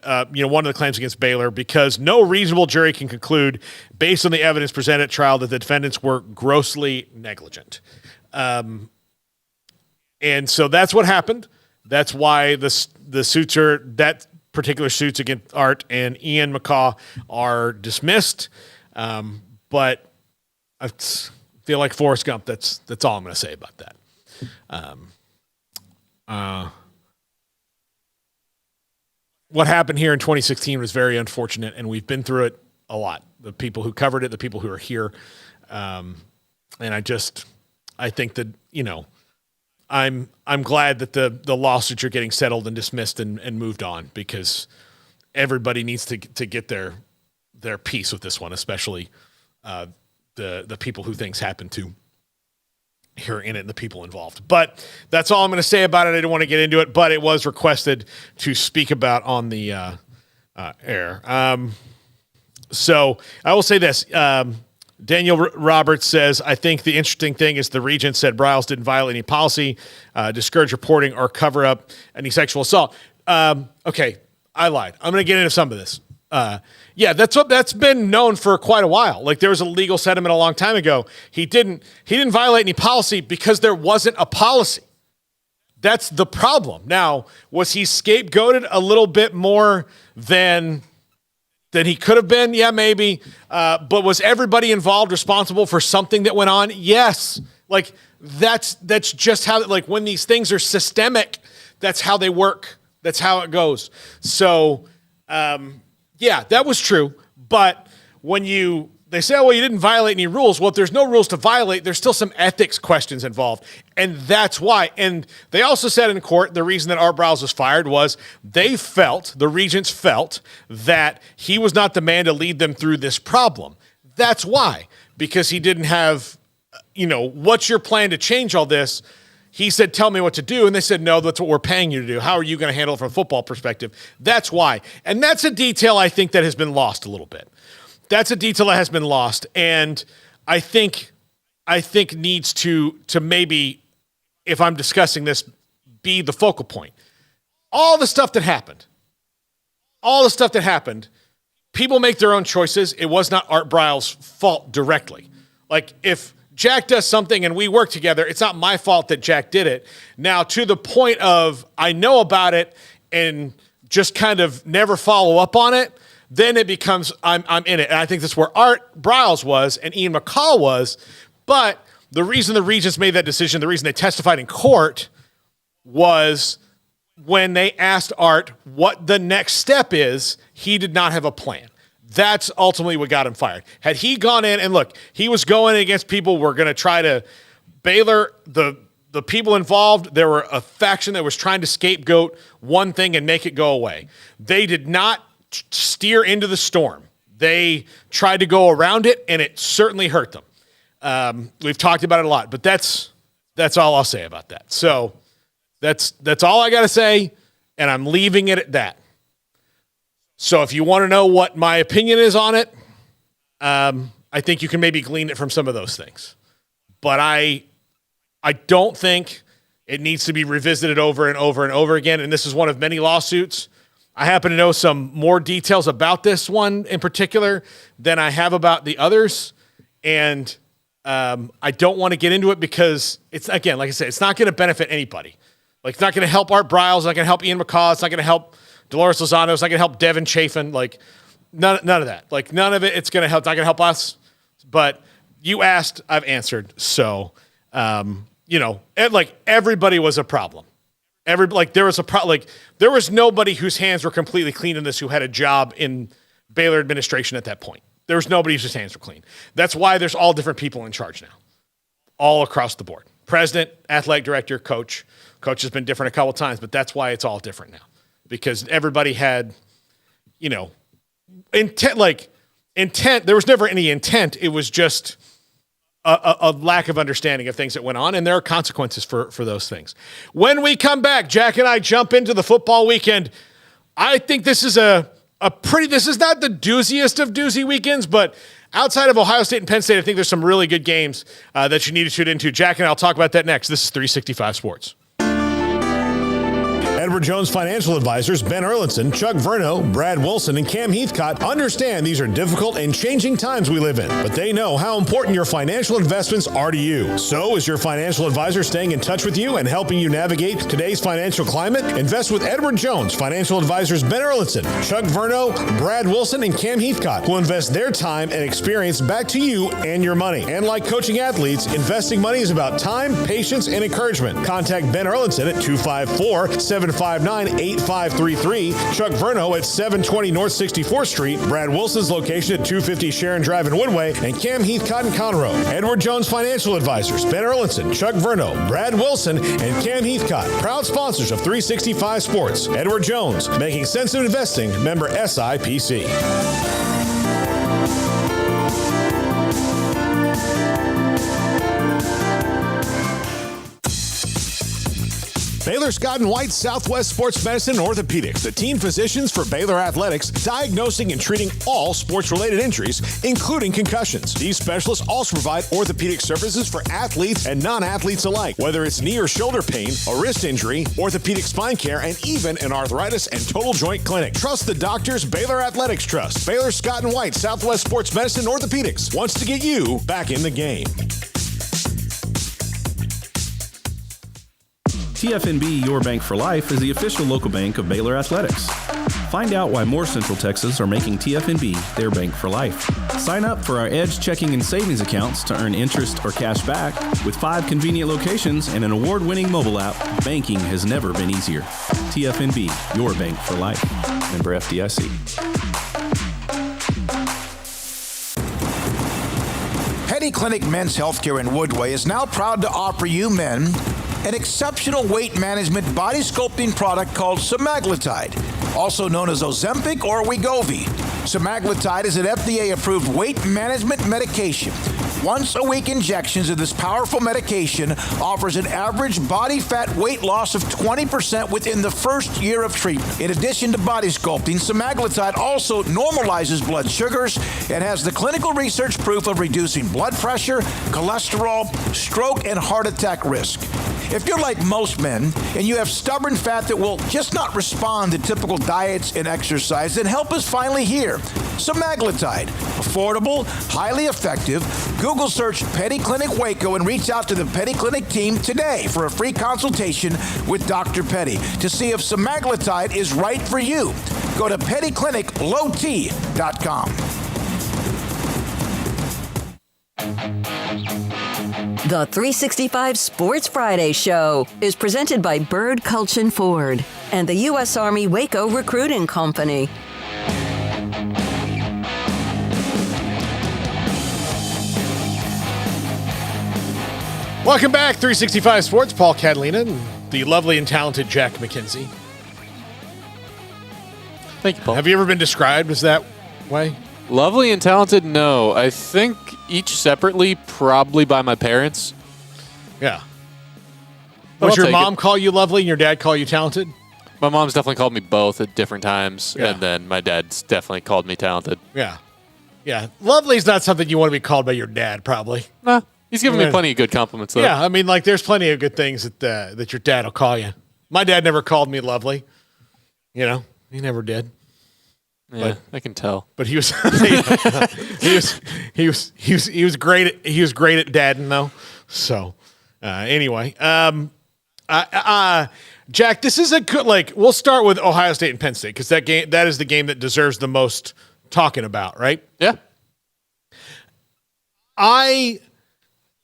Speaker 4: one of the claims against Baylor, because no reasonable jury can conclude, based on the evidence presented at trial, that the defendants were grossly negligent. And so that's what happened. That's why that particular suits against Art and Ian McCaw are dismissed. But I feel like Forrest Gump. That's all I'm going to say about that. What happened here in 2016 was very unfortunate, and we've been through it a lot. The people who covered it, the people who are here. And I think that, I'm glad that the lawsuits are getting settled and dismissed and moved on, because everybody needs to get their piece with this one, especially the people who things happen to here in it and the people involved. But that's all I'm going to say about it. I didn't want to get into it, but it was requested to speak about on the air. So I will say this. Daniel Roberts says, I think the interesting thing is the regent said Briles didn't violate any policy, discourage reporting, or cover up any sexual assault. Okay, I lied. I'm going to get into some of this. Yeah, that's been known for quite a while. Like, there was a legal sentiment a long time ago. He didn't violate any policy because there wasn't a policy. That's the problem. Now, was he scapegoated a little bit more than he could have been? Yeah, maybe. But was everybody involved responsible for something that went on? Yes. Like, that's just how, like, when these things are systemic, that's how they work. That's how it goes. So, yeah, that was true. But when they say, oh, well, you didn't violate any rules. Well, if there's no rules to violate, there's still some ethics questions involved. And that's why. And they also said in court, the reason that Art Briles was fired was the regents felt that he was not the man to lead them through this problem. That's why. Because he didn't have, what's your plan to change all this? He said, tell me what to do. And they said, no, that's what we're paying you to do. How are you going to handle it from a football perspective? That's why. And that's a detail I think that has been lost a little bit. That's a detail that has been lost. And I think needs to maybe, if I'm discussing this, be the focal point. All the stuff that happened, people make their own choices. It was not Art Briles' fault directly. Like, if Jack does something and we work together, it's not my fault that Jack did it. Now, to the point of I know about it and just kind of never follow up on it, then it becomes I'm in it. And I think that's where Art Briles was and Ian McCall was. But the reason the regents made that decision, the reason they testified in court, was when they asked Art what the next step is, he did not have a plan. That's ultimately what got him fired. Had he gone in and look, he was going against people who were going to try to Baylor, the people involved, there were a faction that was trying to scapegoat one thing and make it go away. They did not steer into the storm. They tried to go around it, and it certainly hurt them. We've talked about it a lot, but that's all I'll say about that. So that's all I got to say, and I'm leaving it at that. So if you want to know what my opinion is on it, I think you can maybe glean it from some of those things. But I don't think it needs to be revisited over and over and over again, and this is one of many lawsuits. I happen to know some more details about this one in particular than I have about the others, and I don't want to get into it because it's, again, like I said, it's not going to benefit anybody. Like, it's not going to help Art Briles, it's not going to help Ian McCaw, it's not going to help Dolores Lozano, it's not going to help Devin Chafin. Like, none of that. Like, none of it. It's going to help. It's not going to help us. But you asked, I've answered. So, everybody was a problem. There was nobody whose hands were completely clean in this who had a job in Baylor administration at that point. There was nobody whose hands were clean. That's why there's all different people in charge now, all across the board. President, athletic director, coach. Coach has been different a couple times, but that's why it's all different now. Because everybody had, intent. There was never any intent. It was just a lack of understanding of things that went on, and there are consequences for those things. When we come back, Jack and I jump into the football weekend. I think this is this is not the dooziest of doozy weekends, but outside of Ohio State and Penn State, I think there's some really good games that you need to tune into. Jack and I'll talk about that next. This is 365 Sports.
Speaker 15: Edward Jones Financial Advisors Ben Erlinson, Chuck Verno, Brad Wilson, and Cam Heathcott understand these are difficult and changing times we live in, but they know how important your financial investments are to you. So is your financial advisor staying in touch with you and helping you navigate today's financial climate? Invest with Edward Jones Financial Advisors Ben Erlinson, Chuck Verno, Brad Wilson, and Cam Heathcott, who invest their time and experience back to you and your money. And like coaching athletes, investing money is about time, patience, and encouragement. Contact Ben Erlinson at 254-759-8533, Chuck Verno at 720 North 64th Street, Brad Wilson's location at 250 Sharon Drive in Woodway, and Cam Heathcott in Conroe. Edward Jones Financial Advisors, Ben Erlinson, Chuck Verno, Brad Wilson, and Cam Heathcott, proud sponsors of 365 Sports. Edward Jones, making sense of investing, member SIPC. Baylor Scott & White Southwest Sports Medicine and Orthopedics, the team physicians for Baylor Athletics, diagnosing and treating all sports-related injuries, including concussions. These specialists also provide orthopedic services for athletes and non-athletes alike, whether it's knee or shoulder pain, a wrist injury, orthopedic spine care, and even an arthritis and total joint clinic. Trust the doctors Baylor Athletics trust. Baylor Scott & White Southwest Sports Medicine and Orthopedics wants to get you back in the game.
Speaker 19: TFNB Your Bank for Life is the official local bank of Baylor Athletics. Find out why more Central Texas are making TFNB their bank for life. Sign up for our Edge checking and savings accounts to earn interest or cash back. With 5 convenient locations and an award-winning mobile app, banking has never been easier. TFNB Your Bank for Life. Member FDIC.
Speaker 10: Petty Clinic Men's Healthcare in Woodway is now proud to offer you men an exceptional weight management body sculpting product called semaglutide, also known as Ozempic or Wegovy. Semaglutide is an FDA-approved weight management medication. Once-a-week injections of this powerful medication offers an average body fat weight loss of 20% within the first year of treatment. In addition to body sculpting, semaglutide also normalizes blood sugars and has the clinical research proof of reducing blood pressure, cholesterol, stroke, and heart attack risk. If you're like most men and you have stubborn fat that will just not respond to typical diets and exercise, then help is finally here. Semaglutide, affordable, highly effective. Google search Petty Clinic Waco and reach out to the Petty Clinic team today for a free consultation with Dr. Petty to see if semaglutide is right for you. Go to pettycliniclowt.com.
Speaker 3: The 365 Sports Friday Show is presented by Bird Culchin Ford and the U.S. Army Waco Recruiting Company.
Speaker 4: Welcome back, 365 Sports. Paul Catalina and the lovely and talented Jack McKenzie.
Speaker 5: Thank you, Paul.
Speaker 4: Have you ever been described as that way?
Speaker 5: Lovely and talented? No. I think each separately, probably by my parents.
Speaker 4: Yeah.
Speaker 5: But
Speaker 4: Does
Speaker 5: I'll
Speaker 4: your
Speaker 5: take
Speaker 4: mom
Speaker 5: it.
Speaker 4: call you lovely and your dad call you talented?
Speaker 5: My mom's definitely called me both at different times,
Speaker 4: Yeah.
Speaker 5: and then my dad's definitely called me talented.
Speaker 4: Yeah. Yeah. Lovely is not something you want to be called by your dad, probably.
Speaker 5: Nah, he's given me plenty of good compliments, though.
Speaker 4: Yeah, I mean, like, there's plenty of good things that your dad will call you. My dad never called me lovely. You know, he never did.
Speaker 5: Yeah, I can tell.
Speaker 4: But he was he was great at dadding though. So anyway, Jack, this is a good we'll start with Ohio State and Penn State because that is the game that deserves the most talking about, right?
Speaker 5: Yeah.
Speaker 4: I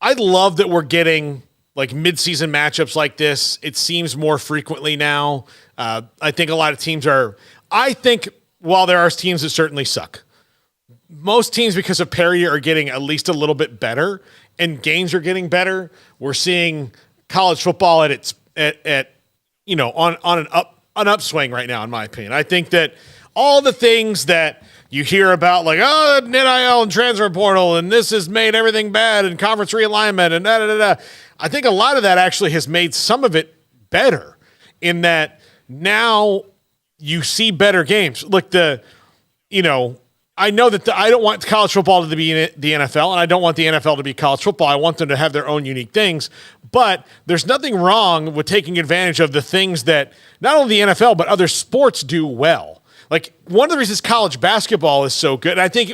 Speaker 4: love that we're getting like midseason matchups like this. It seems more frequently now. I think a lot of teams are. I think while there are teams that certainly suck, most teams because of parity are getting at least a little bit better, and games are getting better. We're seeing college football at its on an upswing right now, in my opinion. I think that all the things that you hear about, like, NIL and transfer portal, and this has made everything bad, and conference realignment, and da-da-da-da. I think a lot of that actually has made some of it better in that now you see better games. Look, I know that I don't want college football to be the NFL, and I don't want the NFL to be college football. I want them to have their own unique things. But there's nothing wrong with taking advantage of the things that not only the NFL, but other sports do well. Like, one of the reasons college basketball is so good, and I think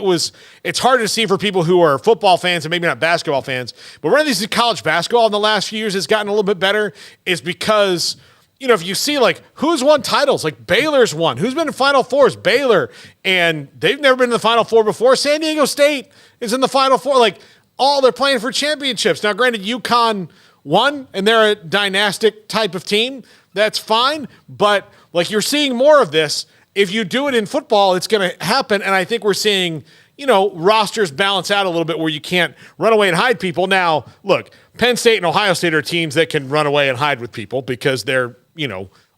Speaker 4: it's hard to see for people who are football fans and maybe not basketball fans, but one of these college basketball in the last few years has gotten a little bit better is because, if you see, like, who's won titles, like Baylor's won. Who's been in Final Fours? Baylor. And they've never been in the Final Four before. San Diego State is in the Final Four. Like, they're playing for championships. Now, granted, UConn won, and they're a dynastic type of team. That's fine. But, like, you're seeing more of this. If you do it in football, it's going to happen. And I think we're seeing, rosters balance out a little bit where you can't run away and hide people. Now, look, Penn State and Ohio State are teams that can run away and hide with people because they're,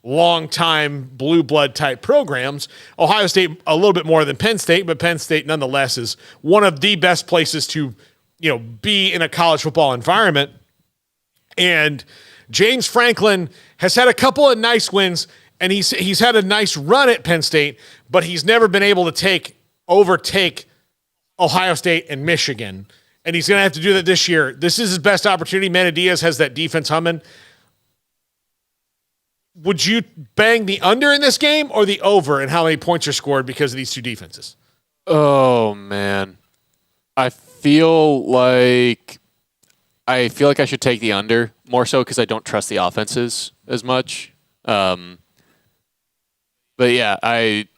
Speaker 4: long-time blue blood type programs. Ohio State a little bit more than Penn State, but Penn State nonetheless is one of the best places to, be in a college football environment. And James Franklin has had a couple of nice wins, and he's had a nice run at Penn State, but he's never been able to overtake Ohio State and Michigan. And he's going to have to do that this year. This is his best opportunity. Manny Diaz has that defense humming. Would you bang the under in this game or the over and how many points are scored because of these two defenses?
Speaker 5: Oh, man. I feel like I should take the under, more so because I don't trust the offenses as much. But yeah, I'm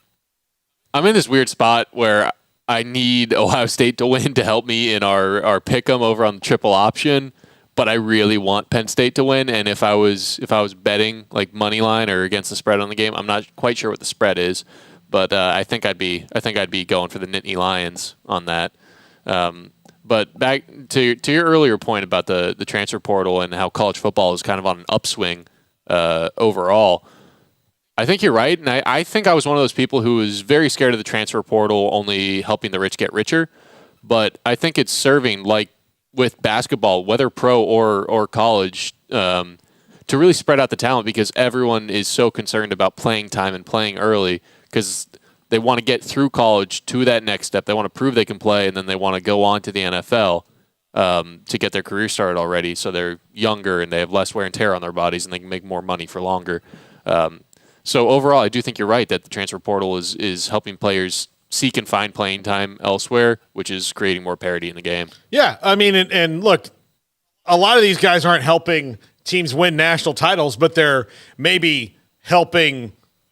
Speaker 5: in this weird spot where I need Ohio State to win to help me in our pick'em over on the triple option. But I really want Penn State to win, and if I was betting like money line or against the spread on the game, I'm not quite sure what the spread is, but I think I'd be going for the Nittany Lions on that. But back to your earlier point about the transfer portal and how college football is kind of on an upswing overall. I think you're right, and I think I was one of those people who was very scared of the transfer portal only helping the rich get richer, but I think it's serving like with basketball, whether pro or college, to really spread out the talent because everyone is so concerned about playing time and playing early because they want to get through college to that next step. They want to prove they can play, and then they want to go on to the NFL to get their career started already so they're younger and they have less wear and tear on their bodies and they can make more money for longer. So overall, I do think you're right that the transfer portal is helping players seek and find playing time elsewhere, which is creating more parity in the game. Yeah, I mean, and look, a lot of these guys aren't helping teams win national titles, but they're maybe helping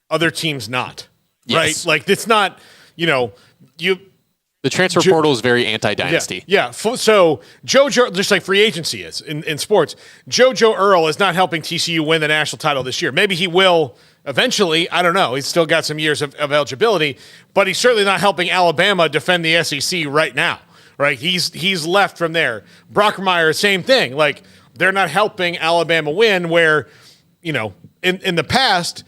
Speaker 5: other teams not, right? Like, it's not, the transfer portal is very anti-dynasty. Yeah. So JoJo, just like free agency is in sports, JoJo Earl is not helping TCU win the national title this year. Maybe he will eventually. I don't know. He's still got some years of eligibility, but he's certainly not helping Alabama defend the SEC right now, right? He's left from there. Brockmeyer, same thing. Like, they're not helping Alabama win where, in the past,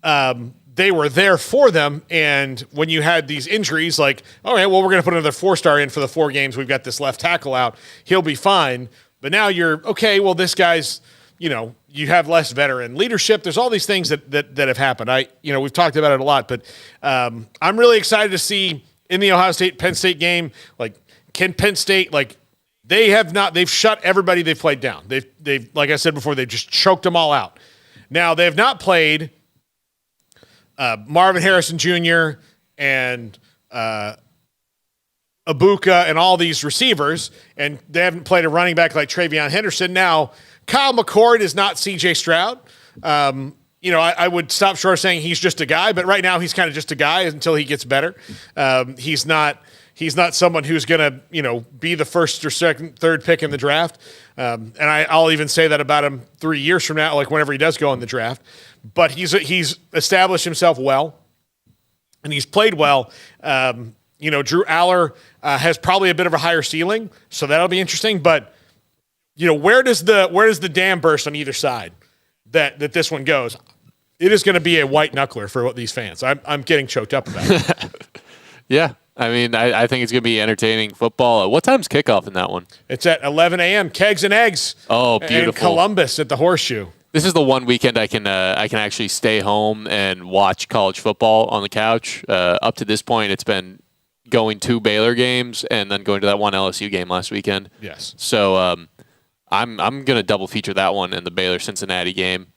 Speaker 5: they were there for them. And when you had these injuries, like, all right, well, we're going to put another 4-star in for the 4 games. We've got this left tackle out. He'll be fine. But now you're, okay, well, this guy's, you have less veteran leadership. There's all these things that have happened. We've talked about it a lot, but I'm really excited to see in the Ohio State Penn State game, like, can Penn State, like, they've shut everybody they've played down. They've like I said before, they've just choked them all out. Now they've not played Marvin Harrison Jr. and Ibuka and all these receivers, and they haven't played a running back like Travion Henderson. Now, Kyle McCord is not C.J. Stroud. I would stop short of saying he's just a guy, but right now he's kind of just a guy until he gets better. He's not someone who's going to, be the first or second, third pick in the draft. And I'll even say that about him 3 years from now, like whenever he does go in the draft. But he's established himself well, and he's played well. Drew Aller has probably a bit of a higher ceiling, so that'll be interesting. But where does the dam burst on either side that this one goes? It is going to be a white knuckler for these fans. I'm getting choked up about it. Yeah. I mean, I think it's going to be entertaining football. What time's kickoff in that one? It's at 11 a.m. Kegs and Eggs. Oh, beautiful. In Columbus at the Horseshoe. This is the one weekend I can actually stay home and watch college football on the couch. Up to this point, it's been going 2 Baylor games and then going to that one LSU game last weekend.
Speaker 4: Yes.
Speaker 5: So I'm going to double feature that one and the Baylor-Cincinnati game.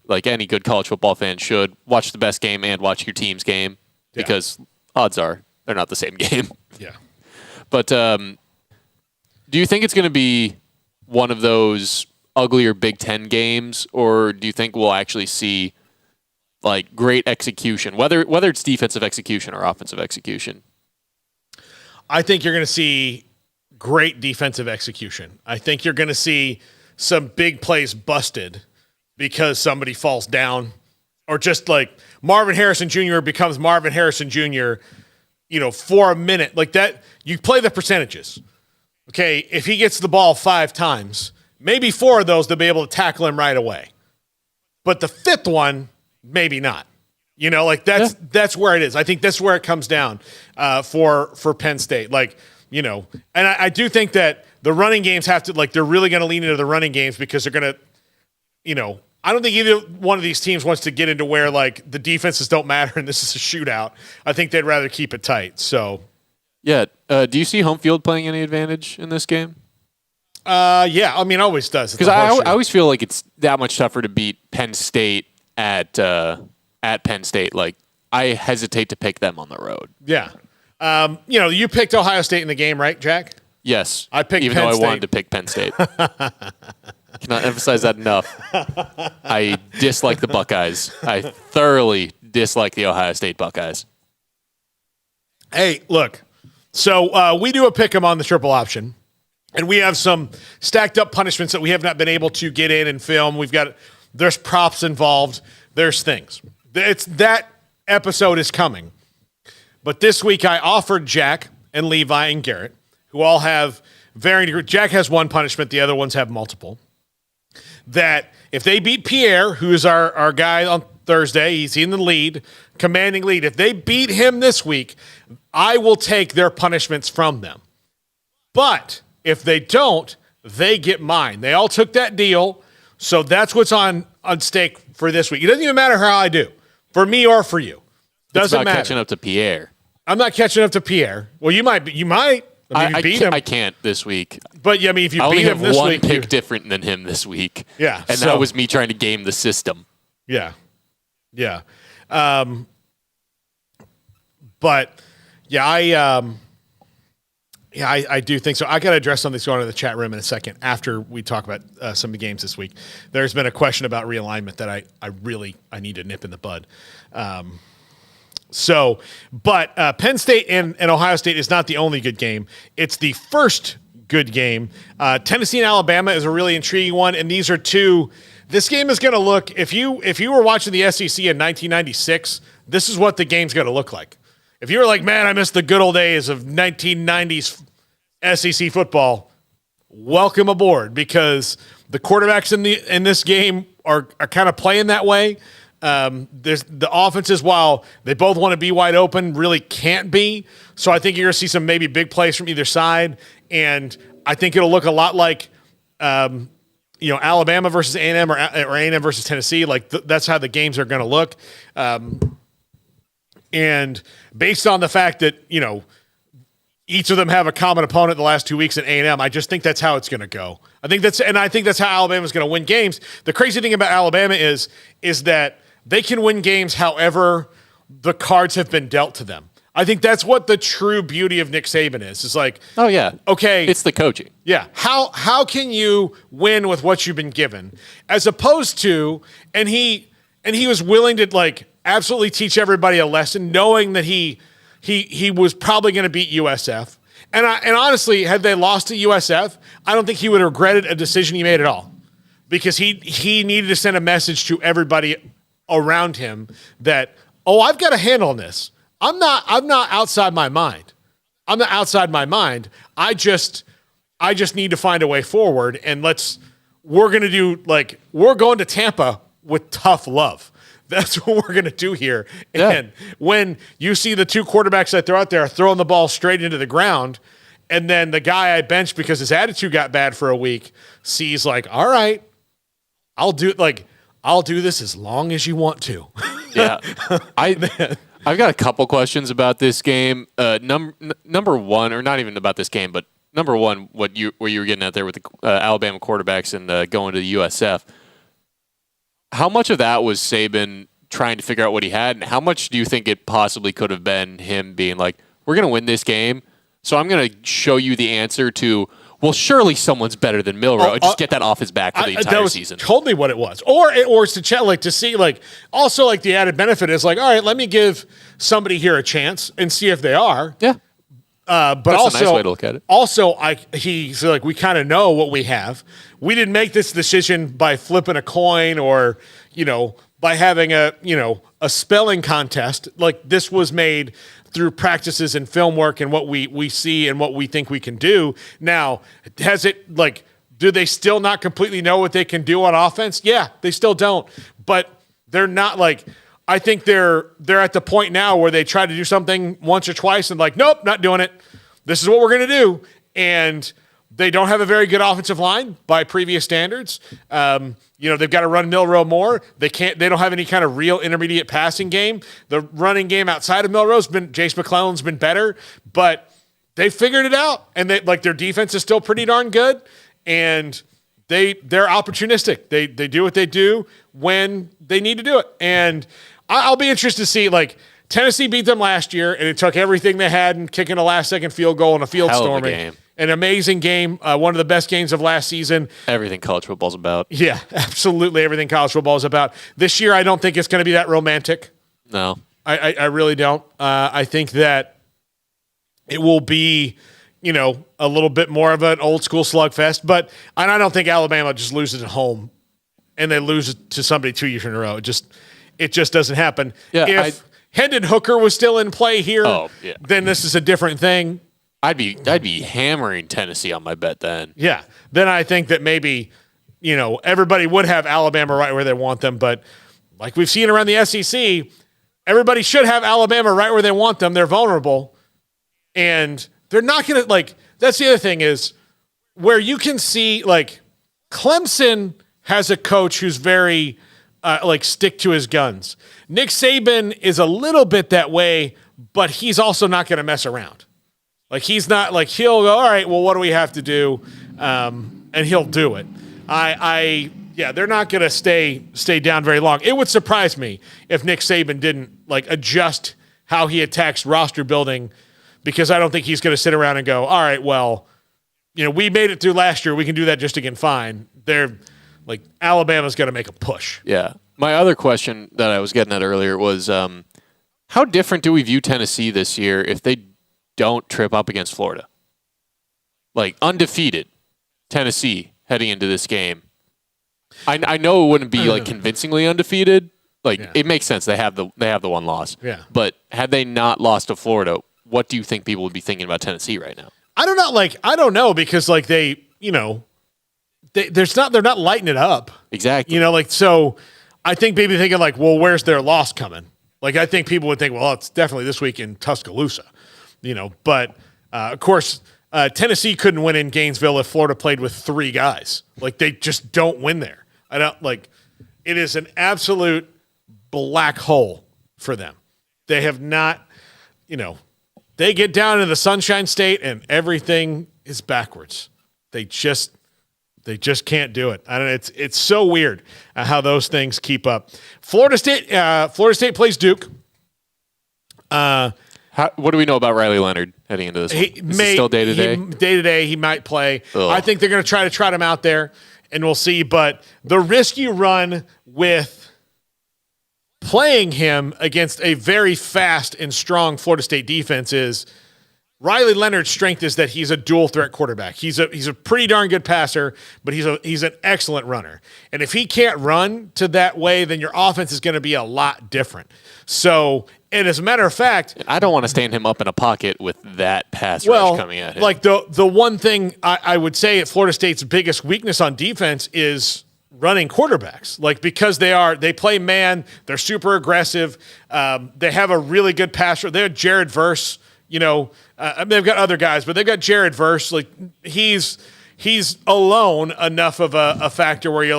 Speaker 5: Like any good college football fan should, watch the best game and watch your team's game because odds are they're not the same game.
Speaker 4: Yeah.
Speaker 5: But do you think it's going to be one of those uglier Big Ten games, or do you think we'll actually see like great execution, whether it's defensive execution or offensive execution?
Speaker 4: I think you're going to see great defensive execution. I think you're going to see some big plays busted because somebody falls down, or just like Marvin Harrison Jr. becomes Marvin Harrison Jr., for a minute. Like that, you play the percentages. Okay, if he gets the ball 5 times, maybe 4 of those they'll be able to tackle him right away. But the 5th one, maybe not. That's where it is. I think that's where it comes down for Penn State. And I do think that the running games have to, they're really going to lean into the running games because they're going to, I don't think either one of these teams wants to get into where, the defenses don't matter and this is a shootout. I think they'd rather keep it tight. So,
Speaker 5: yeah. Do you see home field playing any advantage in this game?
Speaker 4: Yeah. I mean, it always does.
Speaker 5: Because I always feel like it's that much tougher to beat Penn State at Penn State. Like, I hesitate to pick them on the road.
Speaker 4: Yeah. You picked Ohio State in the game, right, Jack?
Speaker 5: Yes.
Speaker 4: I picked
Speaker 5: even
Speaker 4: Penn
Speaker 5: though
Speaker 4: State.
Speaker 5: I wanted to pick Penn State. Cannot emphasize that enough. I dislike the Buckeyes. I thoroughly dislike the Ohio State Buckeyes.
Speaker 4: Hey, look. So we do a pick 'em on the triple option, and we have some stacked up punishments that we have not been able to get in and film. There's props involved. There's things. That episode is coming. But this week I offered Jack and Levi and Garrett, who all have varying degrees. Jack has one punishment. The other ones have multiple. That if they beat Pierre, who is our guy on Thursday, he's in the lead, commanding lead. If they beat him this week, I will take their punishments from them. But if they don't, they get mine. They all took that deal. So that's what's on stake for this week. It doesn't even matter how I do, for me or for you. Doesn't
Speaker 5: it's about
Speaker 4: matter.
Speaker 5: Catching up to Pierre.
Speaker 4: I'm not catching up to Pierre. Well, you might. I beat him.
Speaker 5: I can't this week.
Speaker 4: But yeah, I mean, if you
Speaker 5: I
Speaker 4: beat him this
Speaker 5: one
Speaker 4: week,
Speaker 5: pick different than him this week.
Speaker 4: Yeah,
Speaker 5: and that was me trying to game the system.
Speaker 4: Yeah, yeah. But yeah, I do think so. I got to address something that's going on in the chat room in a second after we talk about some of the games this week. There's been a question about realignment that I need to nip in the bud. But Penn State and Ohio State is not the only good game. It's the first good game. Tennessee and Alabama is a really intriguing one, and these are two. This game is going to look, if you were watching the SEC in 1996, this is what the game's going to look like. If you were like, man, I miss the good old days of 1990s SEC football, welcome aboard, because the quarterbacks in this game are kind of playing that way. There's the offenses, while they both want to be wide open, really can't be. So I think you're going to see some maybe big plays from either side, and I think it'll look a lot like Alabama versus A&M or A&M versus Tennessee. That's how the games are going to look. And based on the fact that, each of them have a common opponent the last 2 weeks at A&M, I just think that's how it's going to go. I think that's how Alabama's going to win games. The crazy thing about Alabama is that they can win games however the cards have been dealt to them. I think that's what the true beauty of Nick Saban is. It's like,
Speaker 5: oh yeah,
Speaker 4: okay,
Speaker 5: it's the coaching.
Speaker 4: Yeah, how can you win with what you've been given, as opposed to, and he was willing to absolutely teach everybody a lesson, knowing that he was probably going to beat USF. And honestly, had they lost to USF, I don't think he would have regretted a decision he made at all, because he needed to send a message to everybody around him that, I've got a handle on this. I'm not outside my mind. I'm not outside my mind. I just need to find a way forward, and we're going to Tampa with tough love. That's what we're going to do here.
Speaker 5: Yeah.
Speaker 4: And when you see the two quarterbacks that they're out there throwing the ball straight into the ground, and then the guy I benched because his attitude got bad for a week sees all right, I'll do this as long as you want to.
Speaker 5: Yeah. I've got a couple questions about this game. Number one, or not even about this game, but number one, where you were getting at there with the Alabama quarterbacks and going to the USF. How much of that was Saban trying to figure out what he had, and how much do you think it possibly could have been him being like, we're going to win this game, so I'm going to show you the answer to, well, surely someone's better than Milroe. Just get that off his back for the entire season.
Speaker 4: Totally what it was. Or it's to check, like, to see, like, also, like, the added benefit is, like, all right, let me give somebody here a chance and see if they are.
Speaker 5: Yeah.
Speaker 4: But
Speaker 5: that's
Speaker 4: also,
Speaker 5: a nice way to look at it.
Speaker 4: Also, so like, we kind of know what we have. We didn't make this decision by flipping a coin or, by having a spelling contest. Like, this was made through practices and film work and what we see and what we think we can do. Now, do they still not completely know what they can do on offense? Yeah, they still don't. But they're not like, I think they're at the point now where they try to do something once or twice and like, nope, not doing it. This is what we're going to do. And they don't have a very good offensive line by previous standards. They've got to run Milroe more. They don't have any kind of real intermediate passing game. The running game outside of Milroe's Jace McClellan's been better, but they figured it out. And their defense is still pretty darn good. And they're opportunistic. They do what they do when they need to do it. And I'll be interested to see, like, Tennessee beat them last year, and it took everything they had and kicking a last-second field goal and a field storming.
Speaker 5: Game.
Speaker 4: An amazing game, one of the best games of last season.
Speaker 5: Everything college football's about.
Speaker 4: Yeah, absolutely everything college football is about. This year, I don't think it's going to be that romantic.
Speaker 5: No.
Speaker 4: I really don't. I think that it will be, a little bit more of an old-school slugfest. But I don't think Alabama just loses at home, and they lose it to somebody 2 years in a row. It just doesn't happen.
Speaker 5: Yeah,
Speaker 4: if Hendon Hooker was still in play here, then this is a different thing.
Speaker 5: I'd be hammering Tennessee on my bet then.
Speaker 4: Yeah. Then I think that maybe, everybody would have Alabama right where they want them. But like we've seen around the SEC, everybody should have Alabama right where they want them. They're vulnerable. And they're not going to, that's the other thing is where you can see, Clemson has a coach who's very, stick to his guns. Nick Saban is a little bit that way, but he's also not going to mess around. He's not he'll go, all right, well, what do we have to do? And he'll do it. They're not going to stay down very long. It would surprise me if Nick Saban didn't adjust how he attacks roster building, because I don't think he's going to sit around and go, all right, well, we made it through last year. We can do that just again fine. They're Alabama's going to make a push.
Speaker 5: Yeah. My other question that I was getting at earlier was how different do we view Tennessee this year if they don't trip up against Florida? Undefeated Tennessee heading into this game. I know it wouldn't be convincingly undefeated. It makes sense. They have the one loss.
Speaker 4: Yeah.
Speaker 5: But had they not lost to Florida, what do you think people would be thinking about Tennessee right now?
Speaker 4: I don't know because they're not lighting it up.
Speaker 5: Exactly.
Speaker 4: So I think maybe thinking well, where's their loss coming? I think people would think, well, it's definitely this week in Tuscaloosa. But of course, Tennessee couldn't win in Gainesville if Florida played with 3 guys. They just don't win there. It is an absolute black hole for them. They have not, they get down into the Sunshine State and everything is backwards. They just can't do it. I don't know. It's so weird how those things keep up. Florida State plays Duke.
Speaker 5: What do we know about Riley Leonard heading into this one? Is he still day-to-day?
Speaker 4: Day-to-day, he might play.
Speaker 5: Ugh.
Speaker 4: I think they're going to try to trot him out there, and we'll see. But the risk you run with playing him against a very fast and strong Florida State defense is Riley Leonard's strength is that he's a dual-threat quarterback. He's a pretty darn good passer, but he's an excellent runner. And if he can't run to that way, then your offense is going to be a lot different. So, and as a matter of fact,
Speaker 5: I don't want to stand him up in a pocket with that pass rush coming at him.
Speaker 4: The one thing I would say at Florida State's biggest weakness on defense is running quarterbacks. Because they play man, they're super aggressive. They have a really good passer. They have Jared Verse. They've got other guys, but they've got Jared Verse. He's alone enough of a factor where you're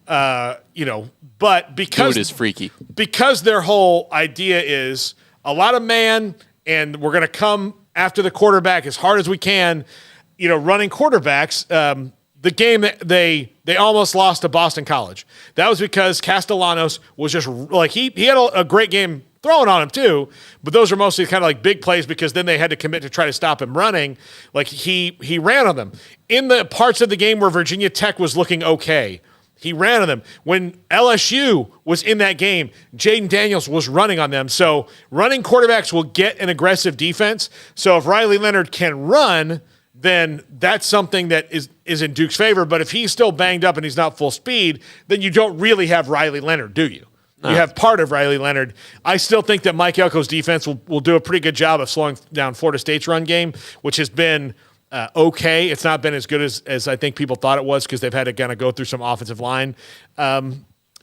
Speaker 4: But because
Speaker 5: Dude is freaky.
Speaker 4: Because their whole idea is a lot of man, and we're going to come after the quarterback as hard as we can. Running quarterbacks. The game that they almost lost to Boston College. That was because Castellanos was just like he had a great game throwing on him too, but those are mostly kind of like big plays because then they had to commit to try to stop him running. Like he ran on them. In the parts of the game where Virginia Tech was looking okay, he ran on them. When LSU was in that game, Jaden Daniels was running on them. So running quarterbacks will get an aggressive defense. So if Riley Leonard can run, then that's something that is in Duke's favor. But if he's still banged up and he's not full speed, then you don't really have Riley Leonard, do you? No. You have part of Riley Leonard. I still think that Mike Elko's defense will do a pretty good job of slowing down Florida State's run game, which has been okay. It's not been as good as I think people thought it was because they've had to kind of go through some offensive line,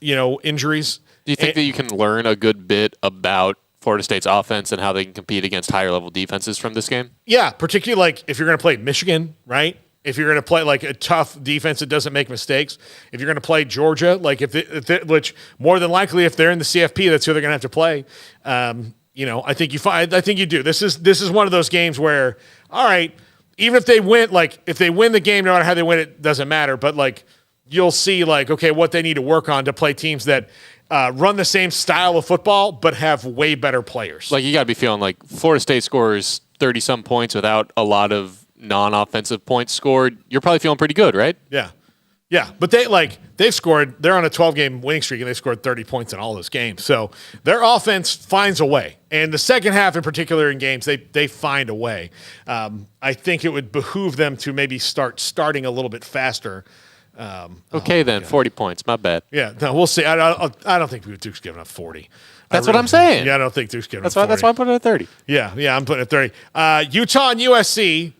Speaker 4: injuries.
Speaker 5: Do you think that you can learn a good bit about Florida State's offense and how they can compete against higher level defenses from this game?
Speaker 4: Yeah, particularly like if you're going to play Michigan, right? If you're going to play like a tough defense that doesn't make mistakes, if you're going to play Georgia, like which more than likely if they're in the CFP, that's who they're going to have to play. I think you do. This is one of those games where, all right, even if they win, like if they win the game, no matter how they win, it doesn't matter. But like you'll see, like okay, what they need to work on to play teams that run the same style of football but have way better players.
Speaker 5: Like you got to be feeling like Florida State scores 30-some points without a lot of non-offensive points scored. You're probably feeling pretty good, right?
Speaker 4: Yeah. Yeah, but they're on a 12-game winning streak, and they scored 30 points in all those games. So their offense finds a way. And the second half in particular in games, they find a way. I think it would behoove them to maybe starting a little bit faster.
Speaker 5: 40 points. My bad.
Speaker 4: Yeah, no, we'll see. I don't think Duke's giving up 40.
Speaker 5: That's what I'm saying.
Speaker 4: Yeah, I don't think Duke's giving up 40.
Speaker 5: That's why I'm putting it at 30.
Speaker 4: Yeah, I'm putting it at 30. Utah and USC,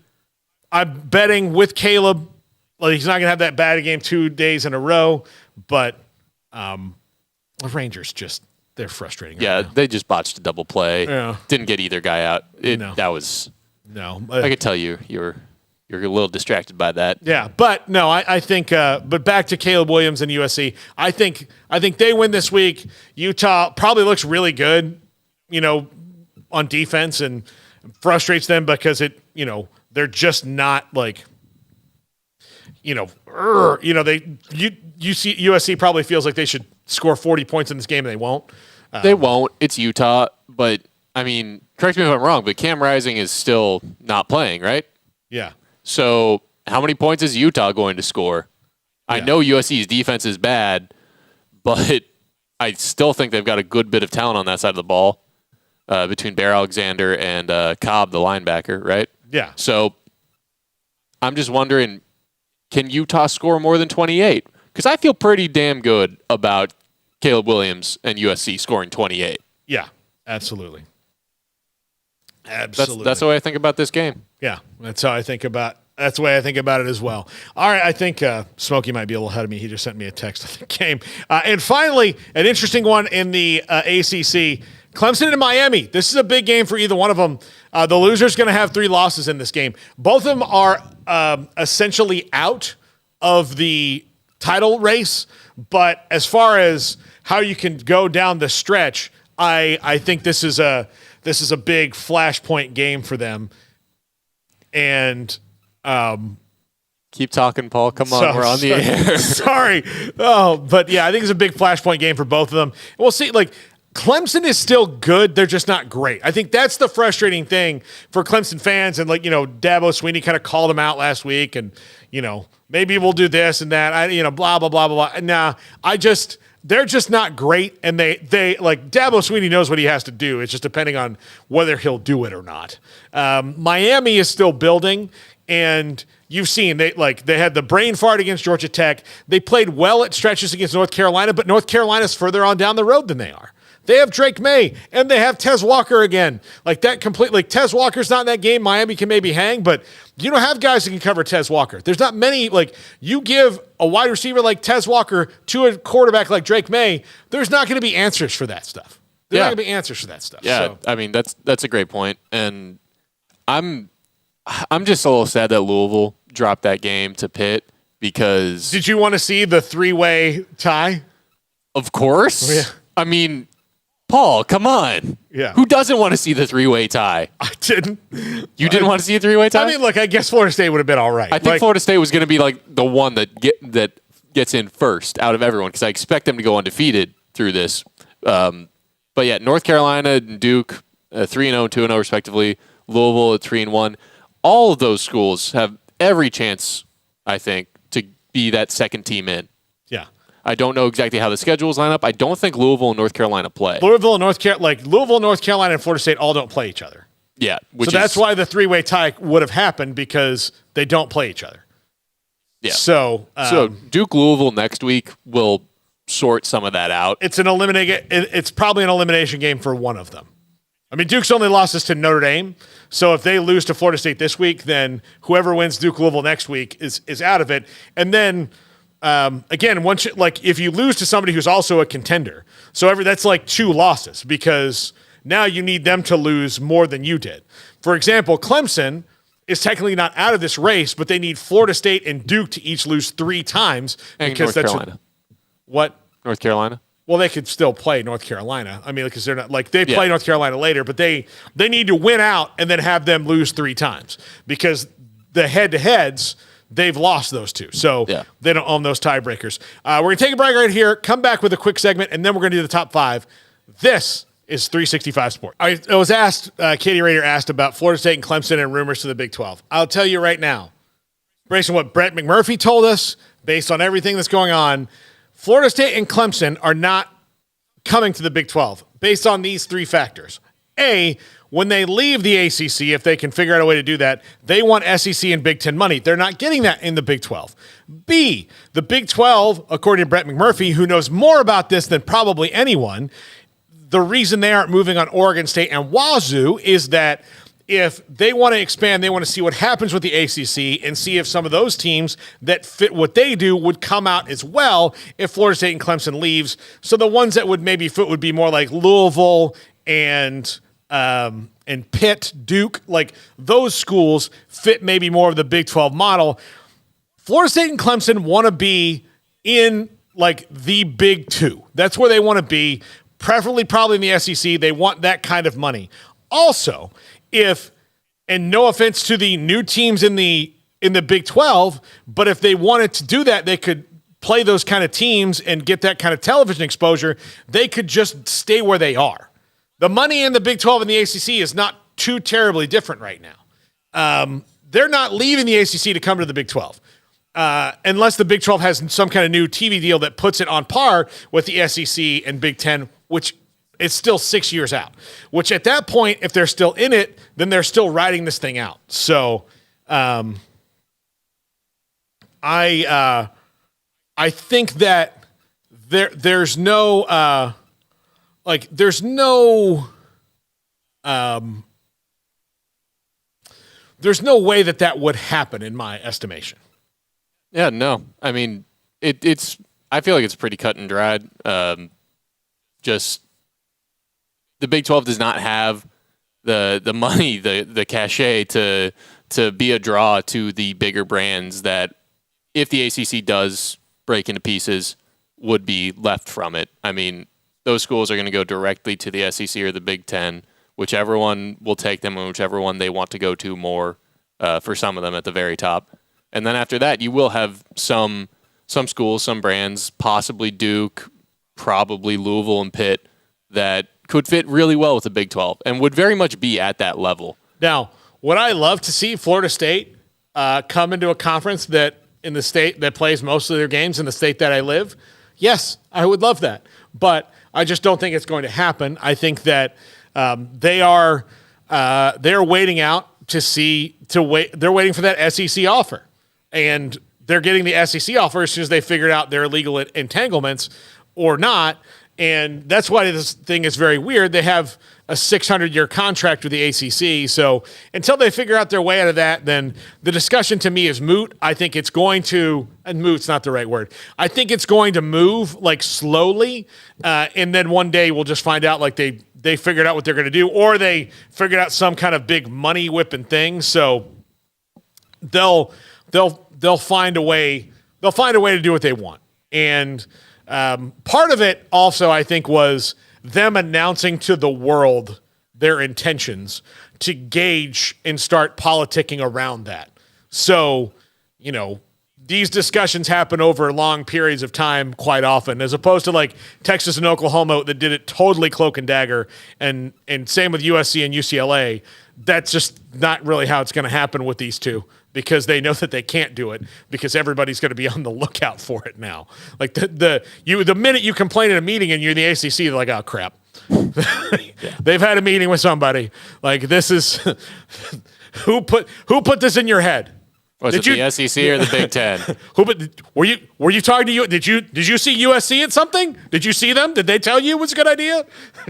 Speaker 4: I'm betting with Caleb. Well, he's not going to have that bad a game 2 days in a row, but the Rangers they're frustrating.
Speaker 5: Yeah,
Speaker 4: right now.
Speaker 5: They just botched a double play.
Speaker 4: Yeah.
Speaker 5: Didn't get either guy out. That was I could tell you're a little distracted by that.
Speaker 4: Yeah, but no, I think. But back to Caleb Williams and USC. I think they win this week. Utah probably looks really good, on defense and frustrates them because they're just not like. USC probably feels like they should score 40 points in this game, and they won't.
Speaker 5: They won't. It's Utah, but I mean, correct me if I'm wrong, but Cam Rising is still not playing, right?
Speaker 4: Yeah.
Speaker 5: So how many points is Utah going to score? I know USC's defense is bad, but I still think they've got a good bit of talent on that side of the ball between Bear Alexander and Cobb, the linebacker, right?
Speaker 4: Yeah.
Speaker 5: So I'm just wondering, can Utah score more than 28? Because I feel pretty damn good about Caleb Williams and USC scoring 28.
Speaker 4: Yeah, absolutely.
Speaker 5: That's the way I think about this game.
Speaker 4: Yeah, that's the way I think about it as well. All right, I think Smokey might be a little ahead of me. He just sent me a text of the game. And finally, an interesting one in the ACC. Clemson and Miami. This is a big game for either one of them. The loser's going to have 3 losses in this game. Both of them are essentially out of the title race. But as far as how you can go down the stretch, I think this is a big flashpoint game for them. And
Speaker 5: keep talking, Paul. Come on, we're on the air.
Speaker 4: Sorry. Oh, but yeah, I think it's a big flashpoint game for both of them. And we'll see. Like Clemson is still good. They're just not great. I think that's the frustrating thing for Clemson fans. And Dabo Swinney kind of called them out last week, and maybe we'll do this and that. Blah blah blah blah. Nah, they're just not great, and they like Dabo Swinney knows what he has to do. It's just depending on whether he'll do it or not. Miami is still building, and you've seen they had the brain fart against Georgia Tech. They played well at stretches against North Carolina, but North Carolina's further on down the road than they are. They have Drake May, and they have Tez Walker again. Tez Walker's not in that game. Miami can maybe hang, but you don't have guys that can cover Tez Walker. There's not many. You give a wide receiver like Tez Walker to a quarterback like Drake May, there's not going to be answers for that stuff. There's not going to be answers for that stuff.
Speaker 5: Yeah, so. I mean, that's a great point. And I'm just a little sad that Louisville dropped that game to Pitt. because...
Speaker 4: Did you want to see the three-way tie?
Speaker 5: Of course.
Speaker 4: Yeah.
Speaker 5: I mean, Paul, come on.
Speaker 4: Yeah.
Speaker 5: Who doesn't want to see the three-way tie?
Speaker 4: I didn't.
Speaker 5: You didn't want to see a three-way tie?
Speaker 4: I mean, look, I guess Florida State would have been all right.
Speaker 5: I think Florida State was going to be like the one that gets in first out of everyone because I expect them to go undefeated through this. But yeah, North Carolina and Duke, 3-0, 2-0 respectively. Louisville at 3-1. All of those schools have every chance, I think, to be that second team in.
Speaker 4: Yeah.
Speaker 5: I don't know exactly how the schedules line up. I don't think Louisville and North Carolina play.
Speaker 4: Louisville, North Carolina, and Florida State all don't play each other.
Speaker 5: Yeah.
Speaker 4: So that's why the three-way tie would have happened because they don't play each other.
Speaker 5: Yeah.
Speaker 4: So
Speaker 5: Duke Louisville next week will sort some of that out.
Speaker 4: It's probably an elimination game for one of them. I mean, Duke's only lost this to Notre Dame. So if they lose to Florida State this week, then whoever wins Duke Louisville next week is out of it. And then again, if you lose to somebody who's also a contender, so that's like 2 losses because now you need them to lose more than you did. For example, Clemson is technically not out of this race, but they need Florida State and Duke to each lose 3 times because
Speaker 5: North Carolina.
Speaker 4: What?
Speaker 5: North Carolina?
Speaker 4: Well, they could still play North Carolina. I mean, because they're not they play North Carolina later, but they need to win out and then have them lose 3 times because the head-to-heads, they've lost those 2. So they don't own those tiebreakers. We're going to take a break right here, come back with a quick segment, and then we're going to do the top 5. This is 365 Sports. I was asked, Katie Rader asked about Florida State and Clemson and rumors to the Big 12. I'll tell you right now, based on what Brett McMurphy told us, based on everything that's going on, Florida State and Clemson are not coming to the Big 12 based on these 3 factors. A, when they leave the ACC, if they can figure out a way to do that, they want SEC and Big 10 money. They're not getting that in the Big 12. B, the Big 12, according to Brett McMurphy, who knows more about this than probably anyone, the reason they aren't moving on Oregon State and Wazoo is that if they want to expand, they want to see what happens with the ACC and see if some of those teams that fit what they do would come out as well if Florida State and Clemson leaves. So the ones that would maybe fit would be more like Louisville and Pitt, Duke, like those schools fit maybe more of the Big 12 model. Florida State and Clemson want to be in like the Big 2. That's where they want to be, preferably probably in the SEC. They want that kind of money. Also, and no offense to the new teams in the Big 12, but if they wanted to do that, they could play those kind of teams and get that kind of television exposure. They could just stay where they are. The money in the Big 12 and the ACC is not too terribly different right now. They're not leaving the ACC to come to the Big 12. Unless the Big 12 has some kind of new TV deal that puts it on par with the SEC and Big 10, which it's still 6 years out, which at that point, if they're still in it, then they're still riding this thing out. So I think that there's no way that would happen in my estimation.
Speaker 5: Yeah, no. I mean, I feel like it's pretty cut and dried. Just the Big 12 does not have the money, the cachet to be a draw to the bigger brands that, if the ACC does break into pieces, would be left from it. I mean, those schools are going to go directly to the SEC or the Big 10, whichever one will take them and whichever one they want to go to more, for some of them at the very top. And then after that, you will have some schools, some brands, possibly Duke, probably Louisville and Pitt, that could fit really well with the Big 12 and would very much be at that level.
Speaker 4: Now, would I love to see Florida State come into a conference that in the state that plays most of their games in the state that I live? Yes, I would love that. But I just don't think it's going to happen. I think that they're waiting out they're waiting for that SEC offer. And they're getting the SEC offer as soon as they figured out their legal entanglements or not. And that's why this thing is very weird. They have a 600-year contract with the ACC. So until they figure out their way out of that, then the discussion to me is moot. I think it's going to, and moot's not the right word. I think it's going to move like slowly. And then one day we'll just find out like they figured out what they're going to do, or they figured out some kind of big money whipping thing. So they'll find a way they'll find a way to do what they want. And part of it also, I think, was them announcing to the world their intentions to gauge and start politicking around that. So, these discussions happen over long periods of time quite often, as opposed to like Texas and Oklahoma that did it totally cloak and dagger, and same with USC and UCLA. That's just not really how it's going to happen with these two, because they know that they can't do it because everybody's going to be on the lookout for it now. Like the minute you complain at a meeting and you're in the ACC, they're like, oh crap. They've had a meeting with somebody. Like, this is who put this in your head?
Speaker 5: Was it the SEC or the Big Ten?
Speaker 4: Were you talking to you? Did you see USC at something? Did you see them? Did they tell you it was a good idea?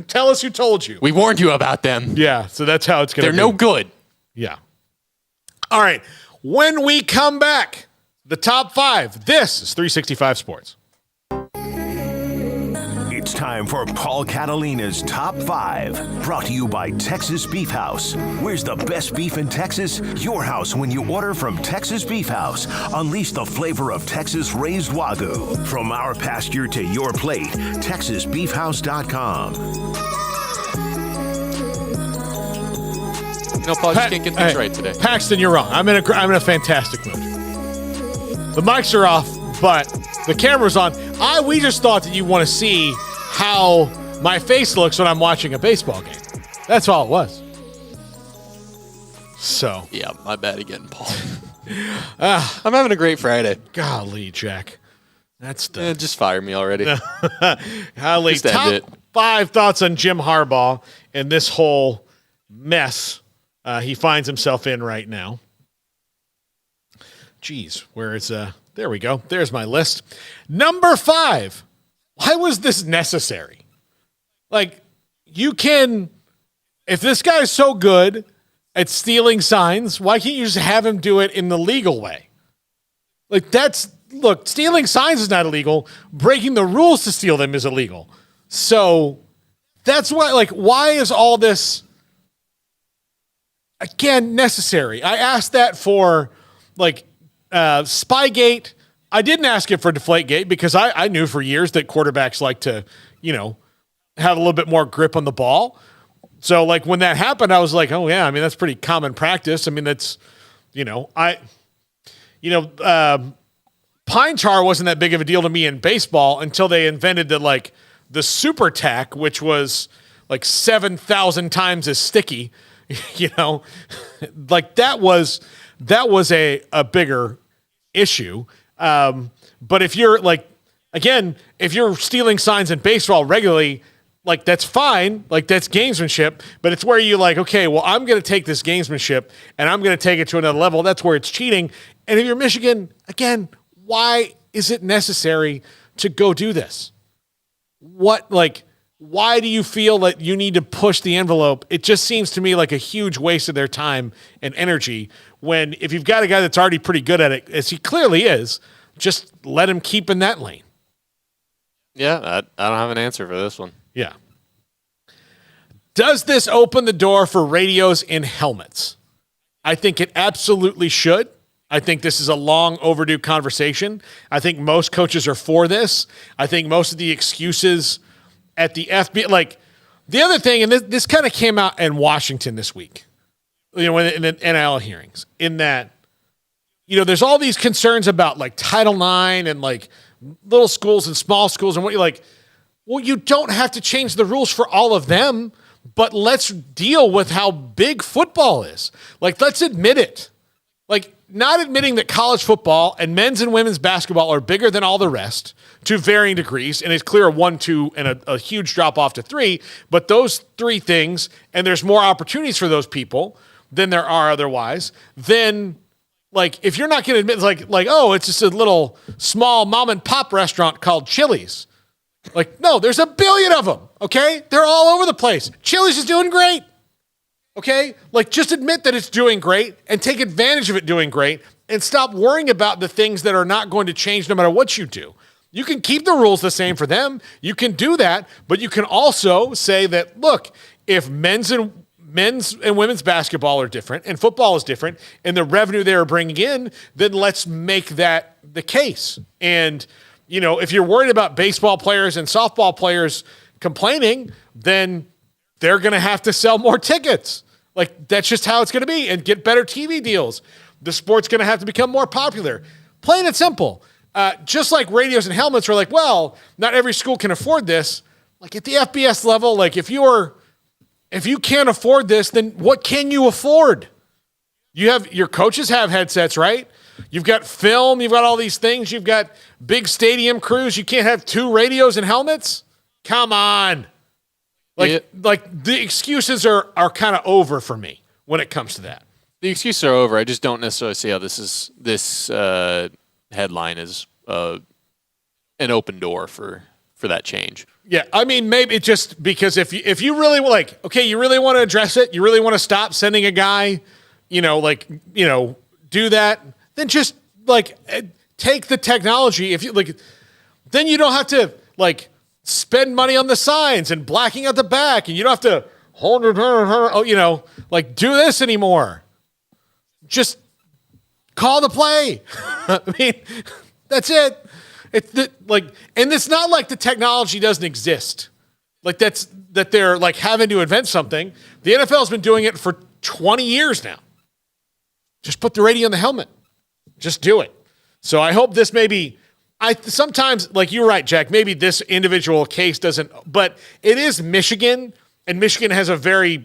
Speaker 4: Tell us who told you.
Speaker 5: We warned you about them.
Speaker 4: Yeah, so that's how it's going to be.
Speaker 5: They're no good.
Speaker 4: Yeah. All right. When we come back, the top 5. This is 365 Sports.
Speaker 1: It's time for Paul Catalina's Top 5, brought to you by Texas Beef House. Where's the best beef in Texas? Your house when you order from Texas Beef House. Unleash the flavor of Texas-raised Wagyu. From our pasture to your plate, TexasBeefHouse.com.
Speaker 5: Paul, just can't get things right today.
Speaker 4: Paxton, you're wrong. I'm in a fantastic mood. The mics are off, but the camera's on. We just thought that you want to see how my face looks when I'm watching a baseball game. That's all it was. So.
Speaker 5: Yeah, my bad again, Paul. I'm having a great Friday.
Speaker 4: Golly, Jack. That's
Speaker 5: just fire me already.
Speaker 4: Golly,
Speaker 5: just end
Speaker 4: top
Speaker 5: it.
Speaker 4: 5 thoughts on Jim Harbaugh and this whole mess he finds himself in right now. Jeez, where is there we go. There's my list. Number 5. Why was this necessary? Like, if this guy's so good at stealing signs, why can't you just have him do it in the legal way? Like, stealing signs is not illegal. Breaking the rules to steal them is illegal. So that's why is all this, again, necessary? I asked that for, Spygate. I didn't ask it for Deflategate because I knew for years that quarterbacks like to, have a little bit more grip on the ball. So, when that happened, I was like, oh, yeah, I mean, that's pretty common practice. I mean, that's, pine tar wasn't that big of a deal to me in baseball until they invented the super tack, which was 7,000 times as sticky, that was a bigger issue. But if you're if you're stealing signs in baseball regularly, that's fine. That's gamesmanship, but it's where you okay, well, I'm going to take this gamesmanship and I'm going to take it to another level. That's where it's cheating. And if you're Michigan, again, why is it necessary to go do this? Why do you feel that you need to push the envelope? It just seems to me like a huge waste of their time and energy when if you've got a guy that's already pretty good at it, as he clearly is, just let him keep in that lane.
Speaker 5: Yeah, I don't have an answer for this one.
Speaker 4: Yeah. Does this open the door for radios in helmets? I think it absolutely should. I think this is a long overdue conversation. I think most coaches are for this. I think most of the excuses at the FB, the other thing, and this kind of came out in Washington this week, in the NIL hearings, in that, there's all these concerns about Title IX and little schools and small schools and what you're well, you don't have to change the rules for all of them, but let's deal with how big football is. Let's admit it. Not admitting that college football and men's and women's basketball are bigger than all the rest to varying degrees, and it's clear 1, 2, and a huge drop off to 3, but those 3 things, and there's more opportunities for those people than there are otherwise, then if you're not going to admit, oh, it's just a little small mom and pop restaurant called Chili's. No, there's a billion of them, okay? They're all over the place. Chili's is doing great, okay? Just admit that it's doing great and take advantage of it doing great and stop worrying about the things that are not going to change no matter what you do. You can keep the rules the same for them. You can do that, but you can also say that, look, if men's men's and women's basketball are different and football is different and the revenue they are bringing in, then let's make that the case. And, if you're worried about baseball players and softball players complaining, then they're going to have to sell more tickets. Like, that's just how it's going to be, and get better TV deals. The sport's going to have to become more popular. Plain and simple. Just like radios and helmets are like, well, not every school can afford this. Like at the FBS level, like if you can't afford this, then what can you afford? Your coaches have headsets, right? You've got film, you've got all these things, you've got big stadium crews. You can't have 2 radios and helmets? Come on. Like the excuses are kind of over for me when it comes to that.
Speaker 5: The excuses are over. I just don't necessarily see how this headline is an open door for that change.
Speaker 4: Yeah, I mean, maybe it's just because if you really you really want to address it, you really want to stop sending a guy, do that, then just take the technology. If you then you don't have to spend money on the signs and blacking out the back, and you don't have to do this anymore. Just call the play. I mean, that's it. And it's not like the technology doesn't exist. That they're having to invent something. The NFL has been doing it for 20 years now. Just put the radio in the helmet. Just do it. So I hope this sometimes, you're right, Jack, maybe this individual case doesn't, but it is Michigan, and Michigan has a very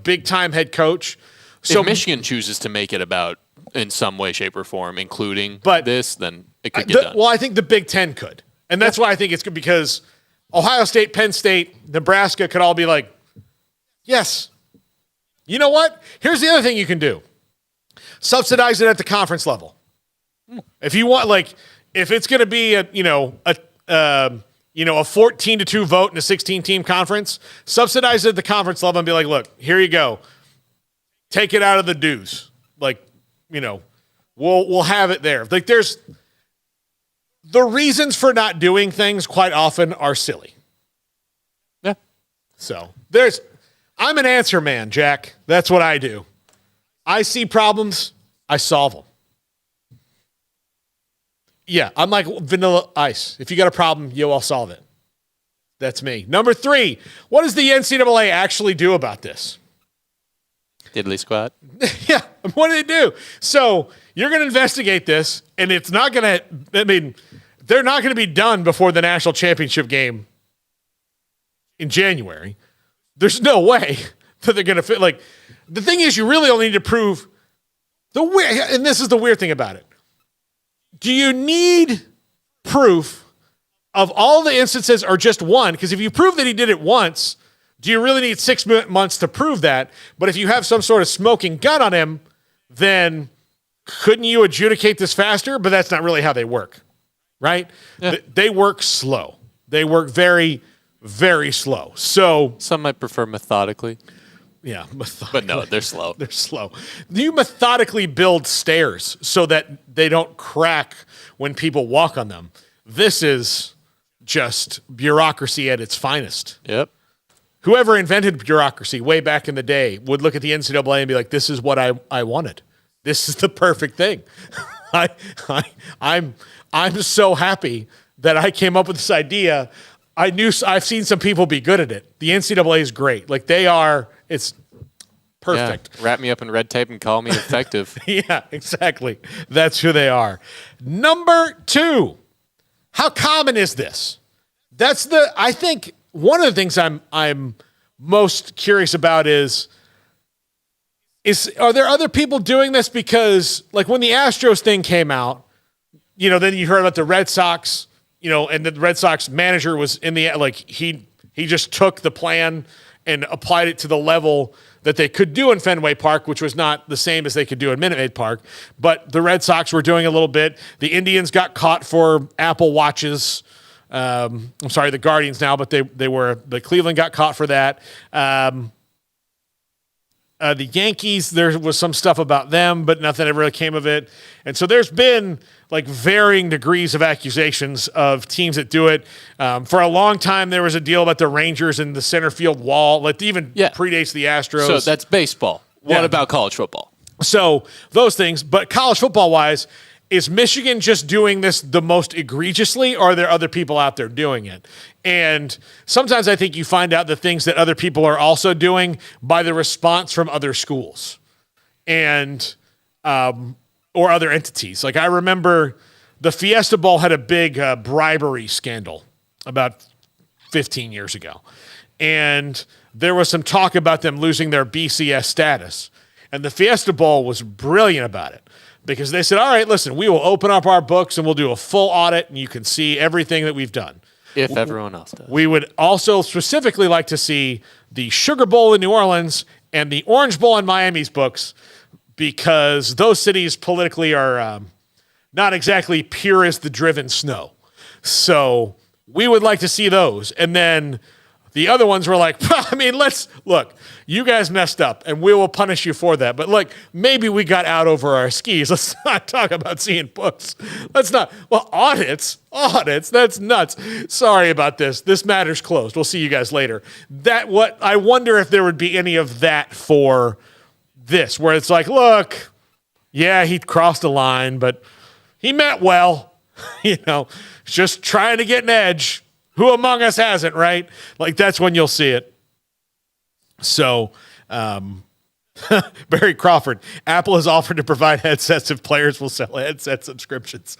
Speaker 4: big time head coach. So
Speaker 5: if Michigan chooses to make it about in some way, shape, or form, including this, then it could get done.
Speaker 4: Well, I think the Big Ten could. And that's why I think it's good, because Ohio State, Penn State, Nebraska could all be like, yes. You know what? Here's the other thing you can do. Subsidize it at the conference level. If you want, if it's going to be a 14-2 vote in a 16-team conference, subsidize it at the conference level and be like, look, here you go. Take it out of the dues. We'll have it there. There's the reasons for not doing things quite often are silly.
Speaker 5: Yeah.
Speaker 4: So I'm an answer man, Jack. That's what I do. I see problems, I solve them. Yeah, I'm like Vanilla Ice. If you got a problem, I'll solve it. That's me. Number 3, what does the NCAA actually do about this?
Speaker 5: Diddly squat.
Speaker 4: Yeah, what do they do? So you're going to investigate this, and it's not going to, they're not going to be done before the national championship game in January. There's no way that they're going to fit. The thing is, you really only need to prove and this is the weird thing about it. Do you need proof of all the instances or just one? Because if you prove that he did it once, do you really need 6 months to prove that? But if you have some sort of smoking gun on him, then couldn't you adjudicate this faster? But that's not really how they work, right? Yeah. They work slow. They work very, very slow. So
Speaker 5: some might prefer methodically.
Speaker 4: Yeah,
Speaker 5: but no, they're slow.
Speaker 4: They're slow. You methodically build stairs so that they don't crack when people walk on them. This is just bureaucracy at its finest.
Speaker 5: Yep.
Speaker 4: Whoever invented bureaucracy way back in the day would look at the NCAA and be like, this is what I wanted. This is the perfect thing. I'm so happy that I came up with this idea. I've seen some people be good at it. The NCAA is great. It's perfect.
Speaker 5: Yeah, wrap me up in red tape and call me effective.
Speaker 4: Yeah, exactly. That's who they are. Number 2, how common is this? I think one of the things I'm most curious about is are there other people doing this? Because when the Astros thing came out, then you heard about the Red Sox, and the Red Sox manager was in the, he just took the plan and applied it to the level that they could do in Fenway Park, which was not the same as they could do in Minute Maid Park. But the Red Sox were doing a little bit. The Indians got caught for Apple Watches. I'm sorry, the Guardians now, but the Cleveland got caught for that. The Yankees, there was some stuff about them, but nothing ever really came of it. And so there's been like varying degrees of accusations of teams that do it. For a long time, there was a deal about the Rangers and the center field wall. Like even predates the Astros.
Speaker 5: So that's baseball. What about college football?
Speaker 4: So those things, but college football-wise, is Michigan just doing this the most egregiously, or are there other people out there doing it? And sometimes I think you find out the things that other people are also doing by the response from other schools and or other entities. Like I remember the Fiesta Bowl had a big bribery scandal about 15 years ago. And there was some talk about them losing their BCS status. And the Fiesta Bowl was brilliant about it. Because they said, all right, listen, we will open up our books and we'll do a full audit and you can see everything that we've done.
Speaker 5: If everyone else does.
Speaker 4: We would also specifically like to see the Sugar Bowl in New Orleans and the Orange Bowl in Miami's books because those cities politically are not exactly pure as the driven snow. So we would like to see those. And then the other ones were like, I mean, look, you guys messed up and we will punish you for that. But look, maybe we got out over our skis. Let's not talk about seeing books. Let's not. Well, audits, that's nuts. Sorry about this. This matter's closed. We'll see you guys later. I wonder if there would be any of that for this, where it's like, look, yeah, he crossed a line, but he meant well, just trying to get an edge. Who among us hasn't, right? Like, that's when you'll see it. So, Barry Crawford, Apple has offered to provide headsets if players will sell headset subscriptions.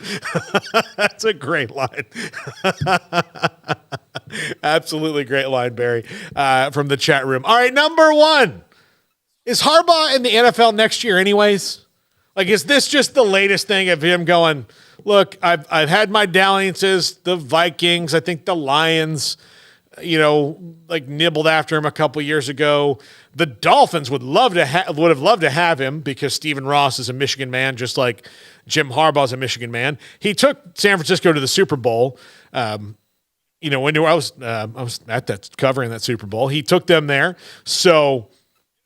Speaker 4: That's a great line. Absolutely great line, Barry, from the chat room. All right, number one. Is Harbaugh in the NFL next year anyways? Like, is this just the latest thing of him going, look, I've had my dalliances, the Vikings, I think the Lions, nibbled after him a couple years ago. The Dolphins would have loved to have him because Stephen Ross is a Michigan man, just like Jim Harbaugh is a Michigan man. He took San Francisco to the Super Bowl. When I was at that covering that Super Bowl, he took them there. So,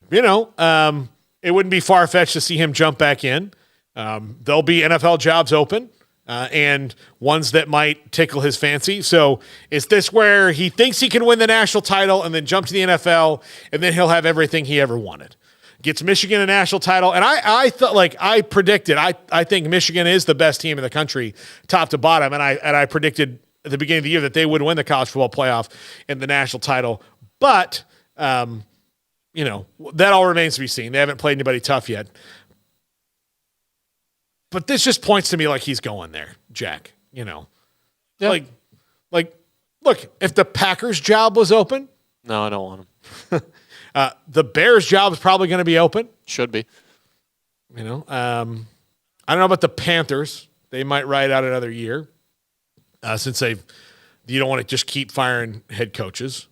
Speaker 4: it wouldn't be far-fetched to see him jump back in. There'll be NFL jobs open. And ones that might tickle his fancy. So is this where he thinks he can win the national title and then jump to the NFL and then he'll have everything he ever wanted? Gets Michigan a national title. And I predicted, I think Michigan is the best team in the country, top to bottom. And I predicted at the beginning of the year that they would win the college football playoff and the national title. But, that all remains to be seen. They haven't played anybody tough yet. But this just points to me like he's going there, Jack. Yeah. Like, look, if the Packers job was open.
Speaker 5: No, I don't want him.
Speaker 4: The Bears job is probably going to be open.
Speaker 5: Should be.
Speaker 4: I don't know about the Panthers. They might ride out another year since you don't want to just keep firing head coaches.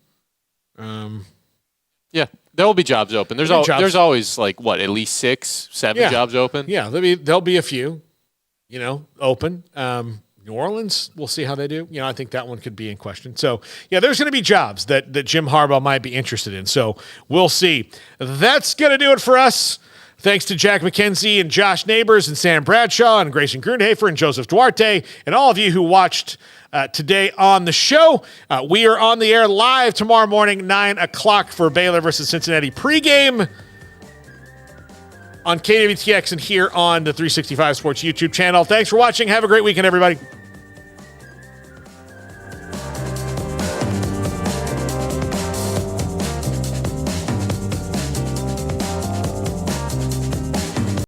Speaker 5: Yeah. There will be jobs open. There's always at least 6, 7 jobs open.
Speaker 4: Yeah, there'll be a few, open. New Orleans, we'll see how they do. I think that one could be in question. So, yeah, there's going to be jobs that Jim Harbaugh might be interested in. So we'll see. That's going to do it for us. Thanks to Jack McKenzie and Josh Neighbors and Sam Bradshaw and Grayson Grundhafer and Joseph Duarte and all of you who watched today on the show. We are on the air live tomorrow morning, 9 o'clock for Baylor versus Cincinnati pregame on KWTX and here on the 365 Sports YouTube channel. Thanks for watching. Have a great weekend, everybody.